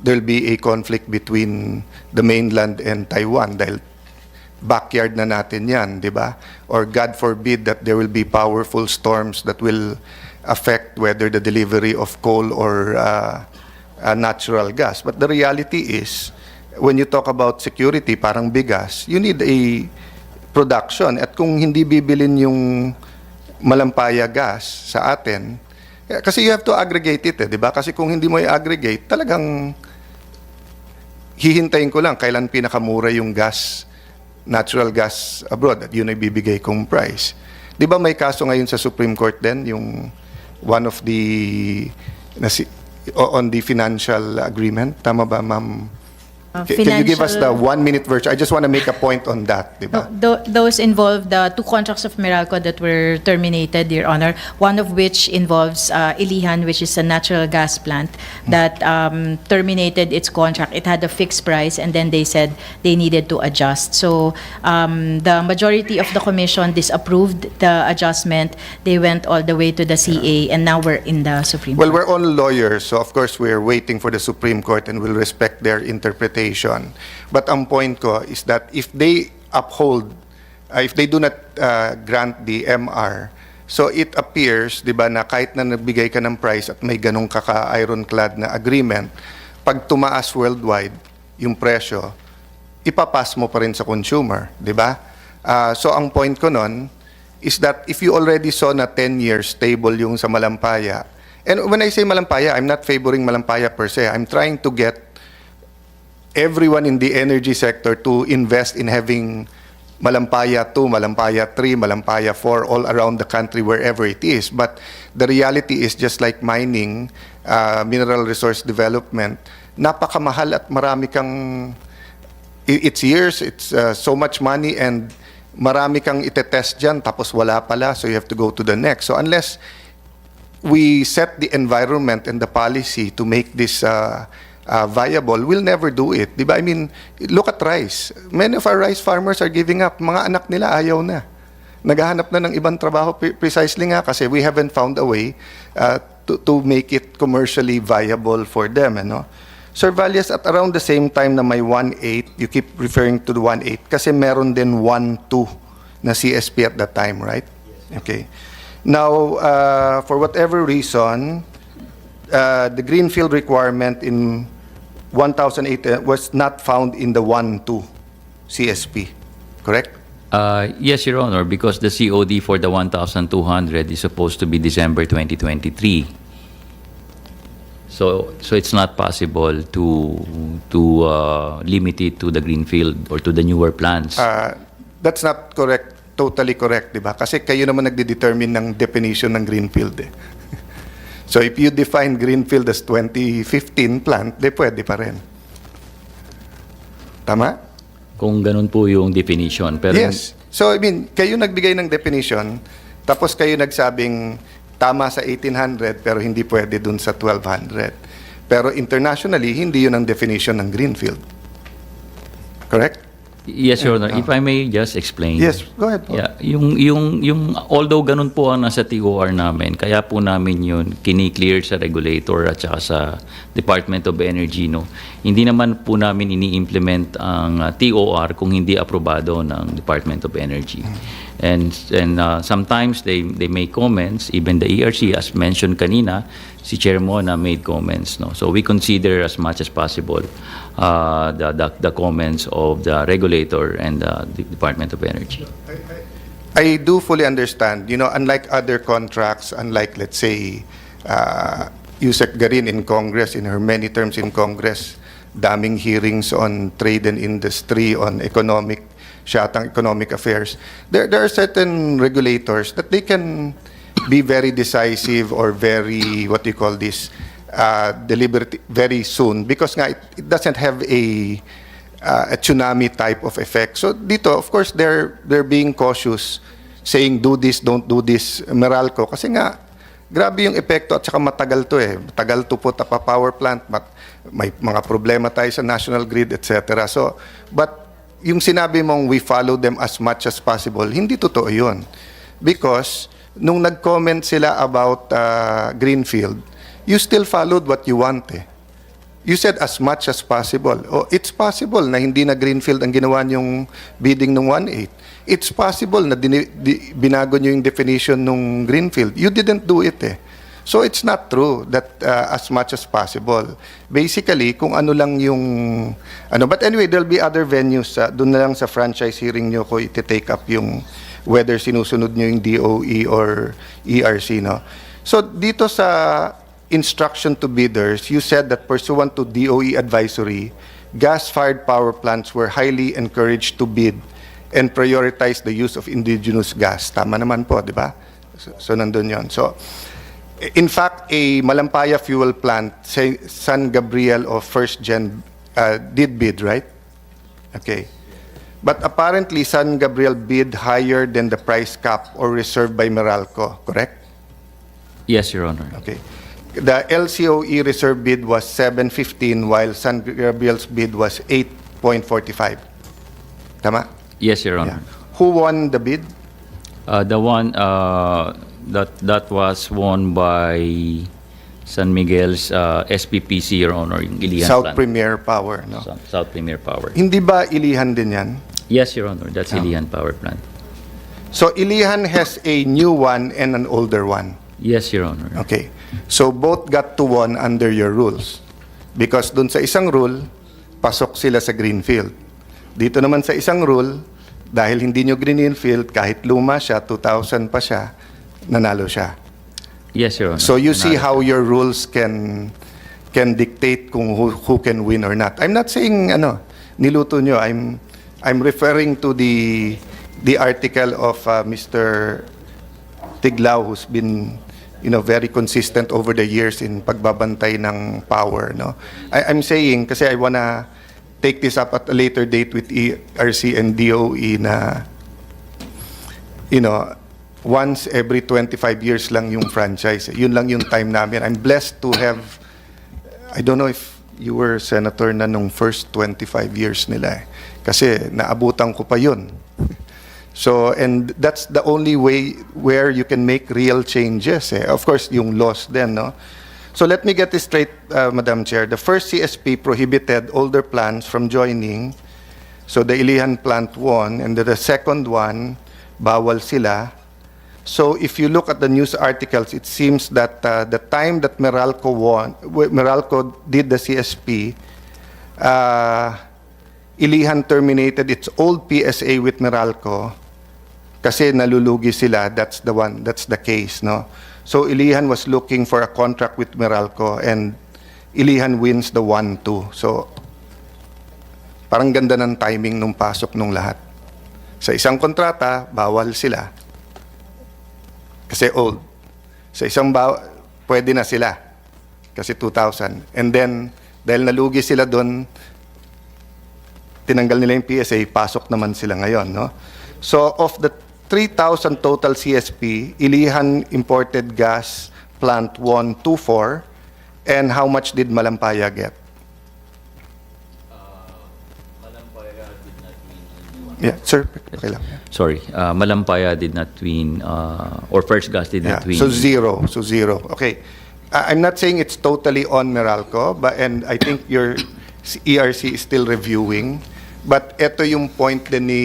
there'll be a conflict between the mainland and Taiwan dahil backyard na natin yan, di ba? Or God forbid that there will be powerful storms that will affect whether the delivery of coal or natural gas. But the reality is, when you talk about security, parang bigas, you need a production. At kung hindi bibilin yung Malampaya gas sa atin, kasi you have to aggregate it, di ba? Kasi kung hindi mo i-aggregate, talagang hihintayin ko lang kailan pinakamura yung gas, natural gas abroad at yun ay bibigay kong price. Di ba may kaso ngayon sa Supreme Court din, yung one of the, on the financial agreement? Tama ba, ma'am? Can you give us the 1-minute version? I just want to make a point on that, di ba? Those involve the 2 contracts of Meralco that were terminated, Your Honor. One of which involves Ilihan, which is a natural gas plant that terminated its contract. It had a fixed price, and then they said they needed to adjust. So the majority of the commission disapproved the adjustment. They went all the way to the CA, and now we're in the Supreme Well, Court. we're all lawyers, so of course we're waiting for the Supreme Court and we'll respect their interpretation. But ang point ko is that if they uphold, if they do not grant the MR, so it appears, di ba, na kahit na nagbigay ka ng price at may ganong kaka-ironclad na agreement, pag tumaas worldwide yung presyo, ipapas mo pa rin sa consumer, di ba? So ang point ko nun is that if you already saw na 10 years stable yung sa Malampaya, and when I say Malampaya, I'm not favoring Malampaya per se. I'm trying to get everyone in the energy sector to invest in having Malampaya 2, Malampaya 3, Malampaya 4 all around the country wherever it is. But the reality is just like mining, mineral resource development, napakamahal at marami kang, it's years, it's so much money and marami kang itetest dyan tapos wala pala, so you have to go to the next. So unless we set the environment and the policy to make this viable, we'll never do it. Diba? I mean, look at rice. Many of our rice farmers are giving up. Mga anak nila ayaw na. Naghahanap na ng ibang trabaho precisely nga kasi we haven't found a way to make it commercially viable for them. Sir Valles, at around the same time na may 1.8, you keep referring to the 1.8 kasi meron din 1.2 na CSP at that time, right? Okay. Now, for whatever reason, the greenfield requirement in 1,008 was not found in the 1.2 CSP, correct? Yes, Your Honor, because the COD for the 1,200 is supposed to be December 2023. So it's not possible to limit it to the greenfield or to the newer plants. That's not correct, totally correct, di ba? Kasi kayo naman nagde-determine ng definition ng greenfield eh. So if you define greenfield as 2015 plant, di pwede pa rin. Tama? Kung ganun po yung definition. Pero Yes. So I mean, kayo nagbigay ng definition, tapos kayo nagsabing tama sa 1,800 pero hindi pwede dun sa 1,200. Pero internationally, hindi yun ang definition ng greenfield. Correct? Yes, Your Honor. If I may just explain. Yes, go ahead po. Yeah, although ganun po ang nasa TOR namin, kaya po namin yun kini-clear sa regulator at saka sa Department of Energy, no. Hindi naman po namin ini-implement ang TOR kung hindi aprobado ng Department of Energy. And sometimes they make comments, even the ERC, as mentioned kanina, si Chair Mona made comments, no. So we consider as much as possible the comments of the regulator and the Department of Energy. I do fully understand. You know, unlike other contracts, unlike, let's say, Yusek Garin in Congress, in her many terms in Congress, daming hearings on trade and industry, on economic affairs. There are certain regulators that they can be very decisive or very, what do you call this, deliberate very soon, because nga it doesn't have a tsunami type of effect. So dito, of course, they're being cautious, saying do this, don't do this, Meralco, kasi nga grabe yung epekto at saka matagal to eh. Matagal to put up a power plant, may mga problema tayo sa national grid, etc. So, but yung sinabi mong we follow them as much as possible, hindi totoo yun. Because nung nag-comment sila about Greenfield, you still followed what you want eh. You said as much as possible. Oh, it's possible na hindi na Greenfield ang ginawa niyong bidding ng 1.8. It's possible na binago niyo yung definition ng Greenfield. You didn't do it eh. So it's not true that as much as possible. Basically, kung ano lang yung but anyway, there'll be other venues. Doon na lang sa franchise hearing niyo ko iti-take up yung whether sinusunod niyo yung DOE or ERC, no. So dito sa instruction to bidders, you said that pursuant to DOE advisory, gas-fired power plants were highly encouraged to bid and prioritize the use of indigenous gas. Tama naman po, di ba? So nandun yon. So, in fact, a Malampaya fuel plant, say San Gabriel of first gen, did bid, right? Okay. But apparently, San Gabriel bid higher than the price cap or reserved by Meralco, correct? Yes, Your Honor. Okay. The LCOE reserve bid was 7.15 while San Gabriel's bid was 8.45. Tama? Yes, Your Yeah. Honor. Who won the bid? The one that was won by San Miguel's SPPC, Your Honor, yung Ilihan South plant. Premier Power, no? South Premier Power. Hindi ba Ilihan din yan? Yes, Your Honor, that's Ilihan Power Plant. So Ilihan has a new one and an older one. Yes, Your Honor. Okay. So both got to won under your rules. Because dun sa isang rule, pasok sila sa Greenfield. Dito naman sa isang rule, dahil hindi nyo Greenfield, kahit luma siya, 2,000 pa siya, nanalo siya. Yes, Your Honor. So you see Nanalo. how your rules can dictate kung who can win or not. I'm not saying niluto nyo. I'm referring to the article of Mr. Tiglao, who's been very consistent over the years in pagbabantay ng power, no. I'm saying kasi I wanna take this up at a later date with ERC and DOE na once every 25 years lang yung franchise. Yun lang yung time namin. I'm blessed to have, I don't know if you were senator na nung first 25 years nila eh. Kasi naabutan ko pa yun. So, and that's the only way where you can make real changes eh. Of course, yung laws then, no? So let me get this straight, Madam Chair. The first CSP prohibited older plants from joining. So the Ilihan plant won, and the second one, bawal sila. So if you look at the news articles, it seems that the time that Meralco did the CSP, Ilihan terminated its old PSA with Meralco kasi nalulugi sila. That's the case, no? So Ilihan was looking for a contract with Meralco and Ilihan wins the 1-2. So parang ganda ng timing nung pasok nung lahat. Sa isang kontrata, bawal sila. Kasi old. Sa isang pwede na sila. Kasi 2,000. And then, dahil nalugi sila doon, tinanggal nila yung PSA, pasok naman sila ngayon, no? So, of the 3,000 total CSP, Ilihan imported gas plant won 2-4. And how much did Malampaya get? Malampaya did not win Yeah, sir. Okay lang. Sorry, Malampaya did not win, or First Gas did not win. So zero. Okay. I'm not saying it's totally on Meralco, but and I think your ERC is still reviewing. But ito yung point din ni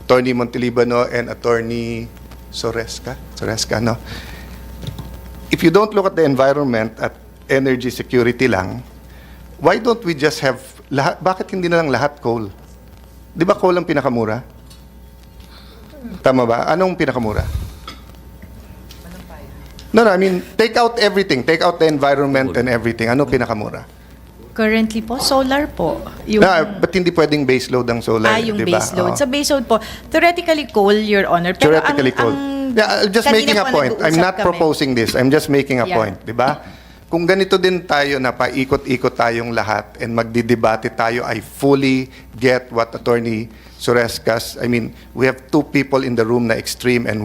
Attorney Montelibano and Attorney Soresca, no? If you don't look at the environment at energy security lang, why don't we just have lahat? Bakit hindi na lang lahat coal? Di ba coal ang pinakamura? Tama ba? Anong pinakamura? No, I mean, take out everything. Take out the environment and everything. Ano pinakamura? Currently po, solar po. Yung, Ba't hindi pwedeng baseload ang solar? yung di ba? base load. Oo. Sa base load po, theoretically coal, Your Honor. Pero Theoretically coal. Yeah, just kanina making a po point. I'm nag-uusap not kami. proposing this. I'm just making a Yeah. point. Di ba? Kung ganito din tayo na paikot-ikot tayong lahat and magdidebate tayo, I fully get what Attorney Surescas, I mean, we have two people in the room na extreme and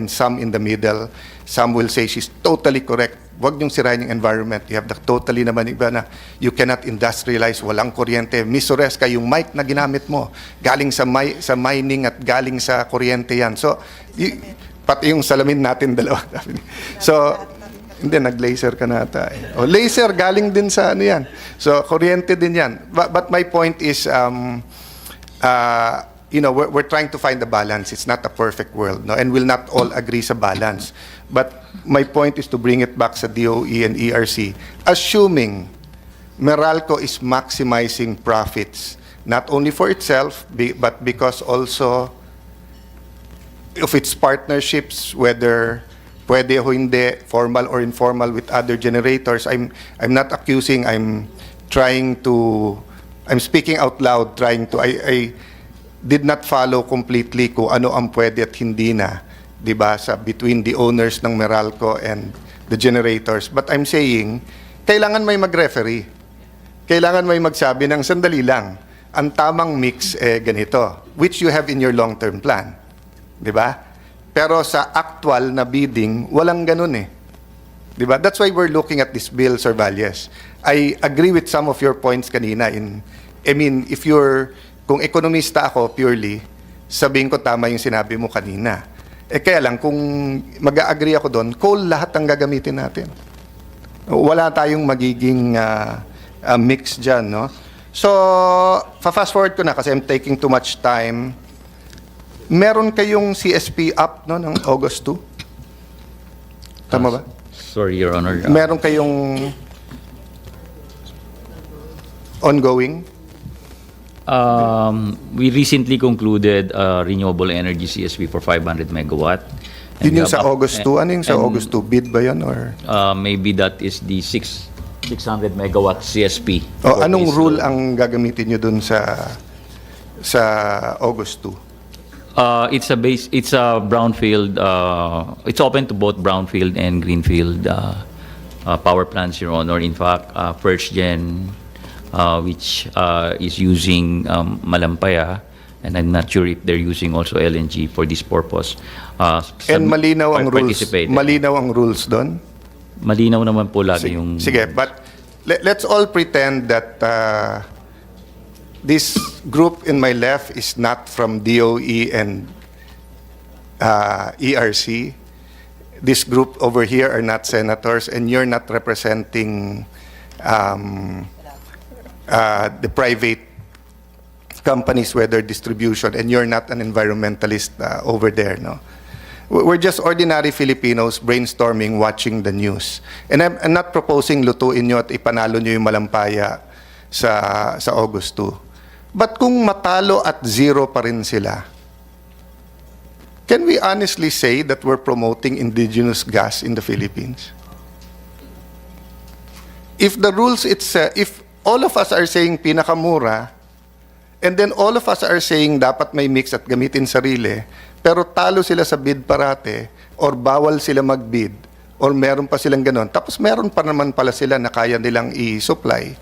some in the middle. Some will say she's totally correct. Huwag niyong sirain yung environment. You have the totally naman iba na you cannot industrialize, walang kuryente. Miss Suresca, yung mic na ginamit mo, galing sa mining at galing sa kuryente yan. So, pati yung salamin natin dalawa. So, hindi, nag-laser ka na ata. O, laser, galing din sa ano yan. So, kuryente din yan. But my point is, you know, we're trying to find the balance. It's not a perfect world, no? And we'll not all agree sa balance. But my point is to bring it back sa DOE and ERC, assuming Meralco is maximizing profits, not only for itself, but because also of its partnerships, whether pwede o hindi, formal or informal with other generators. I'm not accusing, I'm speaking out loud, I did not follow completely kung ano ang pwede at hindi na, di ba, between the owners ng Meralco and the generators. But I'm saying, kailangan may mag-referee. Kailangan may magsabi ng sandali lang. Ang tamang mix ganito, which you have in your long-term plan. Di ba? Pero sa actual na bidding, walang ganun eh. Di ba? That's why we're looking at this bill, Sir Valles. I agree with some of your points kanina. Kung ekonomista ako purely, sabihin ko tama yung sinabi mo kanina. Kaya lang, kung mag-agree ako doon, coal lahat ang gagamitin natin. Wala tayong magiging mix dyan, no? So, fast forward ko na kasi I'm taking too much time. Meron kayong CSP up, no, ng August 2? Tama ba? Sorry, Your Honor. Meron kayong ongoing? We recently concluded renewable energy CSP for 500 megawatt. And Yun yung we sa have August 2? Ano yung sa August 2? Bid ba yan or? Maybe that is the 600 megawatt CSP. O, for anong base rule load. ang gagamitin nyo dun sa August 2? It's a brownfield. It's open to both brownfield and greenfield power plants, Your Honor. In fact, first gen, which is using Malampaya, and I'm not sure if they're using also LNG for this purpose. And malinaw ang rules. participated. Malinaw ang rules doon. Malinaw naman po lagi yung... Sige, but let's all pretend that this group in my left is not from DOE and ERC. This group over here are not senators, and you're not representing the private companies, whether distribution, and you're not an environmentalist over there, no? We're just ordinary Filipinos brainstorming, watching the news. And I'm not proposing lutuin nyo at ipanalo nyo yung Malampaya sa August 2. But kung matalo at zero pa rin sila, can we honestly say that we're promoting indigenous gas in the Philippines? If the rules, if all of us are saying pinakamura, and then all of us are saying dapat may mix at gamitin sarili, pero talo sila sa bid parate, or bawal sila mag-bid, or meron pa silang ganon, tapos meron pa naman pala sila na kaya nilang i-supply,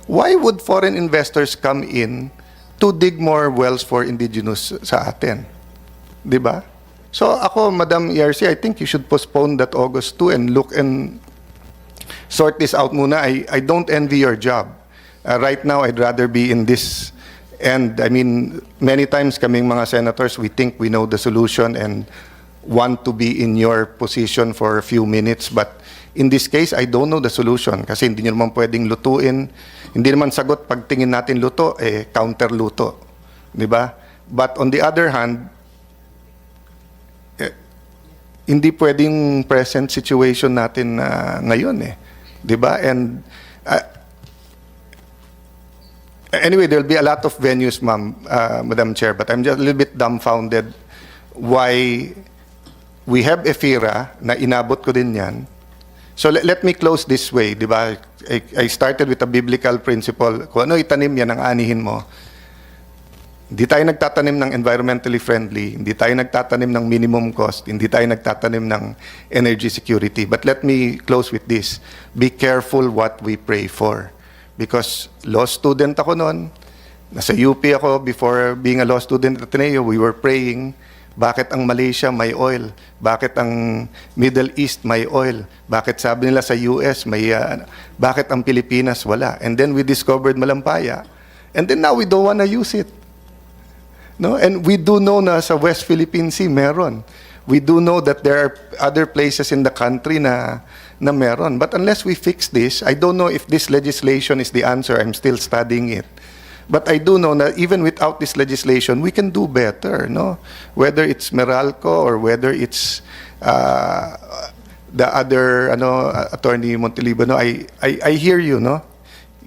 why would foreign investors come in to dig more wells for indigenous sa atin? Diba? So ako, Madam ERC, I think you should postpone that August 2 and look and sort this out muna. I don't envy your job. Right now, I'd rather be in this And I mean, many times kaming mga senators, we think we know the solution and want to be in your position for a few minutes. But in this case, I don't know the solution kasi hindi nyo naman pwedeng lutuin. Hindi naman sagot pag tingin natin luto, counter luto. Di ba? But on the other hand, hindi pwedeng present situation natin ngayon eh. Di ba? And anyway, there'll be a lot of venues, Madam Chair, but I'm just a little bit dumbfounded why we have EFIRA na inabot ko din yan. So let me close this way, di ba? I started with a biblical principle. Kung ano itanim yan, ang anihin mo. Hindi tayo nagtatanim ng environmentally friendly, hindi tayo nagtatanim ng minimum cost, hindi tayo nagtatanim ng energy security. But let me close with this. Be careful what we pray for. Because law student ako noon, nasa UP ako before being a law student at Ateneo, we were praying, bakit ang Malaysia may oil? Bakit ang Middle East may oil? Bakit sabi nila sa US may, bakit ang Pilipinas wala? And then we discovered Malampaya. And then now we don't wanna use it. No? And we do know na sa West Philippine Sea meron. We do know that there are other places in the country na meron. But unless we fix this, I don't know if this legislation is the answer. I'm still studying it. But I do know that even without this legislation, we can do better, no? Whether it's Meralco or whether it's the other Attorney Montiliban, I hear you, no?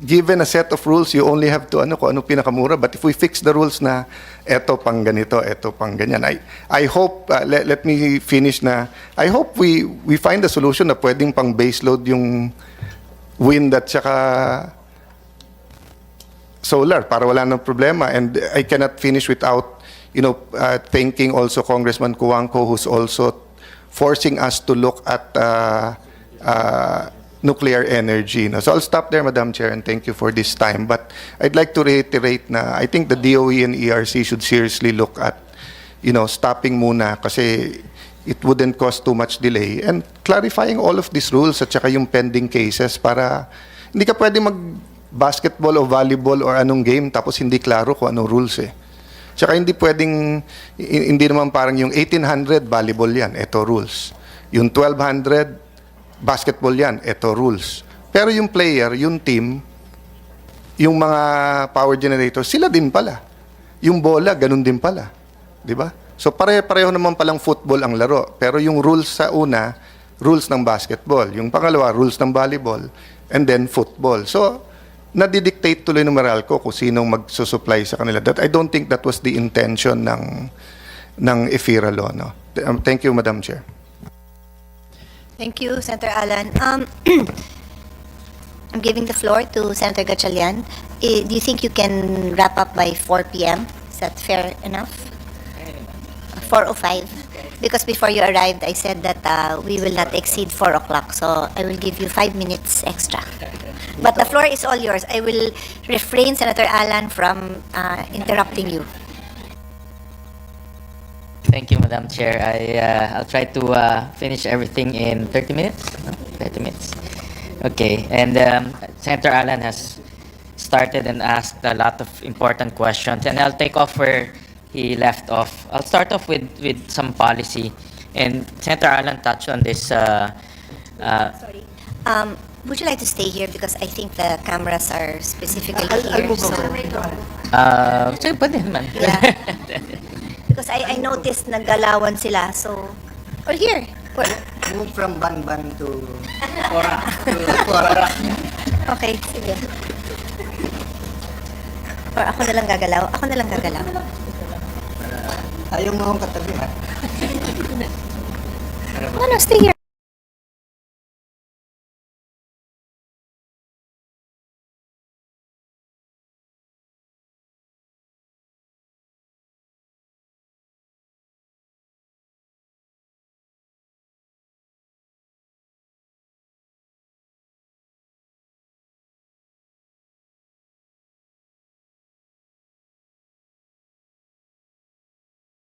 Given a set of rules, you only have to kung ano pinakamura. But if we fix the rules na eto pang ganito, eto pang ganyan, I hope, let me finish na, I hope we find a solution na pwedeng pang baseload yung wind at saka solar para wala nang problema. And I cannot finish without, thanking also Congressman Cuangco, who's also forcing us to look at nuclear energy. No? So I'll stop there, Madam Chair, and thank you for this time. But I'd like to reiterate na I think the DOE and ERC should seriously look at, stopping muna kasi it wouldn't cause too much delay and clarifying all of these rules at saka yung pending cases para hindi ka pwede mag-basketball o volleyball or anong game tapos hindi klaro kung anong rules eh. Tsaka hindi pwedeng, hindi naman parang yung 1800 volleyball yan, eto rules. Yung 1200 basketball yan, eto rules. Pero yung player, yung team, yung mga power generators, sila din pala. Yung bola, ganun din pala. Di ba? So pareho naman palang football ang laro. Pero yung rules sa una, rules ng basketball. Yung pangalawa, rules ng volleyball. And then football. So, nadidictate tuloy ng Meralco kung sinong magsusupply sa kanila. That I don't think that was the intention ng EFIRA law. No? Thank you, Madam Chair. Thank you, Senator Alan. I'm giving the floor to Senator Gatchalian. Do you think you can wrap up by 4 p.m.? Is that fair enough? 4:05. Because before you arrived, I said that we will not exceed 4 o'clock. So I will give you 5 minutes extra. But the floor is all yours. I will refrain, Senator Alan, from interrupting you. Thank you, Madam Chair. I'll try to finish everything in 30 minutes. No? 30 minutes. Okay. And Senator Alan has started and asked a lot of important questions, and I'll take off where he left off. I'll start off with some policy, and Senator Alan touched on this. Sorry. Would you like to stay here because I think the cameras are specifically here. So pwede naman. Yeah. Because I noticed naggalawan sila, so... Or here. Or, Move from Banban to okay, sige. Or ako na lang gagalaw. Ako na lang gagalaw. Ayaw mo akong katabi, ha? Oh, no, stay here.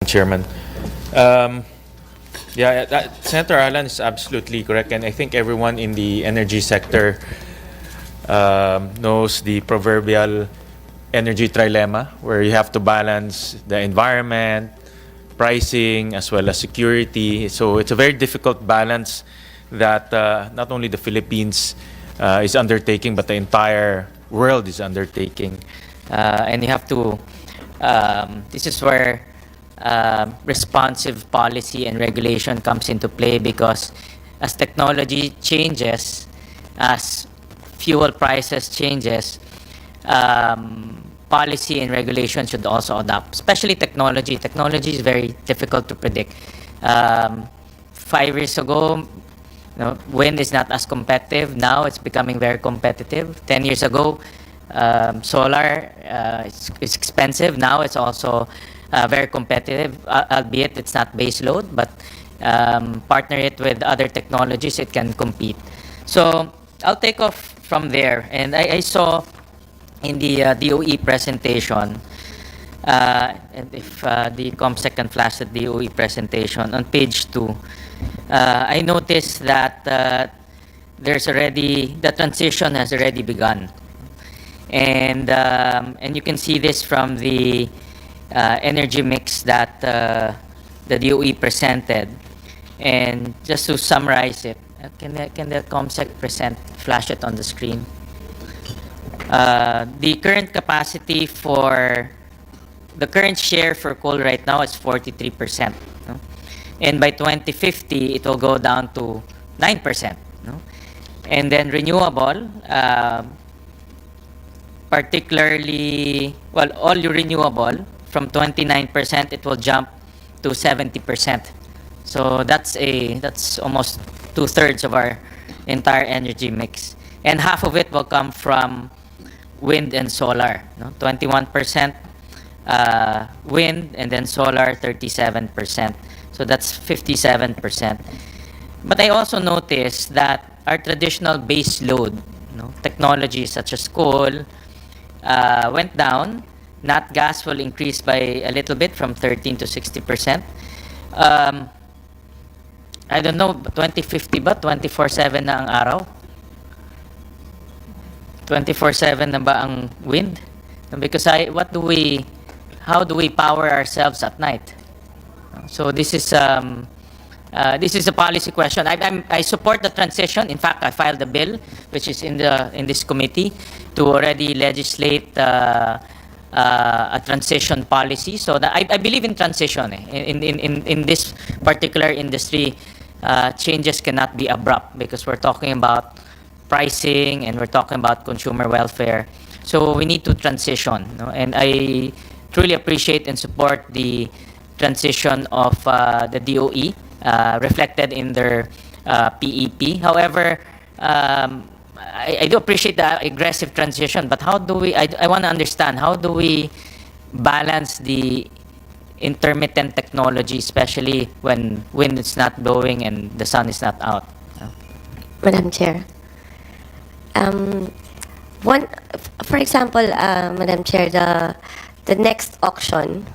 Chairman. Senator Alan is absolutely correct, and I think everyone in the energy sector knows the proverbial energy trilemma where you have to balance the environment, pricing, as well as security. So it's a very difficult balance that not only the Philippines is undertaking, but the entire world is undertaking. And you have to, this is where responsive policy and regulation comes into play, because as technology changes, as fuel prices changes, policy and regulation should also adapt, especially technology. Technology is very difficult to predict. 5 years ago, wind is not as competitive. Now it's becoming very competitive. 10 years ago, solar is expensive. Now it's also very competitive, albeit it's not base load, but partner it with other technologies, it can compete. So I'll take off from there. And I saw in the DOE presentation, and if the ComSec can flash the DOE presentation on page 2, I noticed that the transition has already begun. And you can see this from the energy mix that the DOE presented. And just to summarize it, can the ComSec flash it on the screen? The current capacity for the current share for coal right now is 43%. No? And by 2050, it will go down to 9%. No? And then renewable, particularly, well, all your renewable, from 29%, it will jump to 70%. So that's almost 2/3 of our entire energy mix. And half of it will come from wind and solar. No? 21% wind, and then solar 37%. So that's 57%. But I also noticed that our traditional base load, technologies such as coal, went down. Nat gas will increase by a little bit from 13 to 60%. I don't know, 2050 ba? 24/7 na ang araw? 24/7 na ba ang wind? Because how do we power ourselves at night? So this is a policy question. I support the transition. In fact, I filed a bill which is in this committee to already legislate a transition policy. So that I believe in transition. In this particular industry, changes cannot be abrupt, because we're talking about pricing and we're talking about consumer welfare. So we need to transition. And I truly appreciate and support the transition of the DOE reflected in their PEP. However, I do appreciate the aggressive transition, but how do we, I want to understand, how do we balance the intermittent technology, especially when wind is not blowing and the sun is not out? Madam Chair. For example, Madam Chair, the next auction,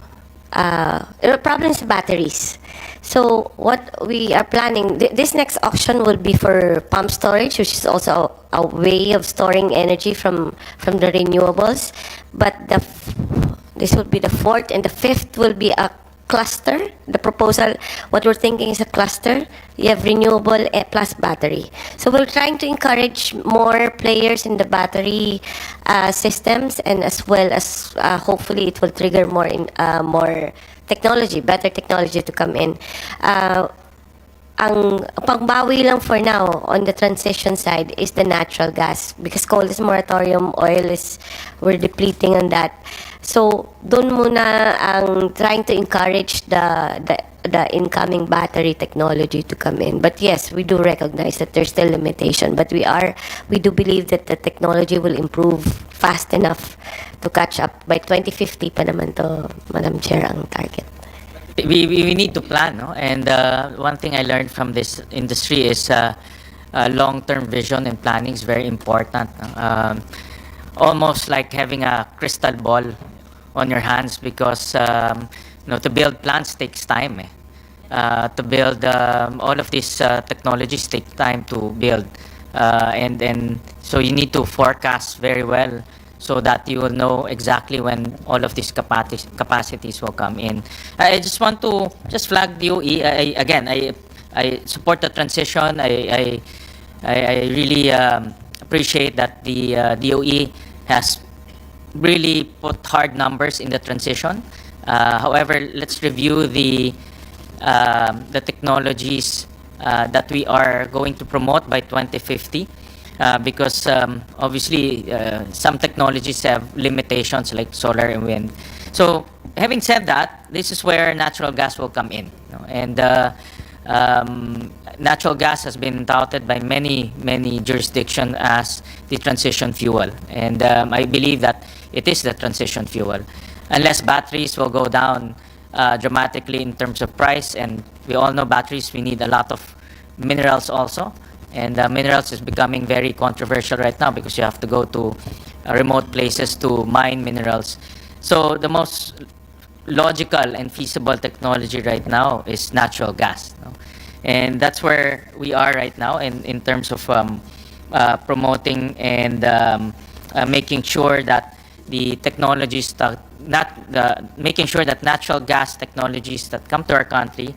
problems batteries. So what we are planning, this next auction will be for pump storage, which is also a way of storing energy from the renewables. But this will be the fourth, and the fifth will be a cluster. The proposal, what we're thinking is a cluster. You have renewable plus battery. So we're trying to encourage more players in the battery systems, and as well as hopefully it will trigger more technology, better technology to come in. Ang pangbawi lang for now on the transition side is the natural gas, because coal is moratorium, we're depleting on that. So doon muna ang trying to encourage the incoming battery technology to come in. But yes, we do recognize that there's still limitation, but we do believe that the technology will improve fast enough to catch up. By 2050 pa naman to, Madam Chair, ang target. We need to plan, no? And one thing I learned from this industry is long-term vision and planning is very important. Almost like having a crystal ball on your hands, because to build plants takes time. To build all of these technologies take time to build, and so you need to forecast very well so that you will know exactly when all of these capacities will come in. I just want to just flag DOE. Again, I support the transition. I really appreciate that the DOE has really put hard numbers in the transition. However, let's review the technologies that we are going to promote by 2050. Because obviously some technologies have limitations like solar and wind. So having said that, this is where natural gas will come in. And natural gas has been touted by many jurisdictions as the transition fuel. And I believe that it is the transition fuel. Unless batteries will go down dramatically in terms of price, and we all know batteries, we need a lot of minerals also. And minerals is becoming very controversial right now because you have to go to remote places to mine minerals. So the most logical and feasible technology right now is natural gas. And that's where we are right now in terms of promoting and making sure that the technologies making sure that natural gas technologies that come to our country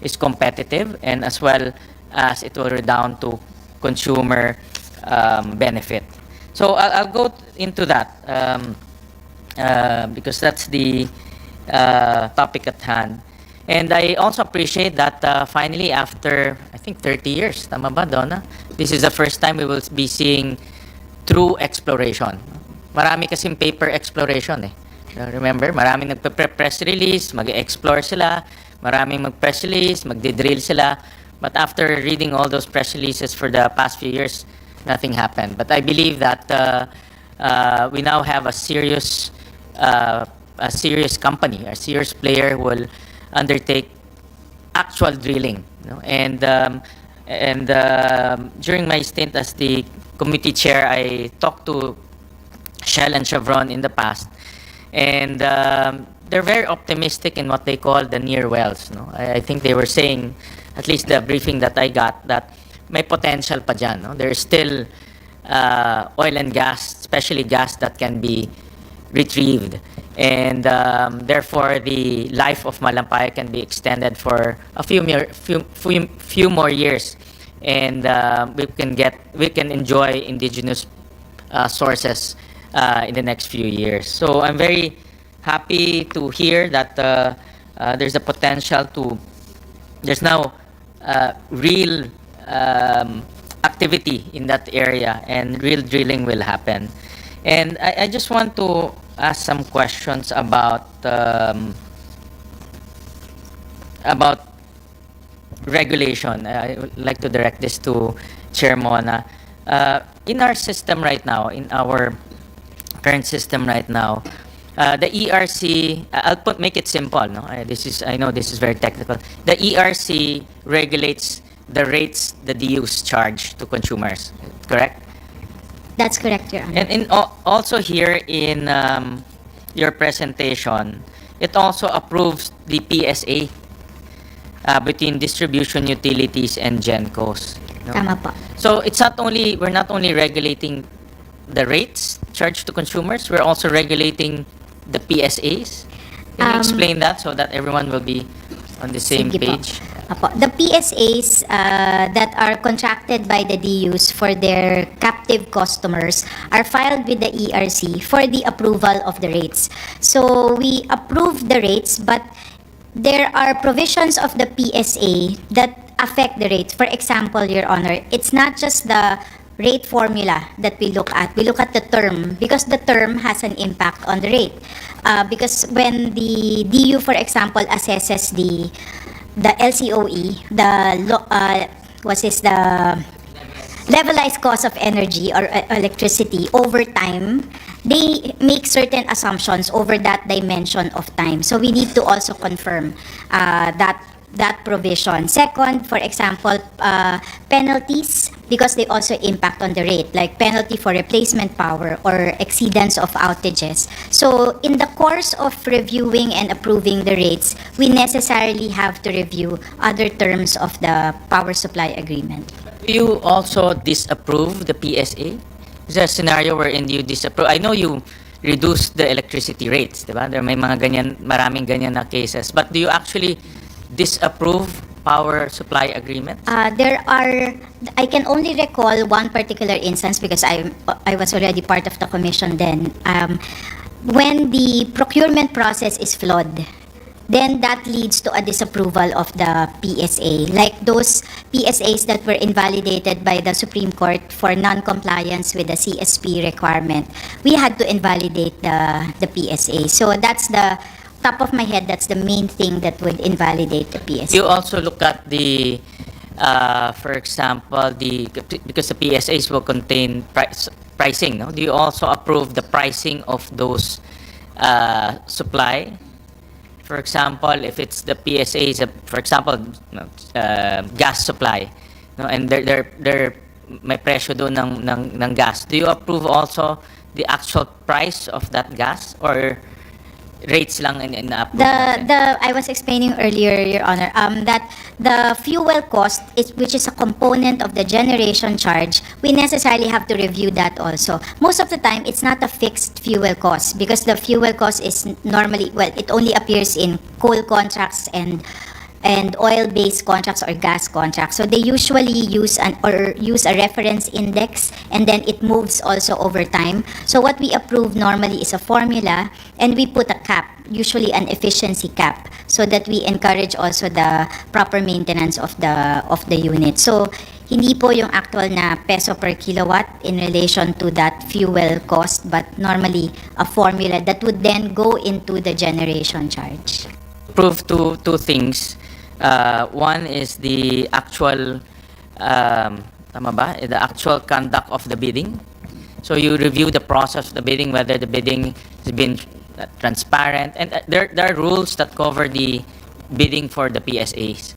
is competitive, and as well as it will redound to consumer benefit. So I'll go into that because that's the topic at hand. And I also appreciate that finally, after I think 30 years, tama ba, Donna? This is the first time we will be seeing true exploration. Marami kasing paper exploration eh. Remember, maraming nagpe-press release, mag-explore sila, maraming mag-press release, magdi-drill sila. But after reading all those press releases for the past few years, nothing happened. But I believe that we now have a serious company, a serious player will undertake actual drilling. And during my stint as the committee chair, I talked to Shell and Chevron in the past, and they're very optimistic in what they call the near wells. I think they were saying, at least the briefing that I got, that may potential pa dyan. There's still oil and gas, especially gas that can be retrieved. And therefore, the life of Malampaya can be extended for a few more years. And we can enjoy indigenous sources in the next few years. So I'm very happy to hear that there's a potential to, there's now real activity in that area, and real drilling will happen. And I just want to ask some questions about regulation. I would like to direct this to Chair Mona. In our system right now, in our current system right now, the ERC, make it simple. No, I know this is very technical. The ERC regulates the rates the DUs charge to consumers. Correct? That's correct, Your Honor. And also here in your presentation, it also approves the PSA between distribution utilities and GenCos. Tama po. So it's not only, we're not only regulating the rates charged to consumers, we're also regulating the PSAs. Can you explain that so that everyone will be on the same Sige po. page? Apo. The PSAs that are contracted by the DUs for their captive customers are filed with the ERC for the approval of the rates. So we approve the rates, but there are provisions of the PSA that affect the rates. For example, Your Honor, it's not just the rate formula that we look at. We look at the term, because the term has an impact on the rate. Because when the DU, for example, assesses the LCOE, the levelized cost of energy or electricity over time, they make certain assumptions over that dimension of time. So we need to also confirm that provision. Second, for example, penalties, because they also impact on the rate, like penalty for replacement power or exceedance of outages. So in the course of reviewing and approving the rates, we necessarily have to review other terms of the power supply agreement. Do you also disapprove the PSA Is there a scenario wherein you disapprove? I know you reduce the electricity rates, di ba? There may mga ganyan, maraming ganyan na cases. But do you actually disapprove power supply agreements? There are, I can only recall one particular instance because I was already part of the commission then. When the procurement process is flawed, then that leads to a disapproval of the PSA. Like those PSAs that were invalidated by the Supreme Court for non-compliance with the CSP requirement, we had to invalidate the PSA. So that's the top of my head, that's the main thing that would invalidate the PSA. You also look at the, for example, because the PSAs will contain pricing, no? Do you also approve the pricing of those supply? For example, if it's the PSAs, for example, gas supply, no, and they're may presyo doon ng gas. Do you approve also the actual price of that gas, or rates lang in approve? I was explaining earlier, Your Honor, that the fuel cost, which is a component of the generation charge, we necessarily have to review that also. Most of the time, it's not a fixed fuel cost because the fuel cost is normally, well, it only appears in coal contracts and oil-based contracts or gas contracts. So they usually use a reference index, and then it moves also over time. So what we approve normally is a formula, and we put a cap, usually an efficiency cap, so that we encourage also the proper maintenance of the unit. So hindi po yung actual na peso per kilowatt in relation to that fuel cost, but normally a formula that would then go into the generation charge. Approve two things. One is the actual, tama ba? The actual conduct of the bidding. So you review the process of the bidding, whether the bidding has been transparent, and there are rules that cover the bidding for the PSAs.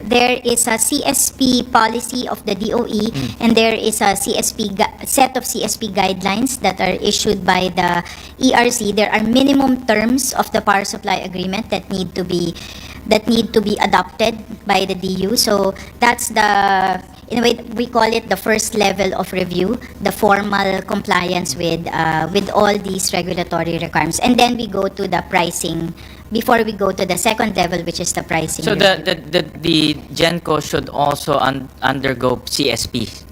There is a CSP policy of the DOE, and there is a set of CSP guidelines that are issued by the ERC. There are minimum terms of the power supply agreement that need to be adopted by the DU. So that's in a way, we call it the first level of review, the formal compliance with all these regulatory requirements, and then we go to the pricing before we go to the second level, which is the pricing. So the GenCo should also undergo CSP.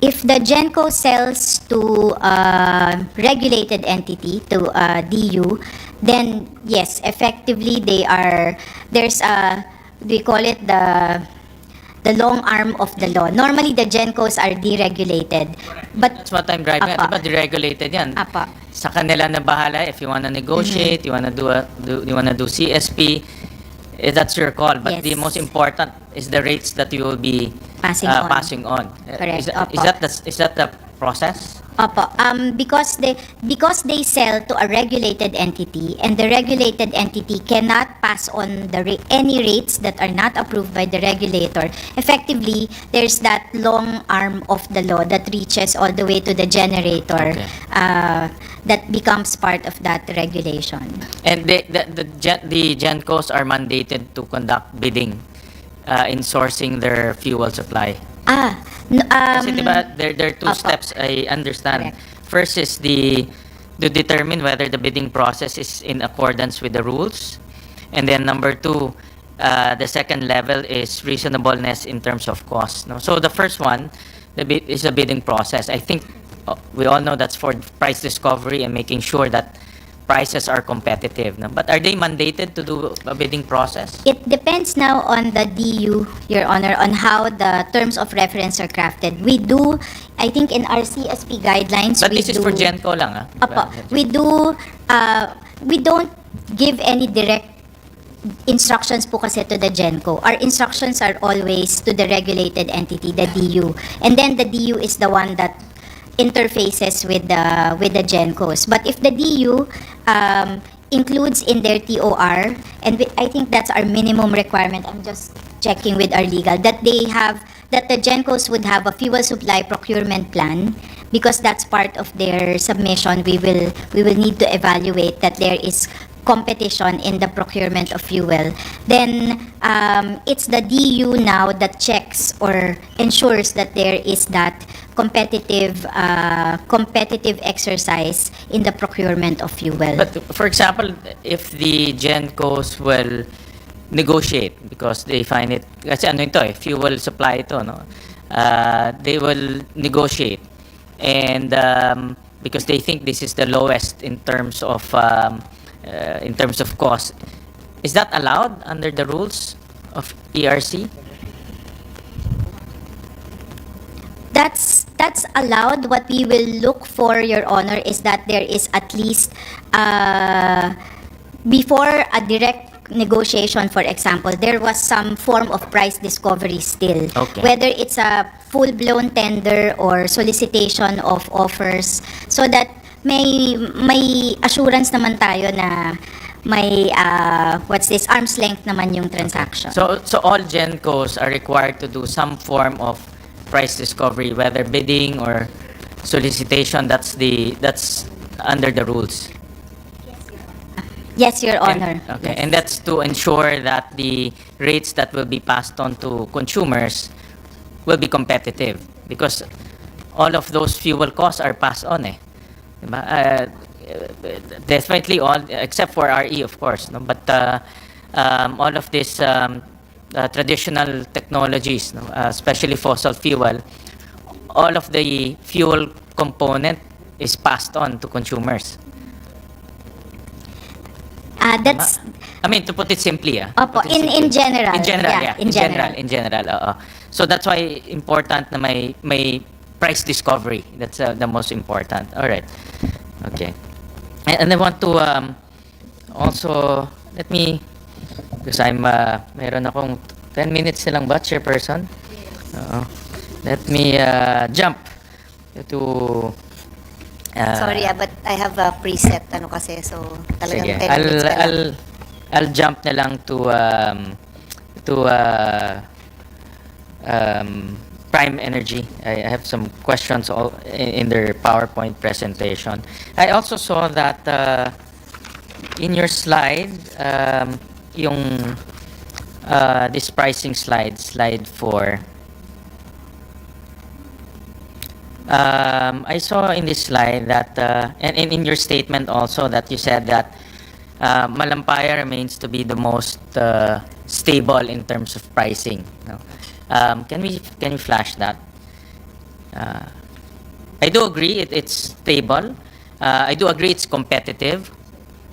If the GenCo sells to a regulated entity, to a DU, then yes, effectively we call it the long arm of the law. Normally, the GenCos are deregulated. But that's what I'm driving at. Diba deregulated yan? Apa. Sa kanila na bahala if you want to negotiate, you want to do CSP, that's your call. But Yes. the most important is the rates that you will be Passing on. passing on. Correct. Is that the process? Opo, because they sell to a regulated entity, and the regulated entity cannot pass on any rates that are not approved by the regulator. Effectively, there's that long arm of the law that reaches all the way to the generator. Okay. That becomes part of that regulation. And the GenCos are mandated to conduct bidding in sourcing their fuel supply. Kasi diba, there are two steps, I understand. Correct. First is to determine whether the bidding process is in accordance with the rules. And then number two, the second level is reasonableness in terms of cost. No? So the first one is the bidding process. I think we all know that's for price discovery and making sure that prices are competitive. No? But are they mandated to do a bidding process? It depends now on the DU, Your Honor, on how the terms of reference are crafted. We do, I think in our CSP guidelines, But this is for GenCo lang, ah? Opo, we don't give any direct instructions po kasi to the GenCo. Our instructions are always to the regulated entity, the DU. And then the DU is the one that interfaces with the GenCos. But if the DU includes in their TOR, and I think that's our minimum requirement, I'm just checking with our legal, that the GenCos would have a fuel supply procurement plan, because that's part of their submission. We will need to evaluate that there is competition in the procurement of fuel. Then it's the DU now that checks or ensures that there is that competitive exercise in the procurement of fuel. But for example, if the GenCos will negotiate because they find it, kasi ano ito fuel supply ito, no? They will negotiate and because they think this is the lowest in terms of cost. Is that allowed under the rules of ERC? That's allowed. What we will look for, Your Honor, is that there is at least before a direct negotiation, for example, there was some form of price discovery still. Okay. Whether it's a full-blown tender or solicitation of offers, so that may assurance naman tayo na may arm's length naman yung transaction. So all GenCos are required to do some form of price discovery, whether bidding or solicitation. That's under the rules. Yes, Your Honor. Okay, and that's to ensure that the rates that will be passed on to consumers will be competitive because all of those fuel costs are passed on Diba? Definitely all except for RE, of course, no? But all of these traditional technologies, no? Especially fossil fuel, all of the fuel component is passed on to consumers. That's I mean, to put it simply, Opo, in general. In general, Yeah, in general. oo. So that's why important na may price discovery. That's the most important. All right. Okay. And I want to also let me because I'm meron akong 10 minutes silang ba, Chairperson? Let me jump to Sorry, but I have a preset kasi, so talagang sige. 10 minutes ka lang. I'll jump na lang to Prime Energy. I have some questions in their PowerPoint presentation. I also saw that in your slide, yung this pricing slide 4. I saw in this slide that, and in your statement also, that you said that Malampaya remains to be the most stable in terms of pricing. No? Can you flash that? I do agree it's stable. I do agree it's competitive.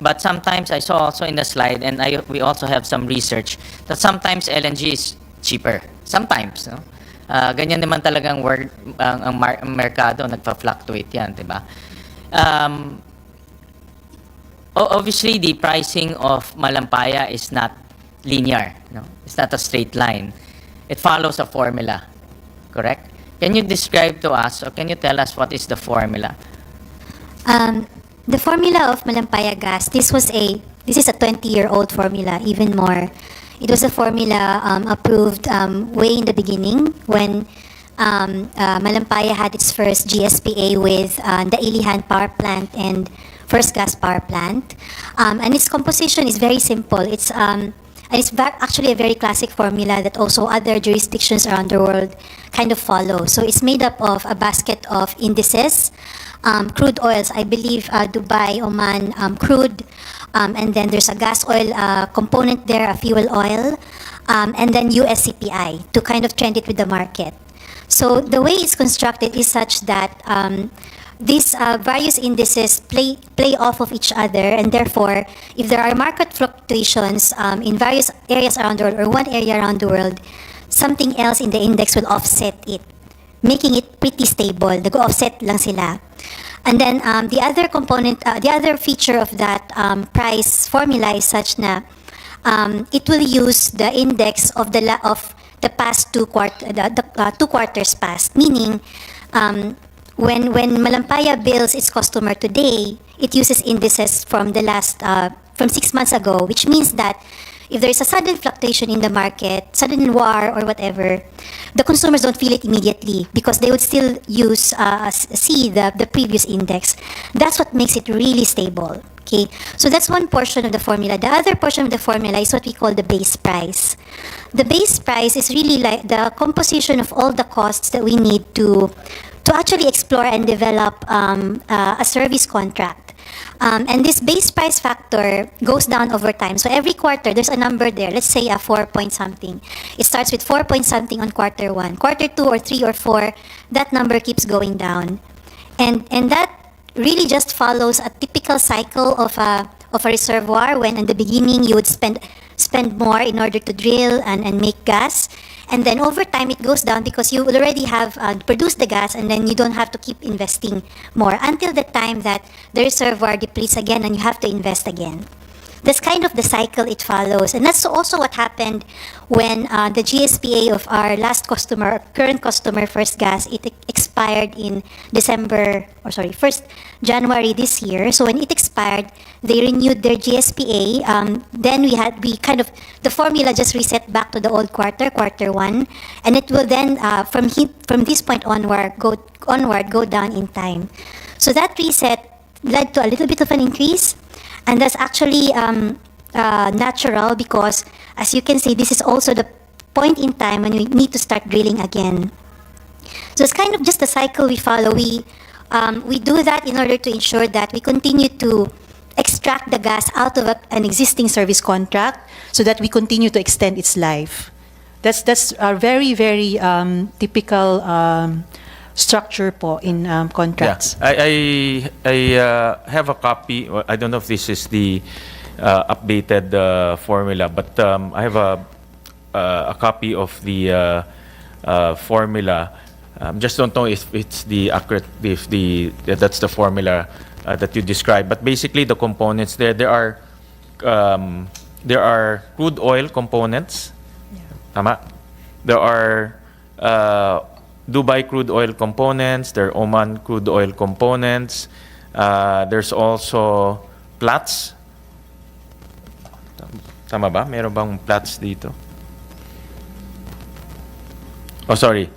But sometimes I saw also in the slide, and we also have some research, that sometimes LNG is cheaper. Sometimes, no? Ganyan naman talagang ang merkado, nagpa-fluctuate yan, diba? Obviously, the pricing of Malampaya is not linear. No? It's not a straight line. It follows a formula, correct? Can you describe to us, or can you tell us what is the formula? The formula of Malampaya gas, this is a 20-year-old formula, even more. It was a formula approved way in the beginning when Malampaya had its first GSPA with the Ilihan power plant and First Gas power plant. And its composition is very simple. It's actually a very classic formula that also other jurisdictions around the world kind of follow. So it's made up of a basket of indices, crude oils, I believe Dubai, Oman, crude, and then there's a gas oil component there, a fuel oil, and then US CPI to kind of trend it with the market. So the way it's constructed is such that these various indices play off of each other, and therefore, if there are market fluctuations in various areas around the world or one area around the world, something else in the index will offset it, making it pretty stable. Nag-offset lang sila. And then the other component, the other feature of that price formula is such na it will use the index of the past two quarters past, meaning when Malampaya bills its customer today, it uses indices from the last from 6 months ago, which means that if there is a sudden fluctuation in the market, sudden war or whatever, the consumers don't feel it immediately because they would still see the previous index. That's what makes it really stable. Okay, so that's one portion of the formula. The other portion of the formula is what we call the base price. The base price is really like the composition of all the costs that we need to to actually explore and develop a service contract. And this base price factor goes down over time. So every quarter, there's a number there. Let's say a 4 point something. It starts with 4 point something on quarter 1. Quarter 2 or 3 or 4, that number keeps going down. And that really just follows a typical cycle of a reservoir, when in the beginning you would spend more in order to drill and make gas. And then over time, it goes down because you would already have produced the gas, and then you don't have to keep investing more until the time that the reservoir depletes again and you have to invest again. That's kind of the cycle it follows. And that's also what happened when the GSPA of our last customer, current customer, First Gas, it expired in 1st January this year. So when it expired, they renewed their GSPA. Then the formula just reset back to the old quarter 1, and it will then, from this point onward, go down in time. So that reset led to a little bit of an increase. And that's actually natural because, as you can see, this is also the point in time when we need to start drilling again. So it's kind of just the cycle we follow. We do that in order to ensure that we continue to extract the gas out of an existing service contract so that we continue to extend its life. That's a very, very typical structure po in contracts. Yeah. I have a copy. I don't know if this is the updated formula, but I have a copy of the formula. Just don't know if it's the accurate, if that's the formula that you described. But basically, the components there are crude oil components. Yeah. Tama? There are Dubai crude oil components, there are Oman crude oil components, there's also Platts. Tama ba? Meron bang Platts dito? Oh, sorry.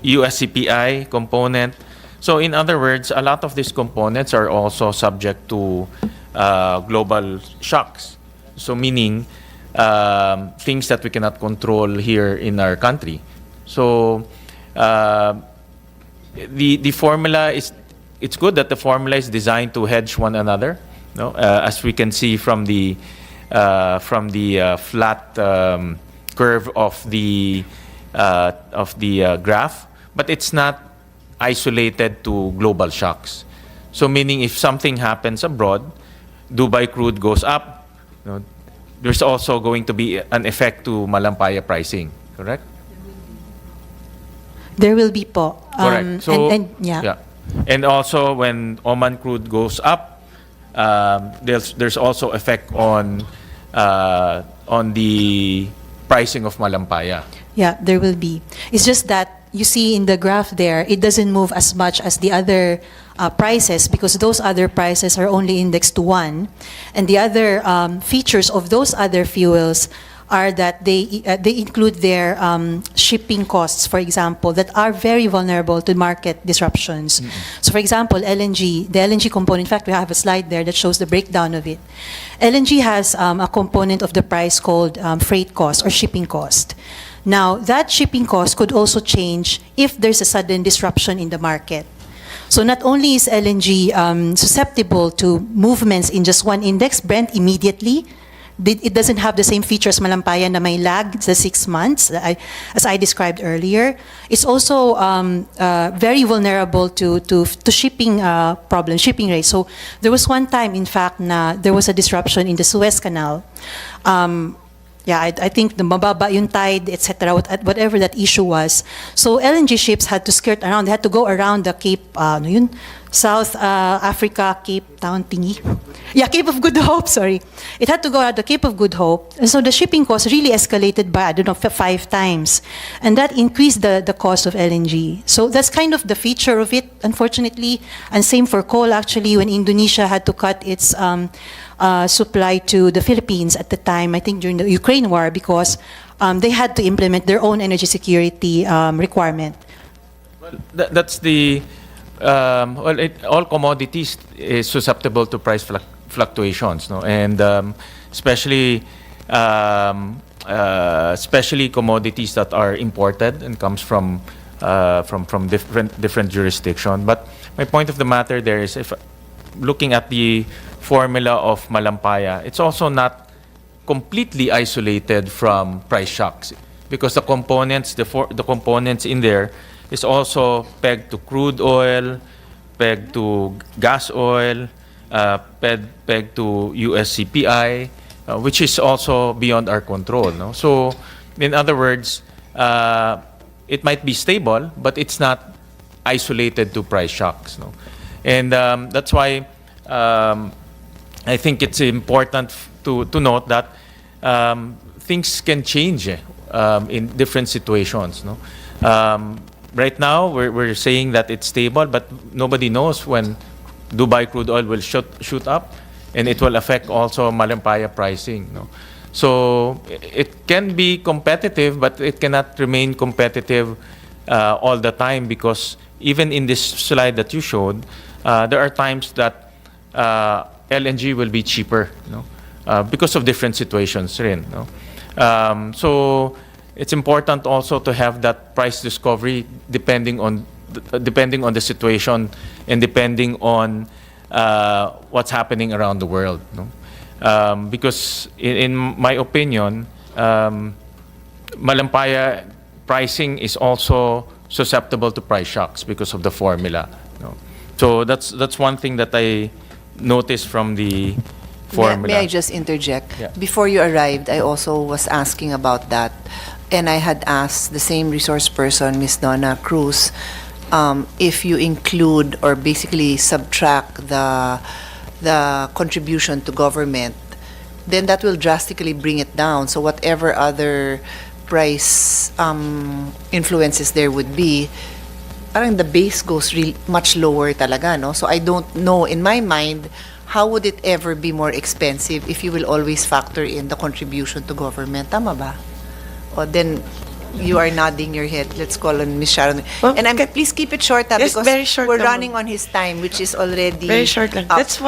USCPI component. So in other words, a lot of these components are also subject to global shocks. So meaning things that we cannot control here in our country. So the formula it's good that the formula is designed to hedge one another. No, as we can see from the flat curve of the graph, but it's not isolated to global shocks. So meaning if something happens abroad, Dubai crude goes up, you know, there's also going to be an effect to Malampaya pricing. Correct? There will be po. Correct. So, yeah. And also when Oman crude goes up, there's also effect on the pricing of Malampaya. Yeah, there will be. It's just that you see in the graph there, it doesn't move as much as the other prices because those other prices are only indexed to 1. And the other features of those other fuels are that they include their shipping costs, for example, that are very vulnerable to market disruptions. Mm-hmm. So, for example, LNG, the LNG component, in fact, we have a slide there that shows the breakdown of it. LNG has a component of the price called freight cost or shipping cost. Now, that shipping cost could also change if there's a sudden disruption in the market. So not only is LNG susceptible to movements in just one index, Brent immediately, it doesn't have the same features Malampaya na may lag the 6 months, as I described earlier. It's also very vulnerable to shipping problems, shipping rates. So there was one time, in fact, na there was a disruption in the Suez Canal. I think the mababa yung tide, etc., whatever that issue was. So LNG ships had to skirt around. They had to go around the Cape, South Africa, Cape Town thingy. Yeah, Cape of Good Hope, sorry. It had to go around the Cape of Good Hope. And so the shipping cost really escalated by, 5 times. And that increased the cost of LNG. So that's kind of the feature of it, unfortunately. And same for coal, actually, when Indonesia had to cut its supply to the Philippines at the time, I think during the Ukraine war, because they had to implement their own energy security requirement. Well, that's the all commodities is susceptible to price fluctuations, no, and especially commodities that are imported and comes from from different jurisdiction. But my point of the matter there is, if looking at the formula of Malampaya, it's also not completely isolated from price shocks, because the components, the components in there is also pegged to crude oil, pegged to gas oil, pegged to US CPI, which is also beyond our control. No? So, in other words, it might be stable, but it's not isolated to price shocks. No? And that's why I think it's important to note that things can change in different situations. No? Right now, we're saying that it's stable, but nobody knows when Dubai crude oil will shoot up, and it will affect also Malampaya pricing. No? So it can be competitive, but it cannot remain competitive all the time, because even in this slide that you showed, there are times that LNG will be cheaper, no? Because of different situations rin, no? So it's important also to have that price discovery depending on the situation and depending on what's happening around the world, no? Because in my opinion, Malampaya pricing is also susceptible to price shocks because of the formula, no? So that's one thing that I noticed from the formula. May I just interject? Yeah. Before you arrived, I also was asking about that, and I had asked the same resource person, Ms. Donna Cruz, if you include or basically subtract the contribution to government, then that will drastically bring it down. So whatever other price influences there would be, parang the base goes much lower talaga, no? So I don't know, in my mind, how would it ever be more expensive if you will always factor in the contribution to government? Tama ba? O then, you are nodding your head. Let's call on Ms. Sharon. Well, and please keep it short, Yes, because very short we're lang. running on his time, which is already Very short lang. up. That's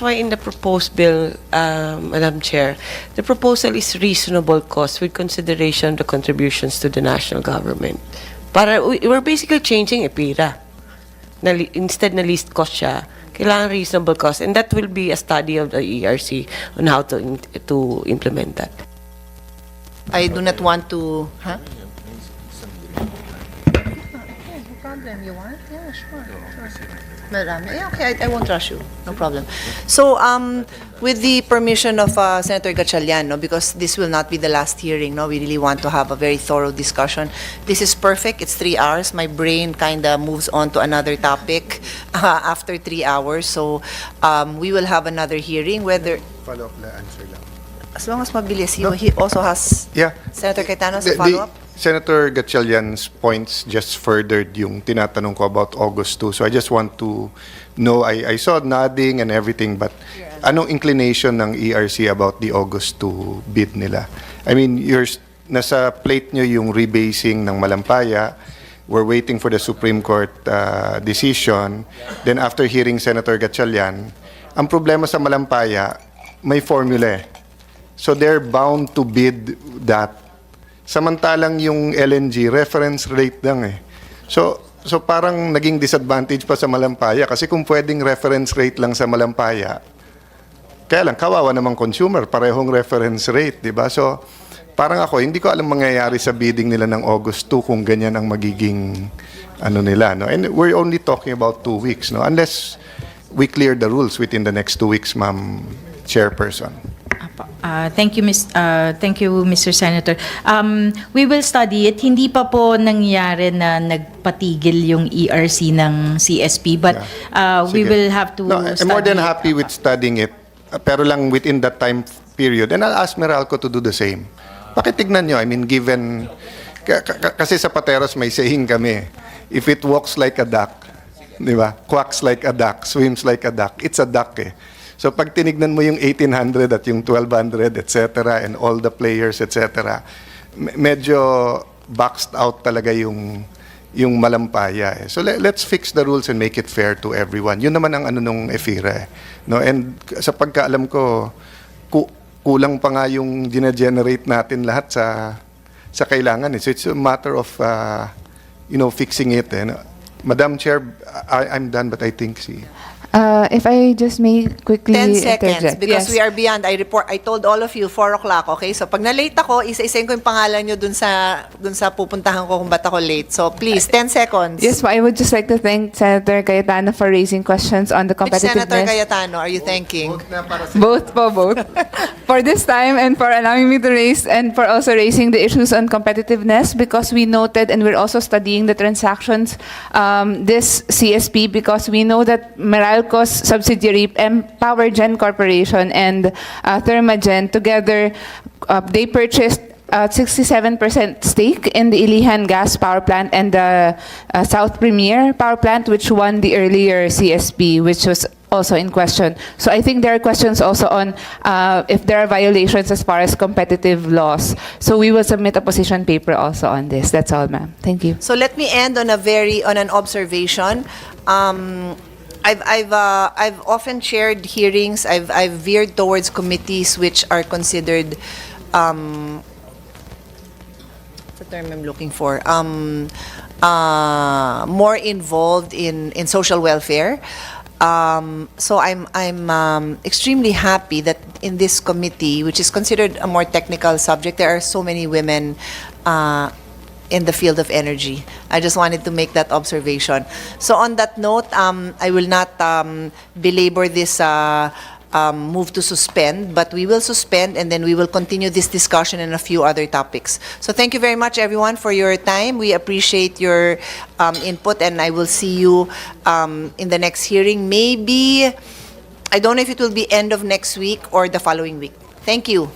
why in the proposed bill, Madam Chair, the proposal is reasonable cost with consideration of the contributions to the national government. Para we're basically changing EPIRA. Instead na least cost siya, kailangan reasonable cost, and that will be a study of the ERC on how to implement that. I do not want to... Huh? You want? Yeah, sure. Yeah, okay, I won't rush you. No problem. So, with the permission of Senator Gatchalian, no, because this will not be the last hearing, no, we really want to have a very thorough discussion. This is perfect. It's 3 hours. My brain kind of moves on to another topic after 3 hours. So, we will have another hearing, whether... Follow-up na answer lang. As long as mabilis, he also has... Yeah. Senator Cayetano, sa follow-up? Senator Gatchalian's points just furthered yung tinatanong ko about August 2. So I just want to know, I saw nodding and everything, but anong inclination ng ERC about the August 2 bid nila? I mean, nasa plate nyo yung rebasing ng Malampaya. We're waiting for the Supreme Court decision. Then after hearing Senator Gatchalian, ang problema sa Malampaya, may formula. So they're bound to bid that. Samantalang yung LNG, reference rate lang eh. So parang naging disadvantage pa sa Malampaya, kasi kung pwedeng reference rate lang sa Malampaya, kaya lang, kawawa namang consumer, parehong reference rate, di ba? So parang ako, hindi ko alam mangyayari sa bidding nila ng August 2 kung ganyan ang magiging ano nila, no? And we're only talking about 2 weeks, no? Unless we clear the rules within the next 2 weeks, Ma'am Chairperson. Thank you, Mr. Senator. We will study it. Hindi pa po nangyari na nagpatigil yung ERC ng CSP, but we Sige. will have to No, I'm study more than it. happy with studying it, pero lang within that time period. And I'll ask Meralco to do the same. Pakitignan nyo, I mean, given, kasi sa Pateros may saying kami, if it walks like a duck, di ba? Quacks like a duck, swims like a duck, it's a duck eh. So pag tinignan mo yung 1800 at yung 1200, etc., and all the players, etc., medyo boxed out talaga yung Malampaya eh. So let's fix the rules and make it fair to everyone. Yun naman ang ano nung EFIRA eh. No? And sa pagkaalam ko, kulang pa nga yung gina-generate natin lahat sa kailangan eh. So it's a matter of fixing it. And Madam Chair, I'm done, but I think If I just may quickly 10 seconds, interject. because Yes. we are beyond. I told all of you, 4 o'clock, okay? So pag na-late ako, isa-isayin ko yung pangalan nyo dun sa pupuntahan ko kung ba't ako late. So please, 10 seconds. Yes, I would just like to thank Senator Cayetano for raising questions on the Which Senator competitiveness. Cayetano are you thanking? Both. For this time and for allowing me to raise and for also raising the issues on competitiveness, because we noted and we're also studying the transactions this CSP, because we know that Meralco's subsidiary Power Gen Corporation and Thermagen together, they purchased 67% stake in the Ilihan Gas Power Plant and the South Premier Power Plant, which won the earlier CSP, which was also in question. So I think there are questions also on if there are violations as far as competitive laws. So we will submit a position paper also on this. That's all, ma'am. Thank you. So let me end on an observation. I've often chaired hearings. I've veered towards committees which are considered what's the term I'm looking for? More involved in social welfare. So I'm extremely happy that in this committee, which is considered a more technical subject, there are so many women in the field of energy. I just wanted to make that observation. So on that note, I will not belabor this move to suspend, but we will suspend and then we will continue this discussion and a few other topics. So thank you very much, everyone, for your time. We appreciate your input, and I will see you in the next hearing. Maybe, I don't know if it will be end of next week or the following week. Thank you.